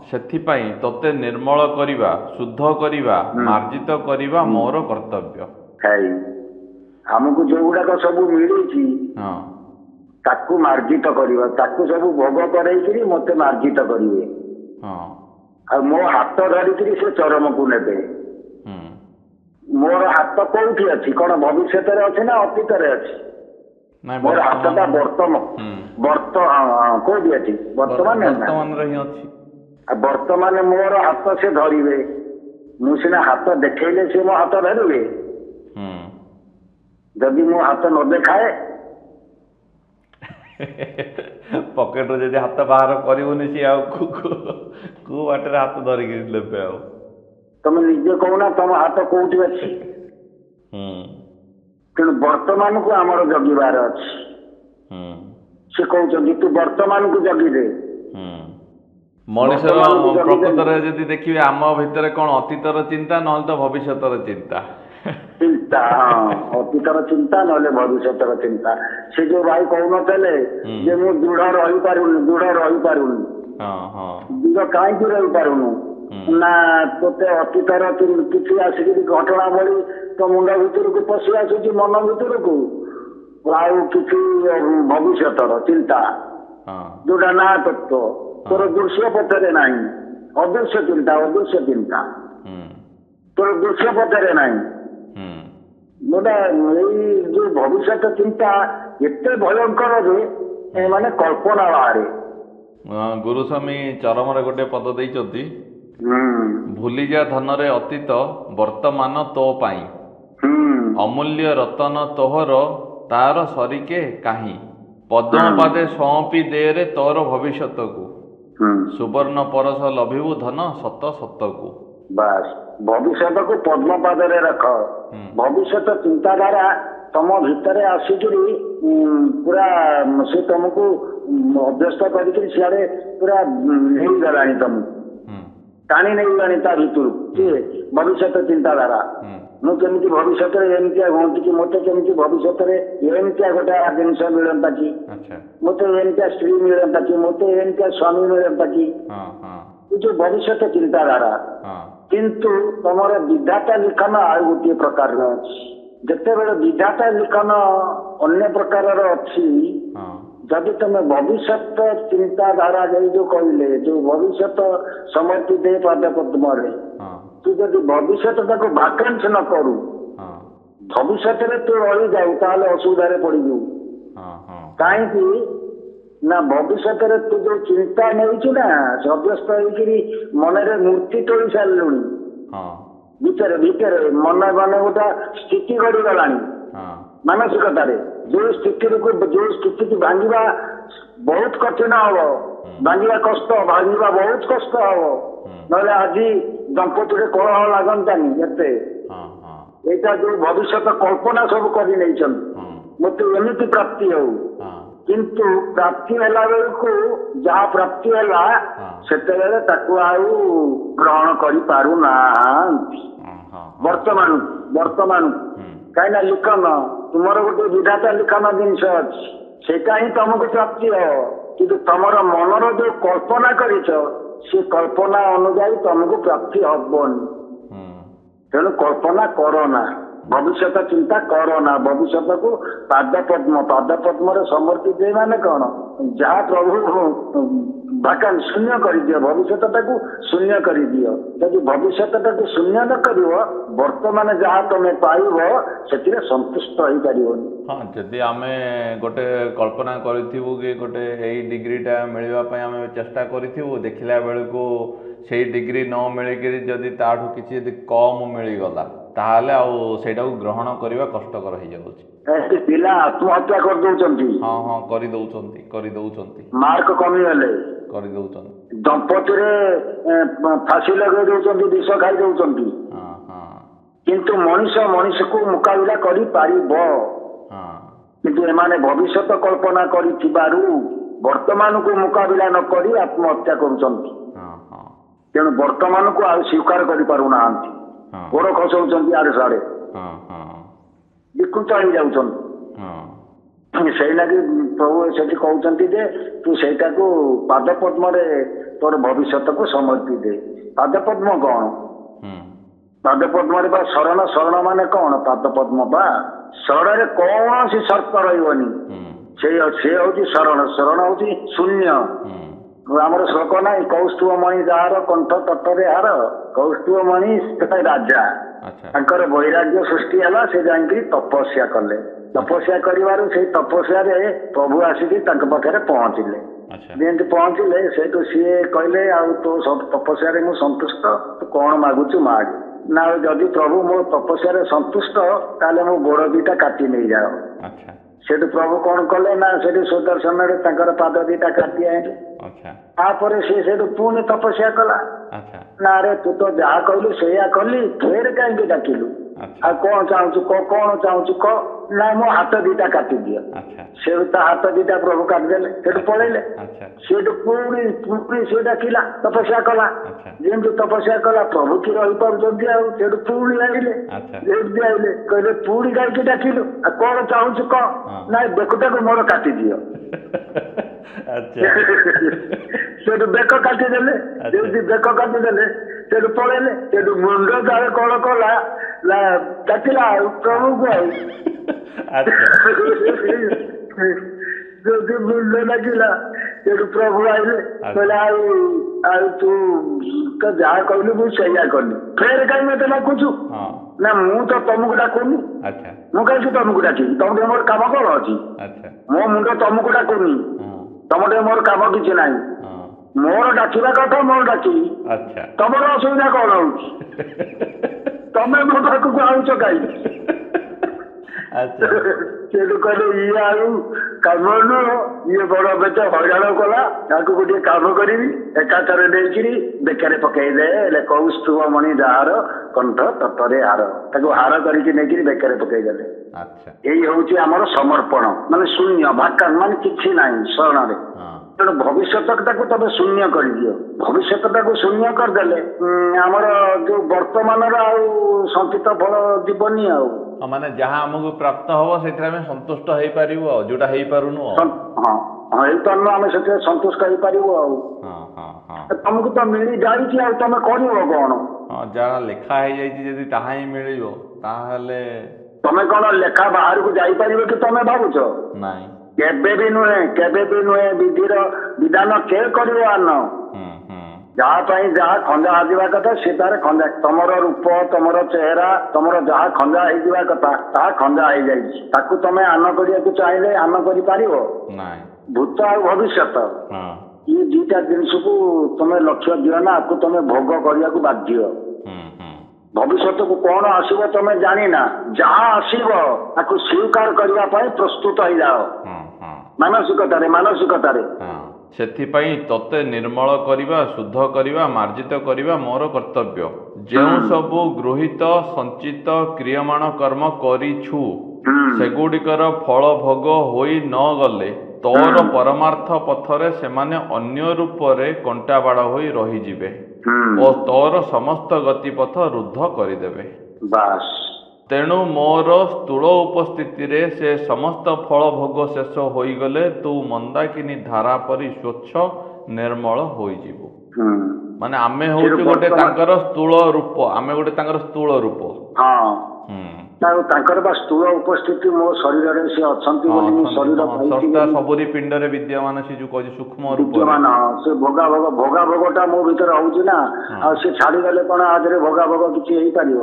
ସେଥିପାଇଁ ତତେ ନିର୍ମଳ କରିବା, ଶୁଦ୍ଧ କରିବା, ମାର୍ଜିତ କରିବା ମୋର କର୍ତ୍ତବ୍ୟ। ଆମକୁ ଯୋଉଗୁଡାକ ସବୁ ମିଳିଛି ତାକୁ ମାର୍ଜିତ କରିବା, ତାକୁ ସବୁ ଭୋଗ କରେଇକିରି ମତେ ମାର୍ଜିତ କରିବେ। ଆଉ ମୋ ହାତ ଧରିକିରି ସେ ଚରମକୁ ନେବେ। ମୋର ହାତ କୋଉଠି ଅଛି? କଣ ଭବିଷ୍ୟତରେ ଅଛି ନା ଅତୀତରେ ଅଛି? ମୋର ହାତଟା କୋଉଠି ଅଛି? ବର୍ତ୍ତମାନରେ ହିଁ ଅଛି। ଆଉ ବର୍ତ୍ତମାନ ମୋର ହାତ ସେ ଧରିବେ। ମୁଁ ସିନା ହାତ ଦେଖେଇଲେ ସେ ମୋ ହାତ ଧରିବେ। ଯଦି ମୁଁ ହାତ ନ ଦେଖାଏ ପକେଟରୁ ଯଦି ହାତ ବାହାର କରିବୁନି ସିଏ ଆଉ କୋଉ ବାଟରେ ହାତ ଧରିକି ନେବେ? ଆଉ ତମେ ନିଜେ କହୁନା ତମ ହାତ କୋଉଠି ଅଛି? ତେଣୁ ବର୍ତ୍ତମାନକୁ ଆମର ଜଗିବାର ଅଛି। ସେ କହୁଛନ୍ତି ତୁ ବର୍ତ୍ତମାନକୁ ଜଗିଦେ। ମଣିଷର ପ୍ରକୃତରେ ଯଦି ଦେଖିବେ ଆମ ଭିତରେ କଣ ଅତୀତର ଚିନ୍ତା ନହେଲେ ତ ଭବିଷ୍ୟତର ଚିନ୍ତା। ଅତୀତର ଚିନ୍ତା ନହେଲେ ଭବିଷ୍ୟତର ଚିନ୍ତା। ସେ ଯୋଉ ଭାଇ କହୁନଥିଲେ ଯେ ମୁଁ ଦୃଢ ରହିପାରୁନି। ହଁ ହଁ ଦୂର କାହିଁକି ରହିପାରୁନୁ ନା ତୋତେ ଅତୀତର କିଛି ଆସିକି ଘଟଣାବଳୀ ତୋ ମୁଣ୍ଡ ଭିତରକୁ ପଶି ଆସୁଛି ମନ ଭିତରକୁ ଆଉ କିଛି ଭବିଷ୍ୟତର ଚିନ୍ତା ହଁ ଯୋଉଟା ନା ତତ୍ତ୍ୱ ତୋର ଦୃଶ୍ୟ ପଥରେ ନାହିଁ ଅଦୃଶ୍ୟ ଚିନ୍ତା ହୁଁ ତୋର ଦୃଶ୍ୟ ପଥରେ ନାହିଁ ହୁଁ ଯୋଉଟା ଏଇ ଯୋଉ ଭବିଷ୍ୟତ ଚିନ୍ତା ଏତେ ଭୟଙ୍କର ଯେ ମାନେ କଳ୍ପନା ବାହାରେ। ଗୁରୁସ୍ୱାମୀ ଚରମରେ ଗୋଟେ ପଦ ଦେଇଛନ୍ତି, ଭୁଲିଯା ଧନରେ ଅତୀତ ବର୍ତ୍ତମାନ ତୋ ପାଇଁ, ଅମୂଲ୍ୟ ରତନ ତୋହର ତାର ସରିକେ କାହିଁ, ପଦ୍ମ ପାଦେ ସଅଁପି ଦେରେ ତୋର ଭବିଷ୍ୟତକୁ, ସୁବର୍ଣ୍ଣ ପରଶ ଲଭିବୁ ଧନ ସତ ସତକୁ। ବାସ୍ ଭବିଷ୍ୟତକୁ ପଦ୍ମ ପାଦରେ ରଖ। ଭବିଷ୍ୟତ ଚିନ୍ତାଧାରା ତମ ଭିତରେ ଆସିକିରି ପୁରା ସେ ତମକୁ ଅଭ୍ୟସ୍ତ କରିକିରି ସିଆଡେ ପୁରା ନେଇଗଲାଣି, ତମକୁ ଟାଣି ନେଇଗଲାଣି ତା ଭିତରୁ କିଏ ଭବିଷ୍ୟତ ଚିନ୍ତାଧାରା। ମୁଁ କେମିତି ଭବିଷ୍ୟତରେ ଏମିତିଆ ହୁଅନ୍ତି କି, ମତେ କେମିତି ଭବିଷ୍ୟତରେ ଏମିତିଆ ଗୋଟେ ଜିନିଷ ମିଳନ୍ତା କି, ମତେ ଏମିତିଆ ସ୍ତ୍ରୀ ମିଳନ୍ତା କି, ମତେ ଏମିତିଆ ସ୍ୱାମୀ ମିଳନ୍ତା କି, ଏ ଯୋଉ ଭବିଷ୍ୟତ ଚିନ୍ତାଧାରା। କିନ୍ତୁ ତମର ବିଧାତା ଲିଖନ ଆଉ ଗୋଟିଏ ପ୍ରକାରର ଅଛି। ଯେତେବେଳେ ବିଧାତା ଲିଖନ ଅନ୍ୟ ପ୍ରକାରର ଅଛି, ଯଦି ତମେ ଭବିଷ୍ୟତ ଚିନ୍ତାଧାରା ଯୋଉ କହିଲେ ଯୋଉ ଭବିଷ୍ୟତ ସମର୍ପି ଦେ ପାଦ ପଦ୍ମରେ, ତୁ ଯଦି ଭବିଷ୍ୟତଟାକୁ ଭାକାଂଶ ନ କରୁ, ଭବିଷ୍ୟତରେ ତୁ ରହିଯାଉ, ତାହେଲେ ଅସୁବିଧାରେ ପଡିଯିବୁ। କାହିଁକି ନା ଭବିଷ୍ୟତରେ ତୁ ଯୋଉ ଚିନ୍ତା ନେଇଛୁ ନା, ଅଭ୍ୟସ୍ତ ହେଇକିରି ମନରେ ମୂର୍ତ୍ତି ତୋଳି ସାରିଲୁଣି, ଭିତରେ ଭିତରେ ମନେ ମନେ ଗୋଟେ ସ୍ଥିତି ଗଢିଗଲାଣି ମାନସିକତାରେ। ଯୋଉ ସ୍ଥିତିକୁ ଭାଙ୍ଗିବା ବହୁତ କଠିନ ହବ, ଭାଙ୍ଗିବା କଷ୍ଟ, ଭାଙ୍ଗିବା ବହୁତ କଷ୍ଟ ହବ। ନହେଲେ ଆଜି ଦମ୍ପତିରେ କଳହ ଲାଗନ୍ତାନି ଏତେ। ଏଇଟା ଯୋଉ ଭବିଷ୍ୟତ କଳ୍ପନା ସବୁ କରି ନେଇଛନ୍ତି, ମତେ ଏମିତି ପ୍ରାପ୍ତି ହଉ, କିନ୍ତୁ ପ୍ରାପ୍ତି ହେଲା ବେଳକୁ ଯାହା ପ୍ରାପ୍ତି ହେଲା ସେତେବେଳେ ତାକୁ ଆଉ ଗ୍ରହଣ କରିପାରୁନାହାନ୍ତି। ବର୍ତ୍ତମାନ କାହିଁକିନା ଲିଖନ ତୁମର ଗୋଟେ ବିଧାତା ଲିଖନ ଜିନିଷ ଅଛି, ସେଇଟା ହିଁ ତମକୁ ପ୍ରାପ୍ତି ହବ। କିନ୍ତୁ ତମର ମନର ଯୋଉ କଳ୍ପନା କରିଛ, ସେ କଳ୍ପନା ଅନୁଯାୟୀ ତମକୁ ପ୍ରାପ୍ତି ହବନି। ତେଣୁ କଳ୍ପନା କରନା, ଭବିଷ୍ୟତ ଚିନ୍ତା କରନା। ଭବିଷ୍ୟତକୁ ପାଦ ପଦ୍ମରେ ସମର୍ପି ଦେ ମାନେ କଣ, ଯାହା ପ୍ରଭୁ ଶୂନ୍ୟ କରିଦିଅ, ଭବିଷ୍ୟତଟାକୁ ଶୂନ୍ୟ କରିଦିଅ। ଯଦି ଭବିଷ୍ୟତଟାକୁ ଶୂନ୍ୟ ନ କରିବ, ବର୍ତ୍ତମାନ ଯାହା ତମେ ପାଇବ ସେଥିରେ ସନ୍ତୁଷ୍ଟ ହେଇପାରିବନି। ହଁ, ଯଦି ଆମେ ଗୋଟେ କଳ୍ପନା କରିଥିବୁ କି ଗୋଟେ ଏଇ ଡିଗ୍ରୀଟା ମିଳିବା ପାଇଁ ଆମେ ଚେଷ୍ଟା କରିଥିବୁ, ଦେଖିଲା ବେଳକୁ ସେଇ ଡିଗ୍ରୀ ନ ମିଳିକିରି ଯଦି ତାଠୁ କିଛି ଯଦି କମ୍ ମିଳିଗଲା, ତାହେଲେ ଆଉ ସେଇଟାକୁ ଗ୍ରହଣ କରିବା କଷ୍ଟକର ହେଇଯାଉଛି। ପିଲା ଆତ୍ମହତ୍ୟା କରିଦଉଛନ୍ତି। ହଁ କରିଦଉଛନ୍ତି। ମାର୍କ କମିଗଲେ କରିଦଉଛନ୍ତି। ଦମ୍ପତିରେ ଫାଶୀ ଲଗେଇ ଦଉଛନ୍ତି, ବିଷ ଖାଇ ଦଉଛନ୍ତି। କିନ୍ତୁ ମଣିଷକୁ ମୁକାବିଲା କରିପାରିବ। କିନ୍ତୁ ଏମାନେ ଭବିଷ୍ୟତ କଳ୍ପନା କରିଥିବାରୁ ବର୍ତ୍ତମାନକୁ ମୁକାବିଲା ନ କରି ଆତ୍ମହତ୍ୟା କରୁଛନ୍ତି। ତେଣୁ ବର୍ତ୍ତମାନକୁ ଆଉ ସ୍ୱୀକାର କରିପାରୁନାହାନ୍ତି, ଗୋଡ ଖସଉଛନ୍ତି ଆଡେ ସାଡେ, ବିକୃତ ହେଇଯାଉଛନ୍ତି। ସେଇଲାଗି ପ୍ରଭୁ ସେଠି କହୁଛନ୍ତି ଯେ ତୁ ସେଇଟାକୁ ପାଦ ପଦ୍ମରେ ତୋର ଭବିଷ୍ୟତକୁ ସମର୍ପି ଦେ। ପାଦ ପଦ୍ମ କଣ? ପାଦ ପଦ୍ମରେ ବା ଶରଣ ମାନେ କଣ? ପାଦ ପଦ୍ମ ବା ଶରଣରେ କୌଣସି ସର୍ତ୍ତ ରହିବନି। ସେ ହଉଛି ଶରଣ ହଉଛି ଶୂନ୍ୟ। ଆମର ଶ୍ଲୋକ ନାହିଁ, କୌସ୍ତୁଭ ମଣି ଯାହାର କଣ୍ଠ ତଟରେ ହାର, କୌସ୍ତୁଭ ମଣି ସେଟା ରାଜା। ତାଙ୍କର ବୈରାଗ୍ୟ ସୃଷ୍ଟି ହେଲା, ସେ ଯାଇକି ତପସ୍ୟା କଲେ। ତପସ୍ୟା କରିବାରୁ ସେଇ ତପସ୍ୟାରେ ପ୍ରଭୁ ଆସିକି ତାଙ୍କ ପାଖରେ ପହଞ୍ଚିଲେ। ଯେମିତି ପହଞ୍ଚିଲେ ସେଇଠୁ ସିଏ କହିଲେ, ଆଉ ତୋ ତପସ୍ୟାରେ ମୁଁ ସନ୍ତୁଷ୍ଟ, ତୁ କଣ ମାଗୁଛୁ ମାଗ। ନା ଯଦି ପ୍ରଭୁ ମୋ ତପସ୍ୟାରେ ସନ୍ତୁଷ୍ଟ, ତାହେଲେ ମୋ ଗୋଡ ଦିଟା କାଟି ନେଇଯାଅ। ସେଠୁ ପ୍ରଭୁ କଣ କଲେ ନା, ସେଠୁ ସୁଦର୍ଶନରେ ତାଙ୍କର ପାଦ ଦିଟା କାଟି ଆଣିଲେ। ତାପରେ ସେ ସେଠୁ ପୁଣି ତପସ୍ୟା କଲା। ନା ରେ ତୁ ତ ଯାହା କହିଲୁ ସେଇଆ କଲି, ଫେର କାହିଁକି ଡାକିଲୁ? ଆଉ କଣ ଚାହୁଁଛୁ କହ। ନା ମୋ ହାତ ଦିଟା କାଟିଦିଅ। ସେଠୁ ତା ହାତ ଦିଟା ପ୍ରଭୁ କାଟିଦେଲେ, ସେଠୁ ପଳେଇଲେ। ସେଠୁ ପୁଣି ସେ ଡାକିଲା, ତପସ୍ୟା କଲା। ଯେମିତି ତପସ୍ୟା କଲା, ପ୍ରଭୁ କି ରହିପାରୁଛନ୍ତି ଆଉ। ସେଠୁ ପୁଣି ଆଇଲେ, ଯେମିତି ଆଇଲେ କହିଲେ ପୁଣି କାହିଁକି ଡାକିଲୁ, ଆଉ କଣ ଚାହୁଁଛୁ କହ? ନାଇଁ ବେକଟାକୁ ମୋର କାଟିଦିଅ। ଆଚ୍ଛା ସେଠୁ ବେକ କାଟିଦେଲେ, ଯେମିତି ବେକ କାଟିଦେଲେ ସେଠୁ ପଳେଇଲେ। ସେଠୁ ମୁଣ୍ଡ ତାର କଣ କଲା ନା କାଟିଲା ଆଉ ପ୍ରଭୁକୁ ଆଉ ଯଦି ମୁଣ୍ଡ ଲାଗିଲା ସେଠୁ ପ୍ରଭୁ ଆଇଲେ, କହିଲେ ଆଉ ତୁ ତ ଯାହା କହିଲୁ ମୁଁ ସେଇଆ କଲି, ଫେର କାହିଁ ମତେ ଡାକୁଛୁ? ନା ମୁଁ ତ ତମକୁ ଡାକୁନି, ମୁଁ କାହିଁକି ତମକୁ ଡାକିବି? ତମ ଟିକେ ମୋର କାମ କଣ ଅଛି? ମୋ ମୁଣ୍ଡ ତମକୁ ଡାକୁନି, ତମ ଟିକେ ମୋର କାମ କିଛି ନାହିଁ। ମୋର ଡାକିବା କଥା ମୋର ଡାକିବି, ତମର ଅସୁବିଧା କଣ ହଉଛି? ତମେ ମୋ ପାଖକୁ ଆଉଛ କାହିଁକି? ସେଠୁ କହିଲେ ଇଏ ଆଉ କାମ ନୁହଁ, ଇଏ ବଡ ବେଟେ ହଇରାଣ କଲା, ତାକୁ ଗୋଟିଏ କାମ କରିବି, ଏକାଥରେ ନେଇକିରି ବେକରେ ପକେଇଦେ, କୌସ୍ତୁଭ ମଣି ଯାହାର କଣ୍ଠ ତତରେ ହାର, ତାକୁ ହାର କରିକି ନେଇକିରି ବେକରେ ପକେଇଦେଲେ। ଏଇ ହଉଛି ଆମର ସମର୍ପଣ, ମାନେ ଶୂନ୍ୟ ଭାକାନ, ମାନେ କିଛି ନାହିଁ ଶରଣରେ। ତେଣୁ ଭବିଷ୍ୟତଟାକୁ ତମେ ଶୂନ୍ୟ କରିଦିଅ। ଭବିଷ୍ୟତଟାକୁ ଶୂନ୍ୟ କରିଦେଲେ ଆମର ଯୋଉ ବର୍ତ୍ତମାନର ଆଉ ସଞ୍ଚିତ ଫଳ ଯିବନି ଆଉ। ମାନେ ଯାହା ଆମକୁ ପ୍ରାପ୍ତ ହବ ସେଥିରେ ଆମେ ସନ୍ତୁଷ୍ଟ ହେଇପାରିବୁ, ଆଉ ଯୋଉଟା ହେଇପାରୁନୁ ହେଇପାରୁନୁ ଆମେ ସେଥିରେ ସନ୍ତୁଷ୍ଟ ହେଇପାରିବୁ ଆଉ। ତମକୁ ତ ମିଳି ଯାଇଛି, ଆଉ ତମେ କରିବ କଣ? ଯାହା ଲେଖା ହେଇଯାଇଛି ଯଦି ତାହା ହିଁ ମିଳିବ, ତାହେଲେ ତମେ କଣ ଲେଖା ବାହାରକୁ ଯାଇପାରିବ କି ତମେ ଭାବୁଛ? ନାଇଁ, କେବେ ବି ନୁହେଁ, କେବେ ବି ନୁହେଁ। ବିଧିର ବିଧାନ କେ କରିବ ଆନ? ଯାହା ପାଇଁ ଯାହା ଖଞ୍ଜା ଆସିବା କଥା ସେ ତାର ଖଞ୍ଜା। ତମର ରୂପ, ତମର ଚେହେରା, ତମର ଯାହା ଖଞ୍ଜା ହେଇଯିବା କଥା ତାହା ଖଞ୍ଜା ହେଇଯାଇଛି। ତାକୁ ତମେ ଆନ କରିବାକୁ ଚାହିଁଲେ ଆନ କରିପାରିବ? ଭୂତ ଆଉ ଭବିଷ୍ୟତ, ଇଏ ଦିଟା ଜିନିଷକୁ ତମେ ଲକ୍ଷ୍ୟ ଦିଅ ନା, ଆକୁ ତମେ ଭୋଗ କରିବାକୁ ବାଧ୍ୟ। ଭବିଷ୍ୟତକୁ କଣ ଆସିବ ତମେ ଜାଣିନା, ଯାହା ଆସିବ ତାକୁ ସ୍ୱୀକାର କରିବା ପାଇଁ ପ୍ରସ୍ତୁତ ହେଇଯାଅ ମାନସିକତାରେ। ସେଥିପାଇଁ ତତେ ନିର୍ମଳ କରିବା, ଶୁଦ୍ଧ କରିବା, ମାର୍ଜିତ କରିବା ମୋର କର୍ତ୍ତବ୍ୟ। ଯେଉଁ ସବୁ ଗୃହୀତ ସଞ୍ଚିତ କ୍ରିୟମାଣ କର୍ମ କରିଛୁ ସେଗୁଡ଼ିକର ଫଳ ଭୋଗ ହୋଇ ନ ଗଲେ ତୋର ପରମାର୍ଥ ପଥରେ ସେମାନେ ଅନ୍ୟ ରୂପରେ କଣ୍ଟା ବାଡ଼ ହୋଇ ରହିଯିବେ ଓ ତୋର ସମସ୍ତ ଗତିପଥ ରୁଦ୍ଧ କରିଦେବେ। ତେଣୁ ମୋର ସ୍ଥୂଳ ଉପସ୍ଥିତିରେ ସେ ସମସ୍ତ ଫଳ ଭୋଗ ଶେଷ ହୋଇଗଲେ ତୁ ମନ୍ଦାକିନୀ ଧାରା ପରି ସ୍ୱଚ୍ଛ ନିର୍ମଳ ହୋଇଯିବୁ। ମାନେ ଆମେ ହଉଛୁ ଗୋଟେ ତାଙ୍କର ସ୍ଥୂଳ ରୂପ, ଆମେ ଗୋଟେ ତାଙ୍କର ସ୍ଥୂଳ ରୂପ। ତାଙ୍କର ବା ସ୍ଥୂଳ ଉପସ୍ଥିତି ମୋ ଶରୀରରେ ସେ ଅଛନ୍ତି ବୋଲି ମୁଁ ଶରୀର ସବୁରି ପିଣ୍ଡରେ ବିଦ୍ୟମାନ, ସେ ଯୋଉ କହିଛି ସୂକ୍ଷ୍ମ ରୂପ ସେ ଭୋଗାଭୋଗଟା ମୋ ଭିତରେ ହଉଛି ନା, ଆଉ ସେ ଛାଡିଗଲେ କଣ ଆଦେହରେ ଭୋଗାଭୋଗ କିଛି ହେଇପାରିବ?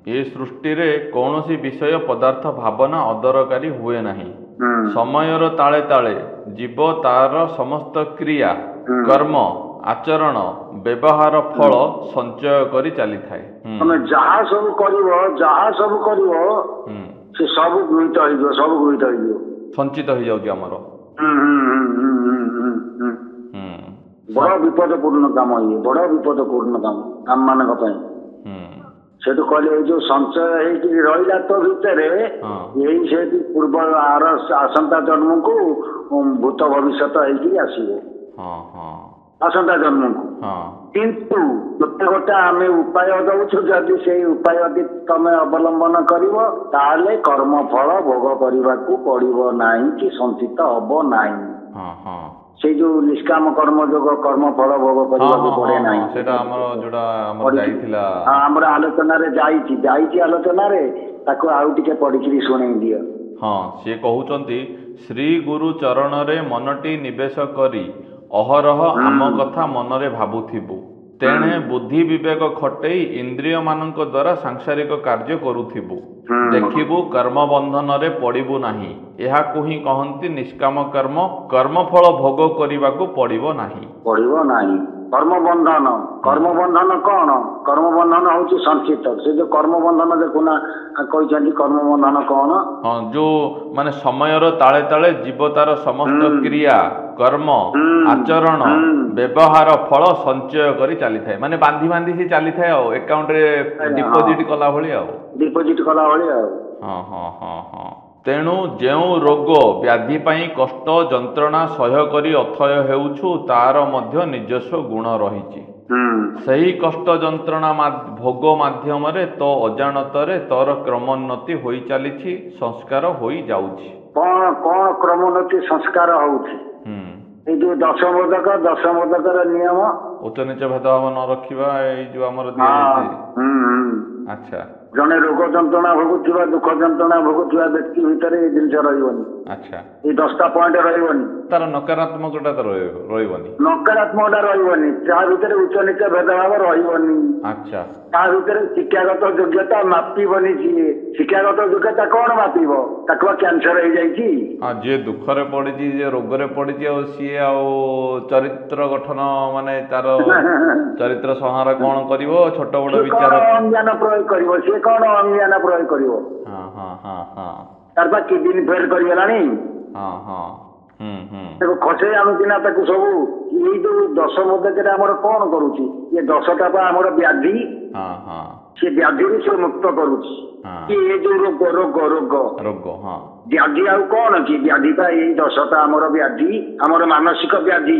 ଏ ସୃଷ୍ଟିରେ କୌଣସି ବିଷୟ ପଦାର୍ଥ ଭାବନା ଅଦରକାରୀ ହୁଏ ନାହିଁ। ସମୟର ତାଳେ ତାଳେ ଜୀବ ତାର ସମସ୍ତ କ୍ରିୟା, କର୍ମ, ଆଚରଣ, ବ୍ୟବହାର ଫଳ ସଞ୍ଚୟ କରି ଚାଲିଥାଏ। ତମେ ଯାହା ସବୁ କରିବ ସେ ସବୁ ଗୃହୀତ ହେଇଯିବ, ସଞ୍ଚିତ ହେଇଯାଉଛି ଆମର। ବଡ ବିପଦପୂର୍ଣ୍ଣ କାମ, ଇଏ ବଡ ବିପଦପୂର୍ଣ୍ଣ କାମ ଆମ ମାନଙ୍କ ପାଇଁ। ସେଠୁ କହିଲେ ଏଇ ଯୋଉ ସଞ୍ଚୟ ହେଇକି ରହିଲା ତୋ ଭିତରେ, ଏଇ ସେଠି ପୂର୍ବ ଆସନ୍ତା ଜନ୍ମକୁ ଭୂତ ଭବିଷ୍ୟତ ହେଇକି ଆସିବ ଆସନ୍ତା ଜନ୍ମକୁ। କିନ୍ତୁ ଗୋଟେ ଆମେ ଉପାୟ ଦଉଛୁ, ଯଦି ସେଇ ଉପାୟ ତମେ ଅବଲମ୍ବନ କରିବ ତାହେଲେ କର୍ମ ଫଳ ଭୋଗ କରିବାକୁ ପଡିବ ନାହିଁ କି ସଞ୍ଚିତ ହବ ନାହିଁ। ସେଇ ଯୋଉ ନିଷ୍କାମ କର୍ମ ଯୋଗ କର୍ମ ଫଳ ଭୋଗ କରିବାକୁ ପଡେ ନାହିଁ। ଆମର ଆଲୋଚନାରେ ଯାଇଛି ଆଲୋଚନାରେ, ତାକୁ ଆଉ ଟିକେ ପଢିକିରି ଶୁଣେଇ ଦିଅ। ସିଏ କହୁଛନ୍ତି ଶ୍ରୀ ଗୁରୁ ଚରଣରେ ମନଟି ନିବେଶ କରି ଅହରହ ଆମ କଥା ମନରେ ଭାବୁଥିବୁ, ତେଣେ ବୁଦ୍ଧି ବିବେକ ଖଟେଇ ଇନ୍ଦ୍ରିୟ ମାନଙ୍କ ଦ୍ୱାରା ସାଂସାରିକ କାର୍ଯ୍ୟ କରୁଥିବୁ, ଦେଖିବୁ କର୍ମବନ୍ଧନରେ ପଡ଼ିବୁ ନାହିଁ। ଏହାକୁ ହିଁ କହନ୍ତି ନିଷ୍କାମ କର୍ମ, କର୍ମଫଳ ଭୋଗ କରିବାକୁ ପଡ଼ିବ ନାହିଁ। କର୍ମବନ୍ଧନ କଣ? କର୍ମବନ୍ଧନ ହଉଛି ସଞ୍ଚିତ। ସେ ଯୋଉ କର୍ମବନ୍ଧନ ଦେଖୁନା କହିଛନ୍ତି, କର୍ମବନ୍ଧନ କଣ? ଯୋଉ ମାନେ ସମୟର ତାଳେ ତାଳେ ଜୀବ ତାର ସମସ୍ତ କ୍ରିୟା, କର୍ମ, ଆଚରଣ, ବ୍ୟବହାର ଫଳ ସଞ୍ଚୟ କରି ଚାଲିଥାଏ। ମାନେ ବାନ୍ଧି ବାନ୍ଧି ସେ ଚାଲିଥାଏ ଆଉ, ଏକାଉଣ୍ଟରେ ଡିପୋଜିଟ୍ କଲା ଭଳି ଆଉ। ତେଣୁ ଯେଉଁ ରୋଗ ବ୍ୟାଧି ପାଇଁ କଷ୍ଟ ଯନ୍ତ୍ରଣା ସହ୍ୟ କରି ଅଥୟ ହେଉଛୁ ତାର ମଧ୍ୟ ନିଜସ୍ୱ ଗୁଣ ରହିଛି। ସେହି କଷ୍ଟ ଯନ୍ତ୍ରଣା ଭୋଗ ମାଧ୍ୟମରେ ତୋ ଅଜାଣତରେ ତୋର କ୍ରମୋନ୍ନତି ହୋଇ ଚାଲିଛି, ସଂସ୍କାର ହୋଇ ଯାଉଛି। କଣ କଣ କ୍ରମୋନ୍ନତି ସଂସ୍କାର ହଉଛି ଏଇ ଯୋଉ ଦଶମୋଦକର ନିୟମ ଉଚ୍ଚ ନିଚ ଭେଦଭାବ ନ ରଖିବା ଏଇ ଯୋଉ ଆମର ଦିଆଯାଇଛି। ଆଚ୍ଛା ଜଣେ ରୋଗ ଯନ୍ତ୍ରଣା ଭୋଗୁଥିବା ଦୁଃଖ ଯନ୍ତ୍ରଣା ଭୋଗୁଥିବା ବ୍ୟକ୍ତି ଭିତରେ ଏଇ ଜିନିଷ ରହିବନି। ଆଚ୍ଛା ଏଇ 10ଟା ପଏଣ୍ଟ ରହିବନି। ତାର ନକାରାତ୍ମକଟା ତ ରହିବନି। ନକାରାତ୍ମକଟା ରହିବନି। ତା ଭିତରେ ଉଚ୍ଚ ନିଚ ଭେଦଭାବ ରହିବନି। ଆଚ୍ଛା ତା ଭିତରେ ଶିକ୍ଷାଗତ ଯୋଗ୍ୟତା ମାପିବନି। ସିଏ ଶିକ୍ଷାଗତ ଯୋଗ୍ୟତା କଣ ମାପିବ? ତାକୁ କ୍ୟାନ୍ସର ହେଇଯାଇଛି। ହଁ ଯିଏ ଦୁଃଖରେ ପଡିଛି ଯିଏ ରୋଗରେ ପଡିଛି ଆଉ ସିଏ ଆଉ ଚରିତ୍ର ଗଠନ ମାନେ ତାର ଚରିତ୍ର ସଂହାର କଣ କରିବ? ଛୋଟ ବଡ ବିଚାର ଅଜ୍ଞାନ ପ୍ରୟୋଗ କରିବ। ସିଏ କଣ ଅଜ୍ଞାନ ପ୍ରୟୋଗ କରିବ? ତାର ବା କିଡନୀ ଫେଲ କରିଗଲାଣି। ତାକୁ ଖସେଇ ଆଣୁଛି ନା ତାକୁ ସବୁ। ଏଇ ଯୋଉ ଦଶମୋଦକରେ ଆମର କଣ କରୁଛି? ଇଏ 10ଟା ବା ଆମର ବ୍ୟାଧି। ସେ ବ୍ୟାଧିରୁ ସେ ମୁକ୍ତ କରୁଛି। ଏ ଯୋଉ ରୋଗ ବ୍ୟାଧି ଆଉ କଣ କି? ବ୍ୟାଧି ବା ଏଇ 10ଟା ଆମର ବ୍ୟାଧି, ଆମର ମାନସିକ ବ୍ୟାଧି।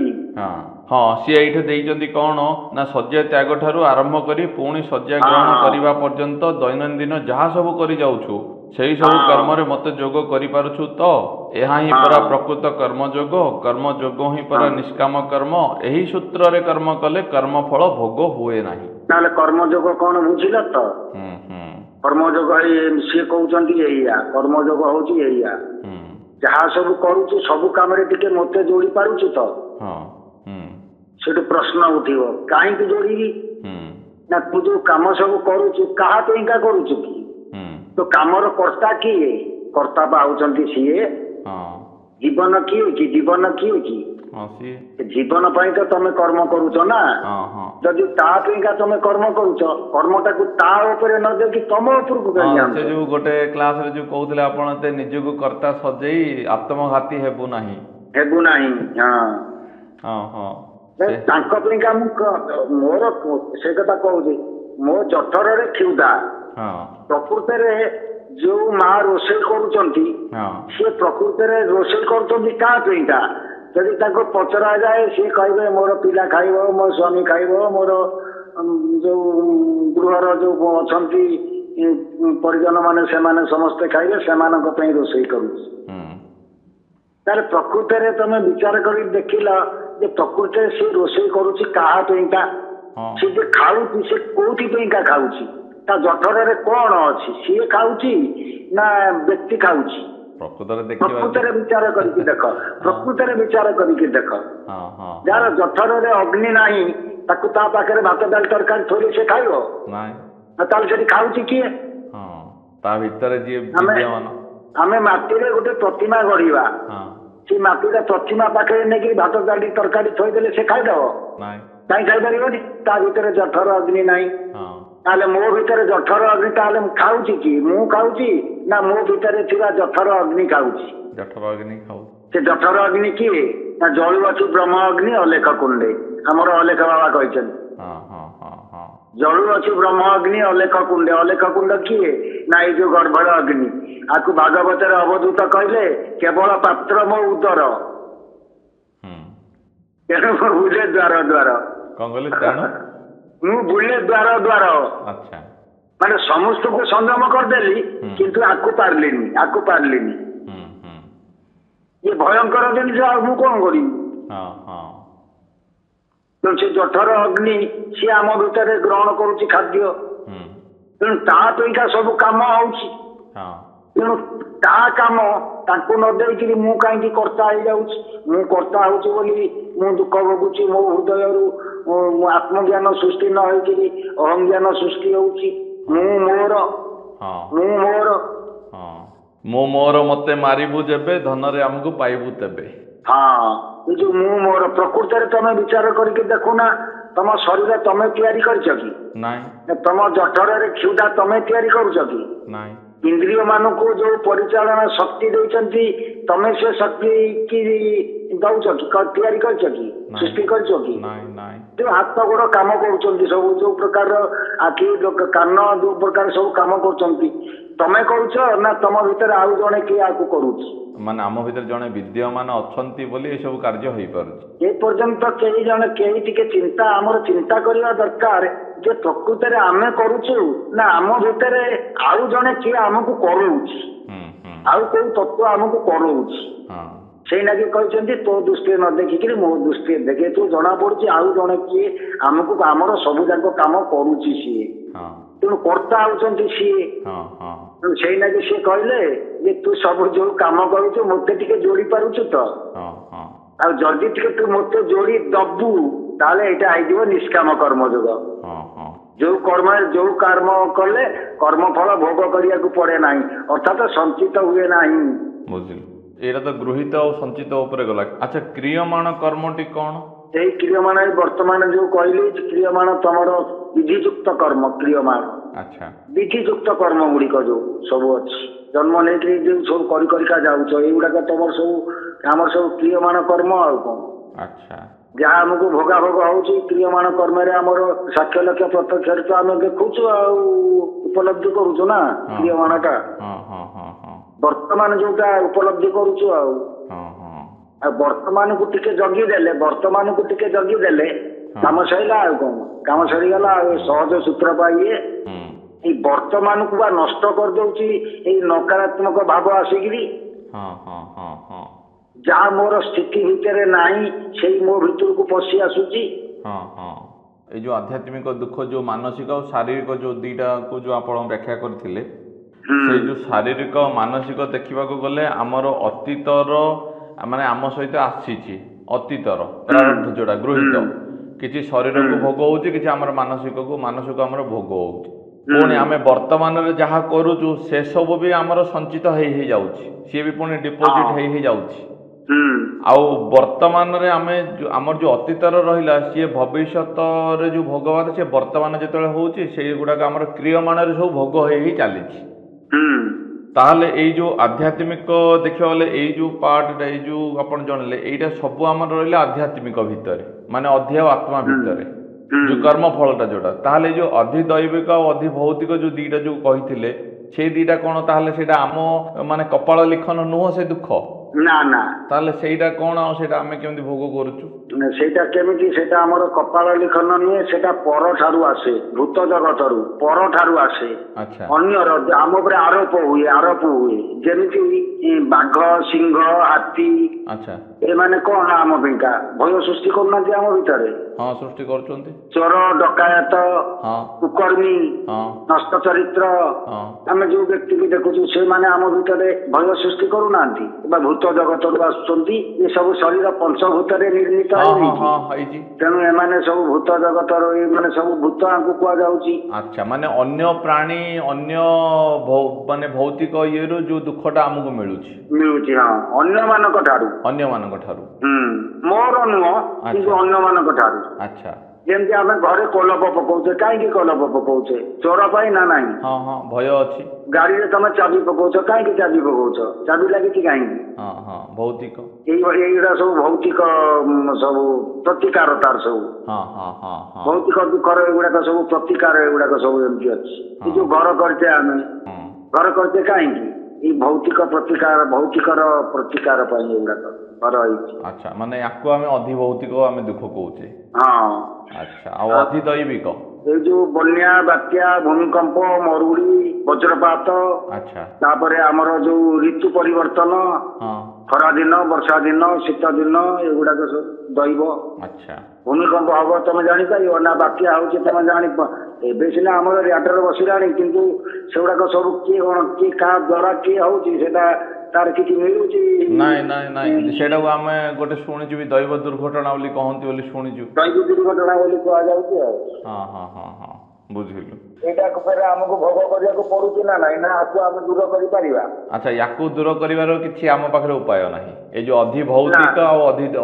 ହଁ ସିଏ ଏଇଠି ଦେଇଛନ୍ତି କଣ ନା ଶଯ୍ୟା ତ୍ୟାଗ ଠାରୁ ଆରମ୍ଭ କରି ପୁଣି ଶଯ୍ୟା ଗ୍ରହଣ କରିବା ପର୍ଯ୍ୟନ୍ତ ଦୈନନ୍ଦିନ ଯାହା ସବୁ କରି ଯାଉଛୁ ସେଇ ସବୁ କର୍ମରେ ମତେ ଯୋଗ କରିପାରୁଛୁ ତ? ଏହା ହିଁ ପରା ପ୍ରକୃତ କର୍ମଯୋଗ। କର୍ମଯୋଗ ହିଁ ପରା ନିଷ୍କାମ କର୍ମ। ଏହି ସୂତ୍ରରେ କର୍ମ କଲେ କର୍ମଫଳ ଭୋଗ ହୁଏ ନାହିଁ। ତାହେଲେ କର୍ମଯୋଗ କଣ ବୁଝିଲ ତ? କର୍ମଯୋଗ ସିଏ କହୁଛନ୍ତି ଏଇଆ। କର୍ମଯୋଗ ହଉଛି ଏଇଆ। ଯାହା ସବୁ କରୁଛୁ ସବୁ କାମରେ ଟିକେ ମତେ ଯୋଡି ପାରୁଛୁ ତ? ସେଠୁ ପ୍ରଶ୍ନ ଉଠିବ କାହିଁକି ଯୋଡିବି? ନା ତୁ ଯୋଉ କାମ ସବୁ କରୁଛୁ କାହା ପାଇଁକା କରୁଛୁ କି? ତ କାମର କର୍ତ୍ତା କିଏ? କର୍ତ୍ତା ପାଉଛନ୍ତି ସିଏ। ଜୀବନ କିଏ କି? ଜୀବନ କିଏ କି? ଜୀବନ ପାଇଁ ତ ତମେ କର୍ମ କରୁଛ ନା। ଯଦି ତା ପାଇଁକା ତମେ କର୍ମ କରୁଛ, କର୍ମଟାକୁ ତା ଉପରେ ନ ଦେଇକି ତମ ଉପରକୁ ସେ ଯୋଉ ଗୋଟେ କ୍ଲାସରେ ଯୋଉ କହୁଥିଲେ ଆପଣ ନିଜକୁ କର୍ତ୍ତା ସଜେଇ ଆତ୍ମଘାତୀ ହେବୁ ନାହିଁ। ତାଙ୍କ ପାଇଁକା ମୋର ସେ କଥା କହୁଛି। ମୋ ଜଠରରେ କ୍ଷୁଧା। ପ୍ରକୃତରେ ଯୋଉ ମା ରୋଷେଇ କରୁଛନ୍ତି ସିଏ ପ୍ରକୃତରେ ରୋଷେଇ କରୁଛନ୍ତି କାହା ପାଇଁକା? ଯଦି ତାଙ୍କୁ ପଚରା ଯାଏ ସିଏ କହିବେ ମୋର ପିଲା ଖାଇବ, ମୋ ସ୍ୱାମୀ ଖାଇବ, ମୋର ଯୋଉ ଗୃହର ଯୋଉ ଅଛନ୍ତି ପରିଜନ ମାନେ ସେମାନେ ସମସ୍ତେ ଖାଇବେ, ସେମାନଙ୍କ ପାଇଁ ରୋଷେଇ କରୁଛି। ତାହେଲେ ପ୍ରକୃତରେ ତମେ ବିଚାର କରି ଦେଖିଲ ଯେ ପ୍ରକୃତରେ ସେ ରୋଷେଇ କରୁଛି କାହା ପାଇଁକା? ସେ ଯେ ଖାଉଛି ସେ କୋଉଥି ପାଇଁକା ଖାଉଛି? ତା ଜଠରରେ କଣ ଅଛି? ସିଏ ଖାଉଛି ନା ବ୍ୟକ୍ତି ଖାଉଛି? ପ୍ରକୃତରେ ବିଚାର କରିକି ଦେଖ। ପ୍ରକୃତରେ ବିଚାର କରିକି ଦେଖ। ଯାହାର ଜଠରରେ ଅଗ୍ନି ନାହିଁ ତାକୁ ତା ପାଖରେ ଭାତ ଡାଲି ତରକାରୀ ଥୋଇଲେ ସେ ଖାଇବ? ତାହେଲେ ସେଠି ଖାଉଛି କିଏ? ଆମେ ମାଟିରେ ଗୋଟେ ପ୍ରତିମା ଗଢିବା। ସେ ମାଟିର ପ୍ରତିମା ପାଖରେ ନେଇକି ଭାତ ଡାଲି ତରକାରୀ ଥୋଇଦେଲେ ସେ ଖାଇଦବ? କାହିଁ ଖାଇପାରିବନି? ତା ଭିତରେ ଜଠର ଅଗ୍ନି ନାହିଁ। ତାହେଲେ ମୋ ଭିତରେ ଜଠର ଅଗ୍ନି ତାହେଲେ ଖାଉଛି କି? ମୁଁ ଖାଉଛି ନା ମୋ ଭିତରେ ଥିବା ଜଠର ଅଗ୍ନି ଖାଉଛି? ସେ ଜଠର ଅଗ୍ନି କିଏ? ନା ଜଳୁଅଛି ବ୍ରହ୍ମ ଅଗ୍ନି ଅଲେଖ କୁଣ୍ଡେ। ଆମର ଅଲେଖ ବାବା କହିଛନ୍ତି ଜଳୁଅଛି ବ୍ରହ୍ମ ଅଗ୍ନି ଅଲେଖ କୁଣ୍ଡେ। ଅଲେଖ କୁଣ୍ଡ କିଏ? ନା ଏଇ ଯୋଉ ଗର୍ଭର ଅଗ୍ନି। ଆକୁ ଭାଗବତରେ ଅବଧୂତ କହିଲେ କେବଳ ପାତ୍ର ମୋ ଉଦର। ତେଣୁ ମୁଁ ବୁଲେ ଦ୍ୱାର ଦ୍ୱାର। ମୁଁ ବୁଲେ ଦ୍ୱାର ଦ୍ୱାର। ମାନେ ସମସ୍ତଙ୍କୁ ସଂଯମ କରିଦେଲି କିନ୍ତୁ ଆକୁ ପାରିଲିନି। ଇଏ ଭୟଙ୍କର ଜିନିଷ। ଆଉ ମୁଁ କଣ କରିବି? ସେ ଜଠର ଅଗ୍ନି ସିଏ ଆମ ଭିତରେ ଗ୍ରହଣ କରୁଛି ଖାଦ୍ୟ। ତେଣୁ ତା ପାଇଁକା ସବୁ କାମ ହଉଛି। ତେଣୁ ତା କାମ ତାଙ୍କୁ ନ ଦେଇକିରି ମୁଁ କାହିଁକି କର୍ତ୍ତା ହେଇଯାଉଛି? ମୁଁ କର୍ତ୍ତା ହଉଛି ବୋଲି ମୁଁ ଦୁଃଖ ଭୋଗୁଛି। ମୋ ହୃଦୟରୁ ଆତ୍ମଜ୍ଞାନ ସୃଷ୍ଟି ନ ହେଇକିରି ଅହଂଜ୍ଞାନ ସୃଷ୍ଟି ହଉଛି। ମୁଁ ମୋର ମତେ ମାରିବୁ ଯେବେ ଧନରେ ଆମକୁ ପାଇବୁ ତେବେ। ଏ ଯୋଉ ମୁଁ ମୋର ପ୍ରକୃତରେ ତମେ ବିଚାର କରିକି ଦେଖୁନା ତମ ଶରୀର ତମେ ତିଆରି କରିଛ କି? ତମ ଜଠରରେ କ୍ଷୁଧା ତମେ ତିଆରି କରୁଛ କି? ଇନ୍ଦ୍ରିୟ ମାନଙ୍କୁ ଯୋଉ ପରିଚାଳନା ଶକ୍ତି ଦେଇଛନ୍ତି ତମେ ସେ ଶକ୍ତି କି ଦଉଛ କି? ତିଆରି କରିଛ କି? ସୃଷ୍ଟି କରିଛ କି? ଯୋଉ ହାତ ଗୋଡ କାମ କରୁଛନ୍ତି ସବୁ ଯୋଉ ପ୍ରକାର ଆଖି କାନ ଯୋଉ ପ୍ରକାର ସବୁ କାମ କରୁଛନ୍ତି ତମେ କରୁଛ ନା ତମ ଭିତରେ ଆଉ ଜଣେ କିଏ ଆକୁ କରୁଛି? ମାନେ ଆମ ଭିତରେ ଜଣେ ବିଦ୍ୟମାନ ଅଛନ୍ତି ବୋଲି ଏସବୁ କାର୍ଯ୍ୟ ହେଇପାରୁଛି। ଏ ପର୍ଯ୍ୟନ୍ତ କେହି ଟିକେ ଆମର ଚିନ୍ତା କରିବା ଦରକାର ଯେ ପ୍ରକୃତରେ ଆମେ କରୁଛୁ ନା ଆମ ଭିତରେ ଆଉ ଜଣେ କିଏ ଆମକୁ କରୁଛି। ଆଉ କୋଉ ତତ୍ତ୍ୱ ଆମକୁ କରଉଛି ସେଇ ନାଗି କହିଛନ୍ତି ତୋ ଦୃଷ୍ଟିରେ ନ ଦେଖିକିରି ମୋ ଦୃଷ୍ଟିରେ ଦେଖେ ତୁ ଜଣା ପଡୁଛି ଆଉ ଜଣେ କିଏ ଆମକୁ ଆମର ସବୁ ଯାକ କାମ କରୁଛି ସିଏ ତେଣୁ କର୍ତ୍ତା ହଉଛନ୍ତି ସିଏ ତେଣୁ ସେଇ ନାଗି ସିଏ କହିଲେ ଯେ ତୁ ସବୁ ଯୋଉ କାମ କରୁଛୁ ମତେ ଟିକେ ଯୋଡି ପାରୁଛୁ ତ ଆଉ ଯଦି ଟିକେ ତୁ ମତେ ଯୋଡି ଦବୁ ତାହେଲେ ଏଇଟା ହେଇଯିବ ନିଷ୍କାମ କର୍ମ ଯୋଗ ଯୋଉ କର୍ମ କଲେ କର୍ମଫଳ ଭୋଗ କରିବାକୁ ପଡେ ନାହିଁ ଅର୍ଥାତ ସଞ୍ଚିତ ହୁଏ ନାହିଁ। ବୁଝିଲୁ ଏଇଟା ତ ଗୃହୀତ ଆଉ ସଞ୍ଚିତ ଉପରେ ଗଲା। ଆଚ୍ଛା କ୍ରିୟମାଣ କର୍ମଟି କଣ? ସେଇ କ୍ରିୟମାଣ ବର୍ତ୍ତମାନ ଯୋଉ କହିଲି କ୍ରିୟମାଣ ତମର ବିଧିଯୁକ୍ତ କର୍ମ କ୍ରିୟମାଣ। ଆଚ୍ଛା ବିଧିଯୁକ୍ତ କର୍ମ ଗୁଡିକ ଯୋଉ ସବୁ ଅଛି ଜନ୍ମ ନେଇକି ଯୋଉ ସବୁ କରିକା ଯାଉଛ ଏଇଗୁଡାକ ତମର ସବୁ ଆମର ସବୁ କ୍ରିୟମାଣ କର୍ମ ଆଉ କଣ। ଆଚ୍ଛା ଯାହା ଆମକୁ ଭୋଗାଭୋଗ ହଉଛି କ୍ରିୟମାଣ କର୍ମରେ ଆମର ସାକ୍ଷ୍ୟ ଲକ୍ଷ୍ୟ ପ୍ରତ୍ୟକ୍ଷରେ ତ ଆମେ ଦେଖୁଛୁ ଆଉ ଉପଲବ୍ଧି କରୁଛୁ ନା କ୍ରିୟମାଣ ଟା ବର୍ତ୍ତମାନ ଯୋଉଟା ଉପଲବ୍ଧି କରୁଛୁ ଆଉ ବର୍ତ୍ତମାନକୁ ଟିକେ ଜଗିଦେଲେ କାମ ସରିଲା ଆଉ କଣ କାମ ସରିଗଲା ଆଉ ସହଜ ସୂତ୍ର ପାଇଏ ଏଇ ବର୍ତ୍ତମାନକୁ ବା ନଷ୍ଟ କରିଦଉଛି ଏଇ ନକାରାତ୍ମକ ଭାବ ଆସିକିରି ଯାହା ମୋର ସ୍ଥିତି ଭିତରେ ନାହିଁ ସେଇ ମୋ ଭିତରକୁ ପଶି ଆସୁଛି। ଏଇ ଯୋଉ ଆଧ୍ୟାତ୍ମିକ ଦୁଃଖ ଯୋଉ ମାନସିକ ଆଉ ଶାରୀରିକ ଯୋଉ ଦିଟାକୁ ଯୋଉ ଆପଣ ବ୍ୟାଖ୍ୟା କରିଥିଲେ ସେଇ ଯୋଉ ଶାରୀରିକ ମାନସିକ ଦେଖିବାକୁ ଗଲେ ଆମର ଅତୀତର ମାନେ ଆମ ସହିତ ଆସିଛି ଅତୀତର ପ୍ରାରବ୍ଧ ଯୋଉଟା ଗୃହୀତ କିଛି ଶରୀରକୁ ଭୋଗ ହଉଛି କିଛି ଆମର ମାନସିକ ଆମର ଭୋଗ ହଉଛି ପୁଣି ଆମେ ବର୍ତ୍ତମାନରେ ଯାହା କରୁଛୁ ସେସବୁ ବି ଆମର ସଞ୍ଚିତ ହେଇ ଯାଉଛି ସିଏ ବି ପୁଣି ଡିପୋଜିଟ ହେଇ ଯାଉଛି ଆଉ ବର୍ତ୍ତମାନରେ ଆମେ ଆମର ଯୋଉ ଅତୀତର ରହିଲା ସିଏ ଭବିଷ୍ୟତରେ ଯୋଉ ଭୋଗବାଦ ସିଏ ବର୍ତ୍ତମାନ ଯେତେବେଳେ ହଉଛି ସେଇଗୁଡାକ ଆମର କ୍ରିୟମାଣରେ ସବୁ ଭୋଗ ହେଇ ଚାଲିଛି। ତାହେଲେ ଏଇ ଯୋଉ ଆଧ୍ୟାତ୍ମିକ ଦେଖିବାକୁ ଗଲେ ଏଇ ଯୋଉ ପାର୍ଟଟା ଏଇ ଯୋଉ ଆପଣ ଜଣିଲେ ଏଇଟା ସବୁ ଆମର ରହିଲା ଆଧ୍ୟାତ୍ମିକ ଭିତରେ ମାନେ ଅଧି ଆତ୍ମା ଭିତରେ ଯୋଉ କର୍ମ ଫଳଟା ଯୋଉଟା ତାହେଲେ ଏଇ ଯୋଉ ଅଧିଦୈବିକ ଆଉ ଅଧିଭୌତିକ ଯୋଉ ଦିଟା ଯୋଉ କହିଥିଲେ ସେଇ ଦିଟା କଣ ତାହେଲେ ସେଇଟା ଆମ ମାନେ କପାଳ ଲିଖନ ନୁହଁ ସେ ଦୁଃଖ ନା ନା ତାହେଲେ ସେଇଟା କଣ ଆଉ ସେଇଟା ଆମେ କେମିତି ଭୋଗ କରୁଛୁ ସେଇଟା କେମିତି ସେଇଟା ଆମର କପାଳ ଲିଖନ ନୁହେଁ ସେଇଟା ପରଠାରୁ ଆସେ ଭୂତ ଜଗତରୁ ପରଠାରୁ ଆସେ ଅନ୍ୟର ଆମ ଉପରେ ଆରୋପ ହୁଏ ଯେମିତି ବାଘ ସିଂହ ହାତୀ ଏମାନେ କଣ ଆମ ପାଇଁକା ଭୟ ସୃଷ୍ଟି କରୁନାହାନ୍ତି ଆମ ଭିତରେ ସୃଷ୍ଟି କରୁଛନ୍ତି ଚୋର ଡକାୟତ କୁକର୍ମୀ ନଷ୍ଟ ଚରିତ୍ର ଆମେ ଯୋଉ ବ୍ୟକ୍ତିକୁ ଦେଖୁଛୁ ସେମାନେ ଆମ ଭିତରେ ଭୟ ସୃଷ୍ଟି କରୁନାହାନ୍ତି ବା ଭୂତ ଜଗତରୁ ଆସୁଛନ୍ତି ଏ ସବୁ ଶରୀର ପଞ୍ଚଭୂତରେ ନିର୍ମିତ ହେଇଛି ତେଣୁ ଏମାନେ ସବୁ ଭୂତ ଜଗତର ଏମାନେ ସବୁ ଭୂତ ଆଙ୍କୁ କୁହାଯାଉଛି। ଆଚ୍ଛା ମାନେ ଅନ୍ୟ ପ୍ରାଣୀ ଅନ୍ୟ ମାନେ ଭୌତିକ ଇଏରୁ ଯୋଉ ଦୁଃଖଟା ଆମକୁ ମିଳୁଛି ଅନ୍ୟମାନଙ୍କ ଠାରୁ ମୋର ନୁହଁ କିନ୍ତୁ ଅନ୍ୟମାନଙ୍କ ଠାରୁ। ଆଚ୍ଛା ଯେମିତି ଆମେ ଘରେ କୋଲପ ପକଉଛେ କାହିଁକି କୋଲପ ପକଉଛେ ଚୋର ପାଇଁ ନା ନାହିଁ ଭୟ ଅଛି ଗାଡିରେ ତମେ ଚାବି ପକଉଛ କାହିଁକି ଚାବି ପକଉଛ ଚାବି ଲାଗିଛି କାହିଁକି ଭୌତିକ ଏଇଗୁଡା ସବୁ ଭୌତିକ ସବୁ ପ୍ରତିକାର ତାର ସବୁ ଭୌତିକ ଦୁଃଖର ଏଗୁଡାକ ସବୁ ପ୍ରତିକାର ଏଗୁଡାକ ସବୁ ଏମିତି ଅଛି ଏ ଯୋଉ ଘର କରିଛେ ଆମେ ଘର କରିଛେ କାହିଁକି ଏଇ ଭୌତିକର ପ୍ରତିକାର ପାଇଁ ଏଗୁଡାକ ଘର ହେଇଛି। ଆଚ୍ଛା ମାନେ ୟାକୁ ଆମେ ଅଧିଭୌତିକ ଆମେ ଦୁଃଖ କହୁଛେ ଆଚ୍ଛା ଆଉ ଅଧିଦୈବିକ ଏଇ ଯୋଉ ବନ୍ୟା ବାତ୍ୟା ଭୂମିକମ୍ପ ମରୁଡ଼ି ବଜ୍ରପାତ ତାପରେ ଆମର ଯୋଉ ଋତୁ ପରିବର୍ତ୍ତନ ଖରା ଦିନ ବର୍ଷା ଦିନ ଶୀତ ଦିନ ଏଗୁଡାକ ସବୁ ଦୈବ। ଭୂମିକମ୍ପ ହବ ତମେ ଜାଣିପାରିବ ନା ବାତ୍ୟା ହଉଛି ତମେ ଜାଣିପ ଏବେ ସିନା ଆମର ରିଆକ୍ଟର ବସିଲାଣି କିନ୍ତୁ ସେଗୁଡାକ ସବୁ କିଏ କାହା ଦ୍ଵାରା କିଏ ହଉଛି ସେଟା ତାର କିଛି ମିଳୁଛି ନାଇଁ ସେଇଟାକୁ ଆମେ ଗୋଟେ ଶୁଣିଛୁ ବି ଦୈବ ଦୁର୍ଘଟଣା ବୋଲି କହନ୍ତି ବୋଲି ଶୁଣିଛୁ ଦୈବ ଦୁର୍ଘଟଣା ବୋଲି କୁହାଯାଉଛି ଆଉ ବୁଝିଲୁ ଏଇଟାକୁ ଫେରେ ଆମକୁ ଭୋଗ କରିବାକୁ ପଡୁଛି ନା ନାଇଁ ନା ଆକୁ ଆମେ ଦୂର କରିପାରିବା। ଆଚ୍ଛା ୟାକୁ ଦୂର କରିବାର କିଛି ଆମ ପାଖରେ ଉପାୟ ନାହିଁ ଏଇ ଯୋଉ ଅଧିଭୌତିକ ଆଉ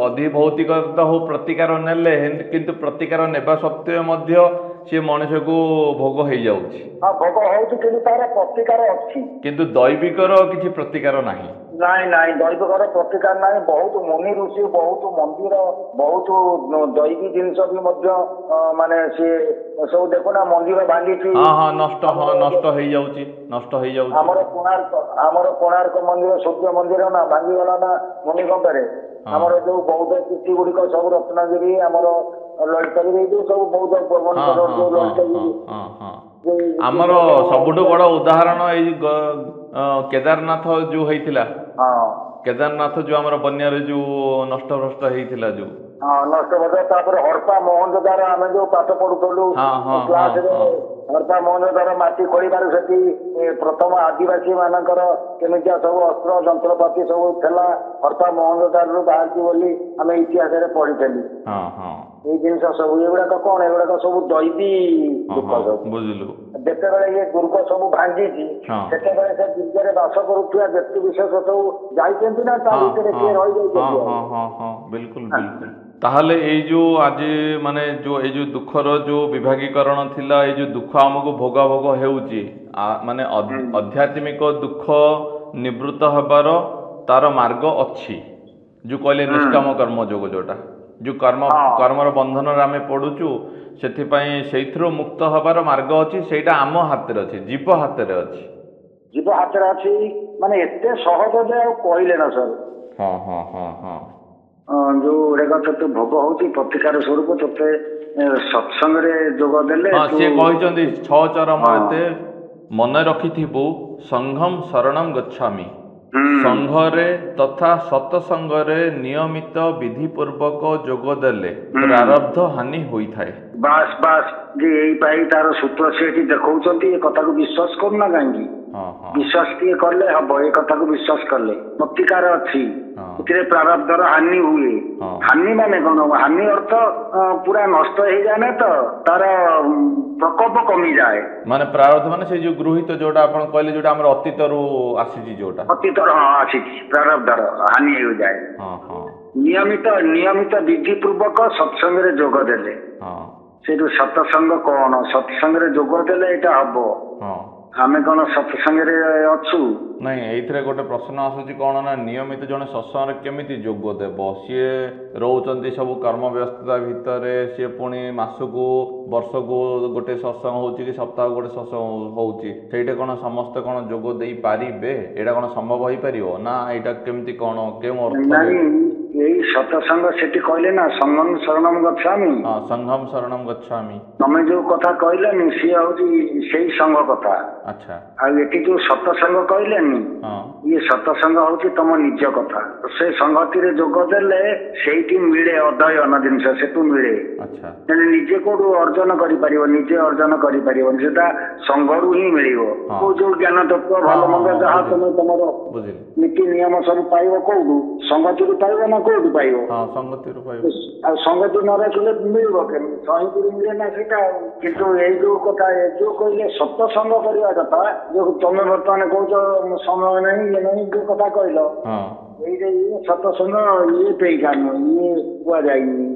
ଅଧିଭୌତିକ ତ ହଉ ପ୍ରତିକାର ନେଲେ କିନ୍ତୁ ପ୍ରତିକାର ନେବା ସତ୍ତ୍ୱେ ମଧ୍ୟ ସିଏ ମଣିଷକୁ ଭୋଗ ହେଇଯାଉଛି ଭୋଗ ହଉଛି କିନ୍ତୁ ତାର ପ୍ରତିକାର ଅଛି କିନ୍ତୁ ଦୈବିକର କିଛି ପ୍ରତିକାର ନାହିଁ ନାଇଁ ଦୈବିକର ପ୍ରତିକାର ନାହିଁ ବହୁତ ମୁନି ଋଷି ବହୁତ ମନ୍ଦିର ବହୁତ ଦୈବୀ ଜିନିଷ ବି ମଧ୍ୟ ମାନେ ସିଏ ସବୁ ଦେଖୁନା ମନ୍ଦିର ଭାଙ୍ଗିଛି ନଷ୍ଟ ହେଇଯାଉଛି ଆମର କୋଣାର୍କ ମନ୍ଦିର ସୂର୍ଯ୍ୟ ମନ୍ଦିର ନା ଭାଙ୍ଗିଗଲା ନା ଭୂମିକମ୍ପରେ ଆମର ଯୋଉ ବୌଦ୍ଧ କୀର୍ତ୍ତି ଗୁଡିକ ସବୁ ରତ୍ନଗିରି ଆମର ଲଳିତଗିରି ଏଇଠି ସବୁ ବୌଦ୍ଧ ପ୍ରବନ୍ଧର ଯୋଉ ଲଳିତଗିରି ଆମର ସବୁଠୁ ବଡ ଉଦାହରଣ ଏଇ କେଦାରନାଥ ଯୋଉ ହେଇଥିଲା, କେଦାରନାଥ ଯୋଉ ଆମର ବନ୍ୟାରେ ଯୋଉ ନଷ୍ଟ ଭ୍ରଷ୍ଟ ହେଇଥିଲା ଯୋଉ ନଷ୍ଟ ବୋଧେ। ତାପରେ ହରପା ମହଞ୍ଜୋଦାର ଆମେ ଯୋଉ ପାଠ ପଢୁଥିଲୁ କ୍ଲାସରେ, ହରପା ମହଞ୍ଜୋଦାର ମାଟି ଖୋଳିବାରୁ ସେଠି ପ୍ରଥମ ଆଦିବାସୀ ମାନଙ୍କର କେମିତିଆ ସବୁ ଅସ୍ତ୍ର ଯନ୍ତ୍ରପାତି ସବୁ ଥିଲା ହରପା ମହଞ୍ଜୋଦାରରୁ ବାହାରିଛି ବୋଲି ଆମେ ଇତିହାସରେ ପଢିଥିଲୁ। ଏଇ ଜିନିଷ ସବୁ ଏଗୁଡାକ କଣ, ଏଗୁଡାକ ସବୁ ଦୈବୀ ଦୁଃଖ ସବୁ। ବୁଝିଲୁ। ଯେତେବେଳେ ଇଏ ଦୁର୍ଗ ସବୁ ଭାଙ୍ଗିଛି ସେତେବେଳେ ସେ ଦୁର୍ଗରେ ବାସ କରୁଥିବା ବ୍ୟକ୍ତି ବିଶେଷ ସବୁ ଯାଇଛନ୍ତି ନା ତା ଭିତରେ କିଏ ରହିଯାଇଛନ୍ତି? ବିଲକୁଲ ବିଲକୁଲ। ତାହେଲେ ଏଇ ଯୋଉ ଆଜି ମାନେ ଯୋଉ ଏଇ ଯୋଉ ଦୁଃଖର ଯୋଉ ବିଭାଗୀକରଣ ଥିଲା, ଏଇ ଯୋଉ ଦୁଃଖ ଆମକୁ ଭୋଗ ହେଉଛି, ମାନେ ଆଧ୍ୟାତ୍ମିକ ଦୁଃଖ ନିବୃତ୍ତ ହେବାର ତାର ମାର୍ଗ ଅଛି। ଯୋଉ କହିଲେ ନିଷ୍କାମ କର୍ମ ଯୋଗ, ଯୋଉଟା ଯୋଉ କର୍ମର ବନ୍ଧନରେ ଆମେ ପଡୁଛୁ, ସେଥିପାଇଁ ସେଇଥିରୁ ମୁକ୍ତ ହବାର ମାର୍ଗ ଅଛି। ସେଇଟା ଆମ ହାତରେ ଅଛି, ଜୀବ ହାତରେ ଅଛି। ଜୀବ ହାତରେ ଅଛି ମାନେ ଏତେ ସହଜ ଯେ ଆଉ କହିଲେ ନା ସାର୍। ଯୋଉ ଗୁଡାକ ତତେ ଭୋଗ ହଉଛି ପ୍ରତିକାର ସ୍ୱରୂପ, ତତେ ସତ୍ସଙ୍ଗରେ ଯୋଗ ଦେଲେ ସିଏ କହିଛନ୍ତି 6 ଚରମ ଏତେ ମନେ ରଖିଥିବୁ, ସଂଘମ ଶରଣମ ଗଚ୍ଛାମି। ସଂଘରେ ତଥା ସତସଙ୍ଗରେ ନିୟମିତ ବିଧିପୂର୍ବକ ଯୋଗ ଦେଲେ ପ୍ରାରବ୍ଧ ହାନି ହୋଇଥାଏ। ବାସ୍ ବାସ୍, ଯେ ଏଇ ପାଇଁ ତାର ସୂତ୍ର ସେ ଏଠି ଦେଖଉଛନ୍ତି। ଏ କଥାକୁ ବିଶ୍ୱାସ କରୁନା କାହିଁକି? ବିଶ୍ୱାସ ଟିକେ କଲେ ହବ। ଏ କଥାକୁ ବିଶ୍ୱାସ କଲେ ପ୍ରତିକାର ଅଛି, ଏଥିରେ ପ୍ରାରବ୍ଧର ହାନି ହୁଏ। ହାନି ମାନେ କଣ? ହାନି ଅର୍ଥ ପୁରା ନଷ୍ଟ ହେଇଯାଏ ନା, ତ ତାର ପ୍ରକୋପ କମିଯାଏ। ମାନେ ପ୍ରାରବ୍ଧ ମାନେ ସେଇ ଯୋଉ ଗୃହୀତ ଯୋଉଟା ଆପଣ କହିଲେ, ଯୋଉଟା ଆମର ଅତୀତରୁ ଆସିଛି, ଯୋଉଟା ଅତୀତର ଆସିଛି, ପ୍ରାରବ୍ଧର ହାନି ହେଇଯାଏ। ନିୟମିତ ବିଧି ପୂର୍ବକ ସତ୍ସଙ୍ଗରେ ଯୋଗ ଦେଲେ, ସେଇଠୁ ସତ୍ସଙ୍ଗ କଣ? ସତ୍ସଙ୍ଗରେ ଯୋଗ ଦେଲେ ଏଇଟା ହବ। ଆମେ କଣ ସତ୍ସଙ୍ଗରେ ଅଛୁ? ନାଇଁ, ଏଇଥିରେ ଗୋଟେ ପ୍ରଶ୍ନ ଆସୁଛି କଣ ନା, ନିୟମିତ ଜଣେ ସତ୍ସଙ୍ଗରେ କେମିତି ଯୋଗ ଦେବ? ସିଏ ରହୁଛନ୍ତି ସବୁ କର୍ମ ବ୍ୟସ୍ତତା ଭିତରେ, ସିଏ ପୁଣି ମାସକୁ ବର୍ଷକୁ ଗୋଟେ ସତ୍ସଙ୍ଗ ହଉଛି କି ସପ୍ତାହକୁ ଗୋଟେ ସତ୍ସଙ୍ଗ ହଉଛି, ସେଇଟା କଣ ସମସ୍ତେ କଣ ଯୋଗ ଦେଇପାରିବେ? ଏଇଟା କଣ ସମ୍ଭବ ହେଇପାରିବ ନା? ଏଇଟା କେମିତି କଣ, କେଉଁ ଅର୍ଥ? ଏଇ ସତ୍ସଙ୍ଗ ସେଠି କହିଲେ ନା, ସଂଘମ ଶରଣମ ଗଚ୍ଛାମି। ସଂଘମ ଶରଣମ ଗଚ୍ଛାମି। ତମେ ଯୋଉ କଥା କହିଲନି ସିଏ ହଉଛି ସେଇ ସଂଘ କଥା। ଆଚ୍ଛା। ଆଉ ଏଠି ଯୋଉ ସତ୍ସଙ୍ଗ କହିଲେନି, ଇଏ ସତ୍ସଙ୍ଗ ହଉଛି ତମ ନିଜ କଥା। ସେ ସଂଗତିରେ ଯୋଗ ଦେଲେ ସେଇଠି ମିଳେ ଅଧ୍ୟୟନ ଜିନିଷ, ସେଠୁ ମିଳେ। ନିଜେ କୋଉଠୁ ଅର୍ଜନ କରିପାରିବ? ନିଜେ ଅର୍ଜନ କରିପାରିବନି, ସେଟା ସଂଘରୁ ହିଁ ମିଳିବ। ଯୋଉ ଜ୍ଞାନ ତତ୍ତ୍ୱ ଭଲ ମନ୍ଦ ଯାହା ତମେ ତମର ନୀତି ନିୟମ ସବୁ ପାଇବ କୋଉଠୁ? ସଂଗତିରୁ ପାଇବ ନା କୋଉଠୁ ପାଇବ? ସଂଗତିରୁ ପାଇବ। ଆଉ ସଂଗତି ନ ରଖିଲେ ମିଳିବ କେମିତି? ସହିଁକିରି ମିଳେ ନା ସେଇଟା। କିନ୍ତୁ ଏଇ ଯୋଉ କଥା ଯୋଉ କହିଲେ ସତ୍ସଙ୍ଗ କରିବା କଥା, ଯୋଉ ତମେ ବର୍ତ୍ତମାନ କହୁଛ ସମୟ ନାହିଁ ଇଏ ନାହିଁ, ଯୋଉ କଥା କହିଲ, ଏଇଟା ଇଏ ସତ୍ସଙ୍ଗ ଇଏ ପେଇକା ନୁହେଁ, ଇଏ କୁହାଯାଇନି।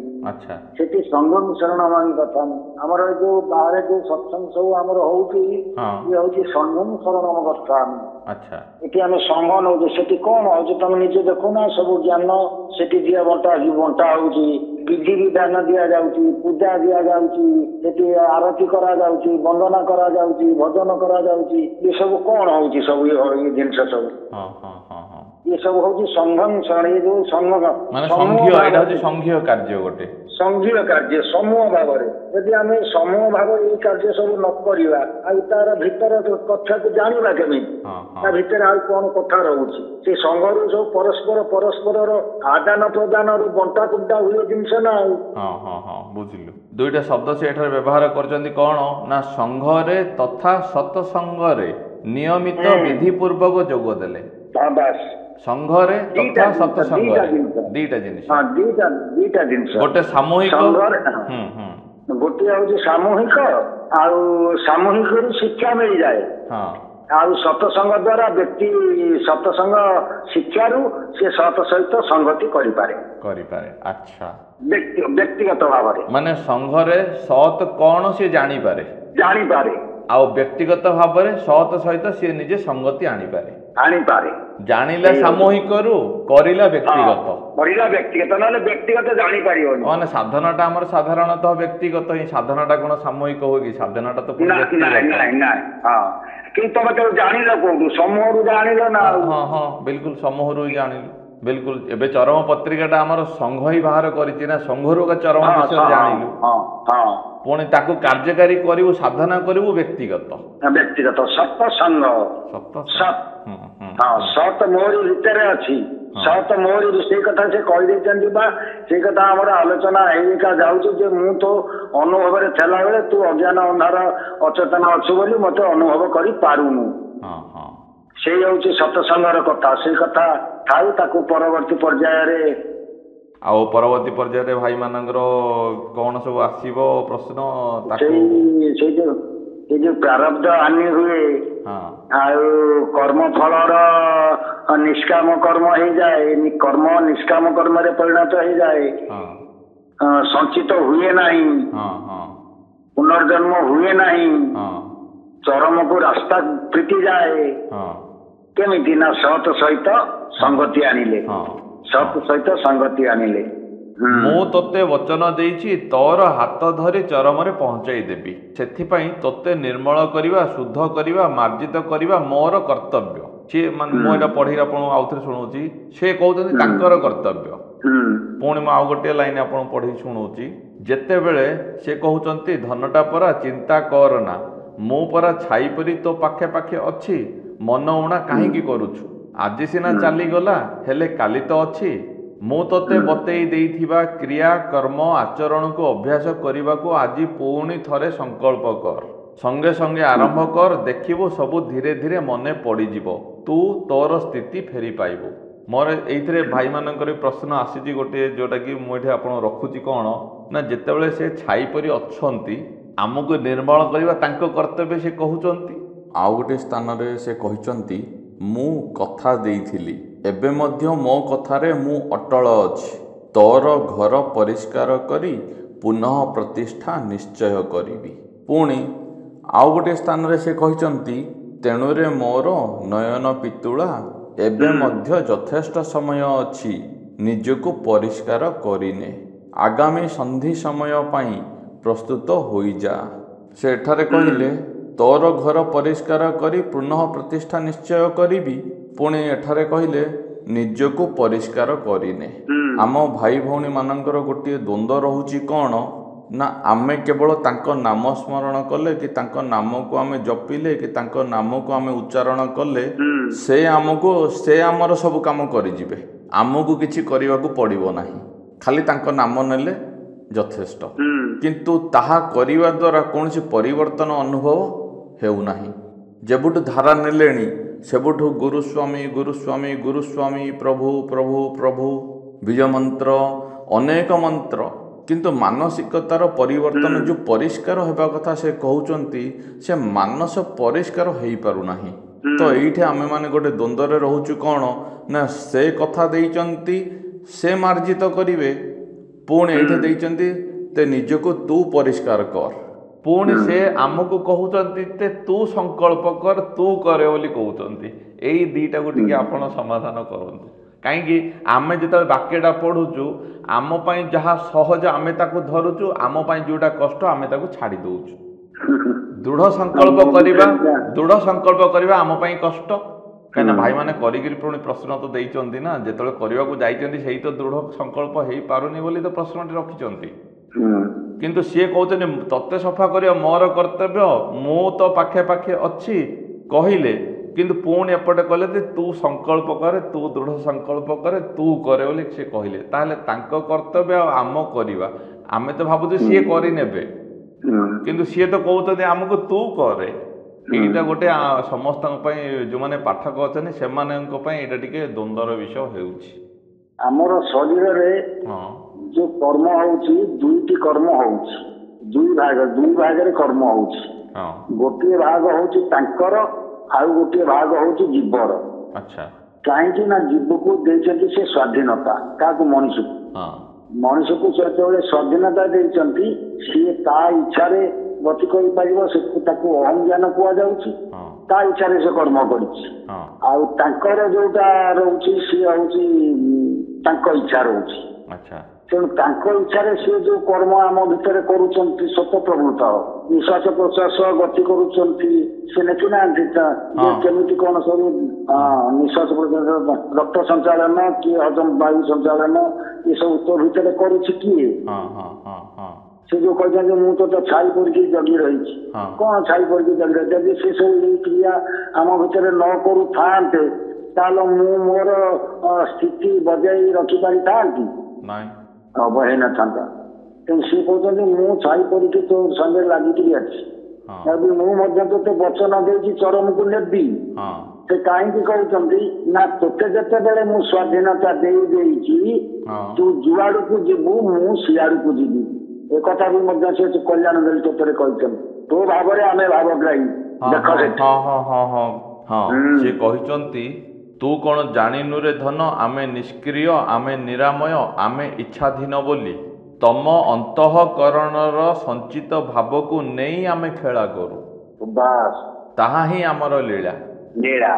ସେଠି ସଂଘମ ଶରଣମାମି କଥା ନୁହେଁ। ଆମର ଏଇ ଯୋଉ ବାହାରେ ଯୋଉ ସତ୍ସଙ୍ଗ ସବୁ ଆମର ହଉଛି, ଇଏ ହଉଛି ସଂଘମ ଶରଣମ ଗଚ୍ଛାମି। ଏଠି ଆମେ ସଂଘ ନଉଛୁ, ସେଠି କଣ ହଉଛି ତମେ ନିଜେ ଦେଖୁନା? ସବୁ ଜ୍ଞାନ ସେଠି ବଣ୍ଟା ହଉଛି, ବିଧି ବିଧାନ ଦିଆଯାଉଛି, ପୂଜା ଦିଆଯାଉଛି, ସେଠି ଆରତି କରାଯାଉଛି, ବନ୍ଦନା କରାଯାଉଛି, ଭଜନ କରାଯାଉଛି। ଏ ସବୁ କଣ ହଉଛି? ସବୁ ଏ ଜିନିଷ ସବୁ ଏ ସବୁ ହଉଛି ସଂଘମ ଶରଣ। ଏ ଯୋଉ ସଂଘ ସଂଘୀୟ କାର୍ଯ୍ୟ, ଗୋଟେ ସଂଘୀୟ କାର୍ଯ୍ୟ ସମୂହ ଭାବରେ। ଯଦି ଆମେ ସମୂହ ଭାବରେ ଏଇ କାର୍ଯ୍ୟ ସବୁ ନ କରିବା, ଆଉ ତାର ଭିତର କଥାକୁ ଜାଣିବା କେମିତି? ତା ଭିତରେ ଆଉ କଣ କଥା ରହୁଛି? ସେ ସଂଘରୁ ସବୁ ପରସ୍ପରର ଆଦାନ ପ୍ରଦାନରୁ ବଣ୍ଟା କୁଣ୍ଟା ହୁଏ ଜିନିଷ ନା। ଆଉ ବୁଝିଲୁ। ଦୁଇଟା ଶବ୍ଦ ସେ ଏଠାରେ ବ୍ୟବହାର କରିଛନ୍ତି, କଣ ନା ସଂଘରେ ତଥା ସତ୍ସଙ୍ଗରେ ନିୟମିତ ବିଧି ପୂର୍ବକ ଯୋଗ ଦେଲେ। ସଂଘରେ ତଥା ସତ୍ସଙ୍ଗରେ ଦିଟା ଜିନିଷ, ଗୋଟେ ସାମୂହିକ, ଗୋଟିଏ ହଉଛି ସାମୂହିକ, ଆଉ ସାମୂହିକରୁ ଶିକ୍ଷା ମିଳିଯାଏ। ଆଉ ସତ୍ସଙ୍ଗ ଦ୍ଵାରା ବ୍ୟକ୍ତି ସତ୍ସଙ୍ଗ ଶିକ୍ଷାରୁ ସେ ସତ ସହିତ ସଂଗତି କରିପାରେ। ଆଚ୍ଛା। ବ୍ୟକ୍ତିଗତ ଭାବରେ, ମାନେ ସଂଘରେ ସତ୍ କଣ ସେ ଜାଣିପାରେ, ଆଉ ବ୍ୟକ୍ତିଗତ ଭାବରେ ସତ୍ ସହିତ ସିଏ ନିଜେ ସଂଗତି ଆଣିପାରେ। ଜାଣିଲା ସାମୂହିକରୁ, କରିଲା ବ୍ୟକ୍ତିଗତ, ନହେଲେ ବ୍ୟକ୍ତିଗତ ଜାଣିପାରିବନି। ମାନେ ସାଧନାଟା ଆମର ସାଧାରଣତଃ ବ୍ୟକ୍ତିଗତ ହିଁ। ସାଧନାଟା କଣ ସାମୂହିକ ହୁଏ କି? ସାଧନାଟା ତ କିନ୍ତୁ ତମେ ତାକୁ ଜାଣିଲ କୋଉଠୁ? ସମୂହରୁ ଜାଣିଲ ନା? ବିଲକୁଲ ସମୂହରୁ ହିଁ ଜାଣିଲୁ। बिल्कुल एबे चरम पत्रिकाटा आमर संघ ही बाहर करिछि ना संघरु का चरम विषय जानिलु पुणी ताकू कार्यकारी करिवु साधना करिवु व्यक्तिगत सत्संग सत हाँ सत मोरी भितर अच्छी सत मोरी से कथा से कही बा से कथा आम आलोचना होगा जाऊँ मु तो अनुभव थेला बेले तू अज्ञान अंधार अचेतन अच्छु बोली मत अनुभव कर पारुनु से हूँ सत्संगर कथा से कथा थाऊ ताकू परवर्ती पर्याय आउ परवर्ती पर्याय भाई मानकर कौन सब आसीबो प्रश्न जो प्रारब्ध हानि हुए कर्म फलर निष्काम कर्म हो जाए कर्म निष्काम कर्म रे परिणत हो जाए संचित हुए नहीं पुनर्जन्म हुए नहीं चरम को रास्ता प्रीति जाए केमिति ना सत सहित संगति आनिले सत सहित संगति आनिले मु तोते वचन देइछि तोर हाथ धरी चरम रे पहुंचाई देबी सेथिपई तोते निर्मल करिवा शुद्ध करिवा मार्जित करिवा मोर कर्तव्य से मान मु एटा पढी आपण आउथरे सुनौछि से कहउछन तांकर कर्तव्य पुणी आउ गोटे लाइन आपण पढी सुनौछि जेते बेले से कहउछन्ति धनटा परा चिंता करना मु परा छाई परी तो पाखे पाखे अछि मन उणा काहे की करूछु आज सिना चली गला हेले काली तो अछि मु तोते बतेई देइथिबा क्रिया कर्म आचरण को अभ्यास करने को आज पुणी थरे संकल्प कर संगे संगे आरंभ कर देखिबो सबु धीरे धीरे मने पड़ीजिवो तू तोर स्थिति फेरी पाइबो मोर एइथरे भाई मानकर प्रश्न आसीजी गोटे जोटा कि मुझे आपण रखुची कौन ना जेतेबेले से छाई परी अछंती आमको निर्मल करबा तांको कर्तव्य से कहउचंती आउ गोटे स्थान रे से कहिचंती मु कथा देइथिली एबे मध्य मो कथारे मु अटल अछि तोर घर परिष्कार करी पुनः प्रतिष्ठा निश्चय करिबी पुणी आउ गोटे स्थान रे से कहिचंती तेणुरे मोर नयन पितुला एबे मध्य यथेष्ट समय अछि निजको परिष्कार करिने आगामी संधि समय पाई प्रस्तुत होई जा सेठारे कहिले तोर घर परिष्कार करी पुनः प्रतिष्ठा निश्चय करिबी पुणी एठारे कहिले निजको परिष्कार करिने आम भाई भौणी मानकर गोटे द्वंद्व रहुची कौन ना आमे केवल तांको नाम स्मरण कले कि तांको नाम को आमे जपिले कि तांको नाम को आमे उच्चारण कले से आमर सब काम करि जिवे आमको किछि करिवाकू पड़िबो नाही खाली तांको नाम नेले यथेष्ट किंतु ताहा करिवा द्वारा कोनसी परिवर्तन अनुभव हेउ नाही जेबुठु धारा नेलेनी सेबुठु गुरुस्वामी गुरुस्वामी गुरुस्वामी प्रभु प्रभु प्रभु बीज मंत्र अनेक मंत्र किंतु मानसिकतार परिवर्तन जो परिष्कार होगा कथा से कहउचंती से मानस परिष्कार हो पारु नाही तो एइठे आमे माने गोटे द्वंद्व रे रहउचु कोन ना से कथा देइचंती से मार्जित करिवे पुणी एइठे देइचंती ते निजको तू परिष्कार कर पुणी से आमको कहउचंती ते तू संकल्प कर तू करे बोली कहउचंती एई दीटा गोटी आपण समाधान करंतु कहीं आमे जिते वाक्यटा पढ़ुचु आम पाई जहाँ सहज आमे ताकू धरुचु आम पाई जोटा कष्ट आमे ताकू छाड़ी दउचु दृढ़ संकल्प करबा आम पाई कष्ट कहीं भाई माने करिगिरी पुणी प्रश्न तो देइचंती ना जेतले करिवा को जाइचंती सेही तो दृढ़ संकल्प हेई पारुनी बोली तो प्रश्नटी रखिचंती किंतु सी कहते तत्ते सफा करिया मोर कर्तव्य मु तो पाखे पाखे अच्छी कहिले किंतु पुणी एपटे कहले तू संकल्प करे तू दृढ़ संकल्प करे तू करे बोली से कहले ताहले तांको कर्तव्य आम करिवा आमे तो भाबुछु सी करि नेबे किंतु सी तो कहउतदे हमको तू करे एटा गोटे समस्त जो माने पाठक अछन से मानक पई एटा टिके द्वंद्वर विषय हेउछि हमर शरीर रे जो कर्म होउछि दुईटी कर्म होउछि दुई भाग रे कर्म होउछि गोटे भाग होउछि तांकर आउ गोटे भाग होउछि जीवर अच्छा कहीं ना जीव को देइछन्ति से स्वाधीनता काको मनुष्य मनुष्य को जेतेबेले स्वाधीनता देइछन्ति सी ता इच्छा रे गति करि पारिबो से ताको अहम ज्ञान कुआ जाउछि ता इच्छा रे से कर्म करिछि आउ तांकर जोटा रहउछि सी होउछि तांको इच्छा रहउछि अच्छा ତେଣୁ ତାଙ୍କ ଇଚ୍ଛାରେ ସେ ଯୋଉ କର୍ମ ଆମ ଭିତରେ କରୁଛନ୍ତି ସ୍ୱତଃପ୍ରବୃତ୍ତ ନିଶ୍ୱାସ ପ୍ରଶ୍ୱାସ ଗତି କରୁଛନ୍ତି ସେ ଲେଖିନାହାନ୍ତି କେମିତି କଣ ସବୁ ନିଶ୍ୱାସ ପ୍ରଶ୍ୱାସ ରକ୍ତ ସଞ୍ଚାଳନ କି ହଜମ ବାୟୁ ସଞ୍ଚାଳନ ଏସବୁ ତୋ ଭିତରେ କରୁଛି କିଏ? ସେ ଯୋଉ କହିଛନ୍ତି ମୁଁ ତ ଛାଇ ପଡିକି ଜଗି ରହିଛି କଣ ଛାଇ ପଡିକି ଜଗି ରହିଛି ଯଦି ସେ ସବୁ ଏଇ କ୍ରିୟା ଆମ ଭିତରେ ନ କରୁଥାନ୍ତେ ତାହେଲେ ମୁଁ ମୋର ସ୍ଥିତି ବଜାଇ ରଖିପାରିଥାନ୍ତି ଅବହେଇନଥାନ୍ତା। ତେଣୁ ସିଏ କହୁଛନ୍ତି ମୁଁ ଛାଇ ପଡିକି ତୋ ସାଙ୍ଗରେ ଲାଗିକିରି ଅଛି ଯଦି ମୁଁ ମଧ୍ୟ ତୋତେ ବଚନ ଦେଇଛି ଚରମକୁ ନେବି ସେ କାହିଁକି କହୁଛନ୍ତି ନା ତୋତେ ଯେତେବେଳେ ମୁଁ ସ୍ୱାଧୀନତା ଦେଇଛି ତୁ ଯୁଆଡକୁ ଯିବୁ ମୁଁ ସିଆଡକୁ ଯିବି ଏ କଥା ବି ମଧ୍ୟ ସେ କଲ୍ୟାଣ ଦଳିତରେ କହିଛନ୍ତି ତୋ ଭାବରେ ଆମେ ଭାବଗ୍ରାହୀ ଦେଖ ସେ କହିଛନ୍ତି ତୁ କଣ ଜାଣିନୁ ରେ ଧନ ଆମେ ନିଷ୍କ୍ରିୟ ଆମେ ନିରାମୟ ଆମେ ଇଚ୍ଛାଧୀନ ବୋଲି ତମ ଅନ୍ତଃକରଣର ସଞ୍ଚିତ ଭାବକୁ ନେଇ ଆମେ ଖେଳା କରୁ ତାହା ହିଁ ଆମର ଲୀଳା ଲୀଳା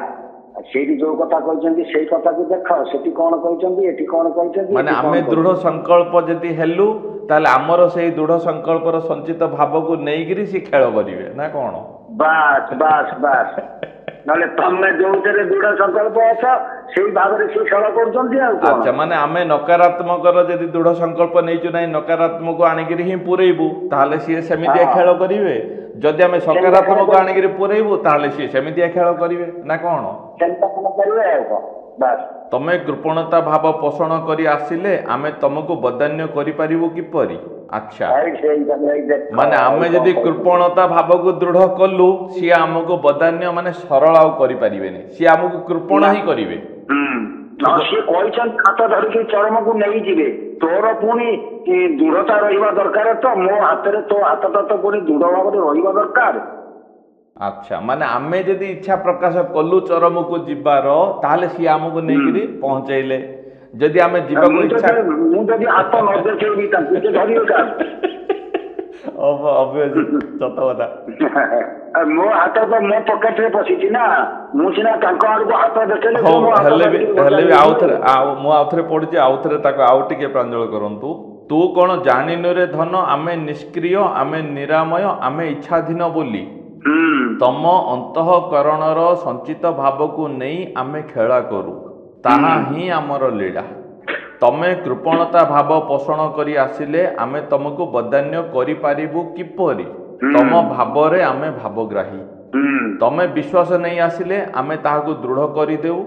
ସେଇଠି ଯୋଉ କଥା କହିଛନ୍ତି ସେଇ କଥାକୁ ଦେଖ ସେଠି କଣ କହିଛନ୍ତି ଏଠି କଣ କହିଛନ୍ତି ମାନେ ଆମେ ଦୃଢ ସଂକଳ୍ପ ଯଦି ହେଲୁ ତାହେଲେ ଆମର ସେଇ ଦୃଢ ସଂକଳ୍ପର ସଞ୍ଚିତ ଭାବକୁ ନେଇକିରି ସେ ଖେଳ କରିବେ ନା କଣ? ବାସ୍ ବାସ୍ ବାସ୍ ନହେଲେ ତମେ ଯୋଉଥିରେ ଦୃଢ ସଂକଳ୍ପ ଅଛ ସେଇ ଭାବରେ ସେ ଖେଳ କରୁଛନ୍ତି ଆଉ ଆଚ୍ଛା ମାନେ ଆମେ ନକାରାତ୍ମକର ଯଦି ଦୃଢ ସଂକଳ୍ପ ନେଇଛୁ ନାହିଁ ନକାରାତ୍ମକ ଆଣିକିରି ହିଁ ପୁରେଇବୁ ତାହେଲେ ସିଏ ସେମିତିଆ ଖେଳ କରିବେ ଯଦି ଆମେ ସକାରାତ୍ମକ ଆଣିକିରି ପୁରେଇବୁ ତାହେଲେ ସିଏ ସେମିତିଆ ଖେଳ କରିବେ ନା କଣ? ତମେ କୃପଣତା ଭାବ ପୋଷଣ କରି ଆସିଲେ ଆମେ ତମକୁ ବଦାନ୍ୟ କରିପାରିବୁ କିପରି? ଆଚ୍ଛା ମାନେ ଆମେ ଯଦି କୃପଣତା ଭାବକୁ ଦୃଢ କଲୁ ସିଏ ଆମକୁ ବଦାନ୍ୟ ମାନେ ସରଳ ଆଉ କରିପାରିବେନି ସିଏ ଆମକୁ କୃପଣ ହିଁ କରିବେ। ସିଏ କହିଛନ୍ତି ହାତ ଧରିକି ଚରମକୁ ନେଇଯିବେ ତୋର ପୁଣି ଦୃଢତା ରହିବା ଦରକାର ତ ମୋ ହାତରେ ତୋ ହାତଟା ତ ପୁଣି ଦୃଢ ଭାବରେ ରହିବା ଦରକାର। ଆଚ୍ଛା ମାନେ ଆମେ ଯଦି ଇଚ୍ଛା ପ୍ରକାଶ କଲୁ ଚରମକୁ ଯିବାର ତାହେଲେ ସିଏ ଆମକୁ ନେଇକିରି ପହଞ୍ଚେଇଲେ ଯଦି ଆମେ ଯିବାକୁ ଇଚ୍ଛା ମୁଁ ଯଦି ହାତ ନ ଦେଖେଇବି ତାଙ୍କୁ ସେ ଧରିବେ କାହାକୁ? ସତ କଥା ମୋ ହାତ ତ ମୋ ପକେଟରେ ପଶିଛି ନା ମୁଁ ସିନା ତାଙ୍କ ଆଡକୁ ହାତ ଦେଖେଇଲେ ହେଲେ ବି ମୁଁ ଆଉଥରେ ପଢୁଛି ଆଉଥରେ ତାକୁ ଆଉ ଟିକେ ପ୍ରାଞ୍ଜଳ କରନ୍ତୁ ତୁ କଣ ଜାଣିନୁ ରେ ଧନ ଆମେ ନିଷ୍କ୍ରିୟ ଆମେ ନିରାମୟ ଆମେ ଇଚ୍ଛାଧୀନ ବୋଲି ତମ ଅନ୍ତଃକରଣର ସଞ୍ଚିତ ଭାବକୁ ନେଇ ଆମେ ଖେଳା କରୁ ତାହା ହିଁ ଆମର ଲୀଳା ତମେ କୃପଣତା ଭାବ ପୋଷଣ କରି ଆସିଲେ ଆମେ ତମକୁ ବଦାନ୍ୟ କରିପାରିବୁ କିପରି? ତମ ଭାବରେ ଆମେ ଭାବଗ୍ରାହୀ ତମେ ବିଶ୍ୱାସ ନେଇ ଆସିଲେ ଆମେ ତାହାକୁ ଦୃଢ କରିଦେଉ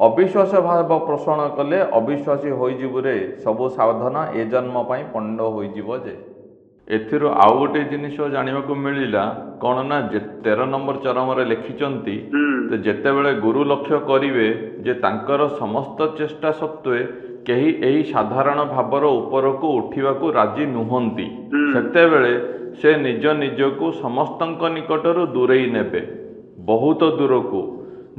ଅବିଶ୍ୱାସ ଭାବ ପୋଷଣ କଲେ ଅବିଶ୍ୱାସୀ ହୋଇଯିବୁ ରେ ସବୁ ସାଧନା ଏ ଜନ୍ମ ପାଇଁ ପଣ୍ଡ ହୋଇଯିବ ଯେ। ଏଥିରୁ ଆଉ ଗୋଟେ ଜିନିଷ ଜାଣିବାକୁ ମିଳିଲା କଣ ନା 13 ନମ୍ବର ଚରମରେ ଲେଖିଛନ୍ତି ଯେତେବେଳେ ଗୁରୁ ଲକ୍ଷ୍ୟ କରିବେ ଯେ ତାଙ୍କର ସମସ୍ତ ଚେଷ୍ଟା ସତ୍ତ୍ୱେ କେହି ଏହି ସାଧାରଣ ଭାବର ଉପରକୁ ଉଠିବାକୁ ରାଜି ନୁହନ୍ତି ସେତେବେଳେ ସେ ନିଜ ନିଜକୁ ସମସ୍ତଙ୍କ ନିକଟରୁ ଦୂରେଇ ନେବେ ବହୁତ ଦୂରକୁ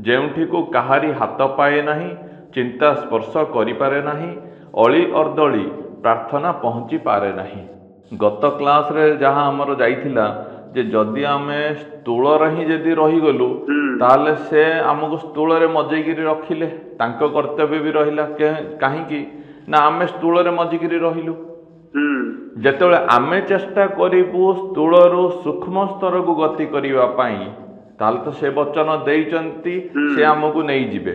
ଯେଉଁଠିକୁ କାହାରି ହାତ ପାଏ ନାହିଁ ଚିନ୍ତା ସ୍ପର୍ଶ କରିପାରେ ନାହିଁ ଅଳି ଅର୍ଦ୍ଦଳି ପ୍ରାର୍ଥନା ପହଞ୍ଚି ପାରେ ନାହିଁ। ଗତ କ୍ଲାସରେ ଯାହା ଆମର ଯାଇଥିଲା ଯେ ଯଦି ଆମେ ସ୍ଥୂଳରେ ହିଁ ଯଦି ରହିଗଲୁ ତାହେଲେ ସେ ଆମକୁ ସ୍ଥୂଳରେ ମଜେଇକିରି ରଖିଲେ ତାଙ୍କ କର୍ତ୍ତବ୍ୟ ବି ରହିଲା କାହିଁକି ନା ଆମେ ସ୍ଥୂଳରେ ମଜିକିରି ରହିଲୁ ଯେତେବେଳେ ଆମେ ଚେଷ୍ଟା କରିବୁ ସ୍ଥୂଳରୁ ସୂକ୍ଷ୍ମ ସ୍ତରକୁ ଗତି କରିବା ପାଇଁ ତାହେଲେ ତ ସେ ବଚନ ଦେଇଛନ୍ତି ସେ ଆମକୁ ନେଇଯିବେ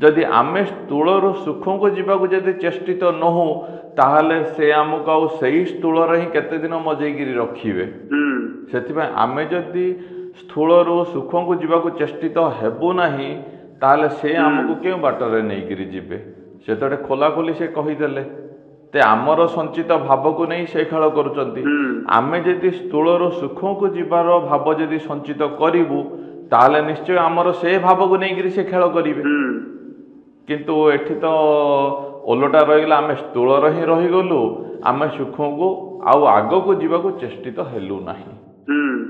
ଯଦି ଆମେ ସ୍ଥୂଳରୁ ସୂକ୍ଷ୍ମକୁ ଯିବାକୁ ଯଦି ଚେଷ୍ଟିତ ନହୁ ତାହେଲେ ସେ ଆମକୁ ଆଉ ସେଇ ସ୍ଥୂଳରେ ହିଁ କେତେ ଦିନ ମଜେଇକିରି ରଖିବେ ସେଥିପାଇଁ ଆମେ ଯଦି ସ୍ଥୂଳରୁ ସୂକ୍ଷ୍ମକୁ ଯିବାକୁ ଚେଷ୍ଟିତ ହେବୁ ନାହିଁ ତାହେଲେ ସେ ଆମକୁ କେଉଁ ବାଟରେ ନେଇକିରି ଯିବେ ସେତେବେଳେ ଖୋଲାଖୋଲି ସେ କହିଦେଲେ ତେ ଆମର ସଞ୍ଚିତ ଭାବକୁ ନେଇ ସେ ଖେଳ କରୁଛନ୍ତି ଆମେ ଯଦି ସ୍ଥୂଳରୁ ସୂକ୍ଷ୍ମକୁ ଯିବାର ଭାବ ଯଦି ସଞ୍ଚିତ କରିବୁ ତାହେଲେ ନିଶ୍ଚୟ ଆମର ସେ ଭାବକୁ ନେଇକିରି ସେ ଖେଳ କରିବେ କିନ୍ତୁ ଏଠି ତ ଓଲଟା ରହିଗଲା ଆମେ ସ୍ଥୂଳରେ ହିଁ ରହିଗଲୁ ଆମେ ସୂକ୍ଷ୍ମକୁ ଆଉ ଆଗକୁ ଯିବାକୁ ଚେଷ୍ଟିତ ହେଲୁ ନାହିଁ।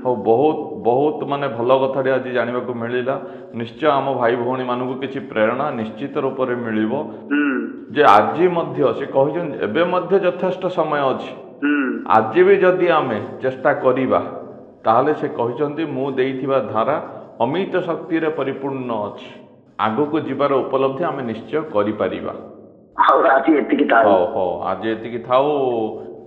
ହଉ ବହୁତ ମାନେ ଭଲ କଥାଟି ଆଜି ଜାଣିବାକୁ ମିଳିଲା ନିଶ୍ଚୟ ଆମ ଭାଇ ଭଉଣୀ ମାନଙ୍କୁ କିଛି ପ୍ରେରଣା ନିଶ୍ଚିତ ରୂପରେ ମିଳିବ ଯେ ଆଜି ମଧ୍ୟ ସେ କହିଛନ୍ତି ଏବେ ମଧ୍ୟ ଯଥେଷ୍ଟ ସମୟ ଅଛି ଆଜି ବି ଯଦି ଆମେ ଚେଷ୍ଟା କରିବା ତାହେଲେ ସେ କହିଛନ୍ତି ମୁଁ ଦେଇଥିବା ଧାରା ଅମିତ ଶକ୍ତିରେ ପରିପୂର୍ଣ୍ଣ ଅଛି ଆଗକୁ ଯିବାର ଉପଲବ୍ଧି ଆମେ ନିଶ୍ଚୟ କରିପାରିବା। ଆଉ ଆଜି ଏତିକି ଥାଉ। ହଉ ହଉ ଆଜି ଏତିକି ଥାଉ।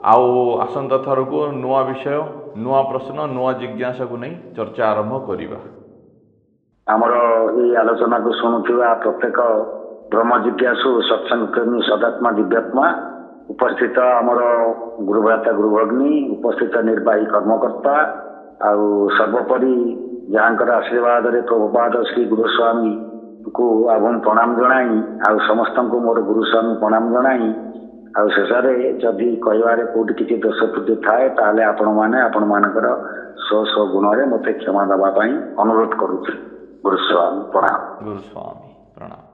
ଆଉ ଆସନ୍ତା ଥରକୁ ନୂଆ ବିଷୟ, ନୂଆ ପ୍ରଶ୍ନ, ନୂଆ ଜିଜ୍ଞାସାକୁ ନେଇ ଚର୍ଚ୍ଚା ଆରମ୍ଭ କରିବା। ଆମର ଏଇ ଆଲୋଚନାକୁ ଶୁଣୁଥିବା ପ୍ରତ୍ୟେକ ବ୍ରହ୍ମ ଜିଜ୍ଞାସୁ, ସତ୍ସଙ୍ଗ ପ୍ରେମୀ, ସଦାତ୍ମା, ଦିବ୍ୟାତ୍ମା, ଉପସ୍ଥିତ ଆମର ଗୁରୁଭ୍ରାତା ଗୁରୁଭଗ୍ନୀ, ଉପସ୍ଥିତ ନିର୍ବାହୀ କର୍ମକର୍ତ୍ତା, ଆଉ ସର୍ବୋପରି ଯାହାଙ୍କର ଆଶୀର୍ବାଦରେ ପ୍ରଭୁପାଦ ଶ୍ରୀ ଗୁରୁସ୍ୱାମୀଙ୍କୁ ଆଭମ ପ୍ରଣାମ ଜଣାଇ, ଆଉ ସମସ୍ତଙ୍କୁ ମୋର ଗୁରୁସ୍ୱାମୀ ପ୍ରଣାମ ଜଣାଇ, ଆଉ ଶେଷରେ ଯଦି କହିବାରେ କୋଉଠି କିଛି ଦୋଷ ତ୍ରୁଟି ଥାଏ ତାହେଲେ ଆପଣମାନେ ଆପଣମାନଙ୍କର ସ୍ୱ ଗୁଣରେ ମୋତେ କ୍ଷମା ଦେବା ପାଇଁ ଅନୁରୋଧ କରୁଛି। ଗୁରୁସ୍ୱାମୀ ପ୍ରଣାମ। ଗୁରୁସ୍ୱାମୀ ପ୍ରଣାମ।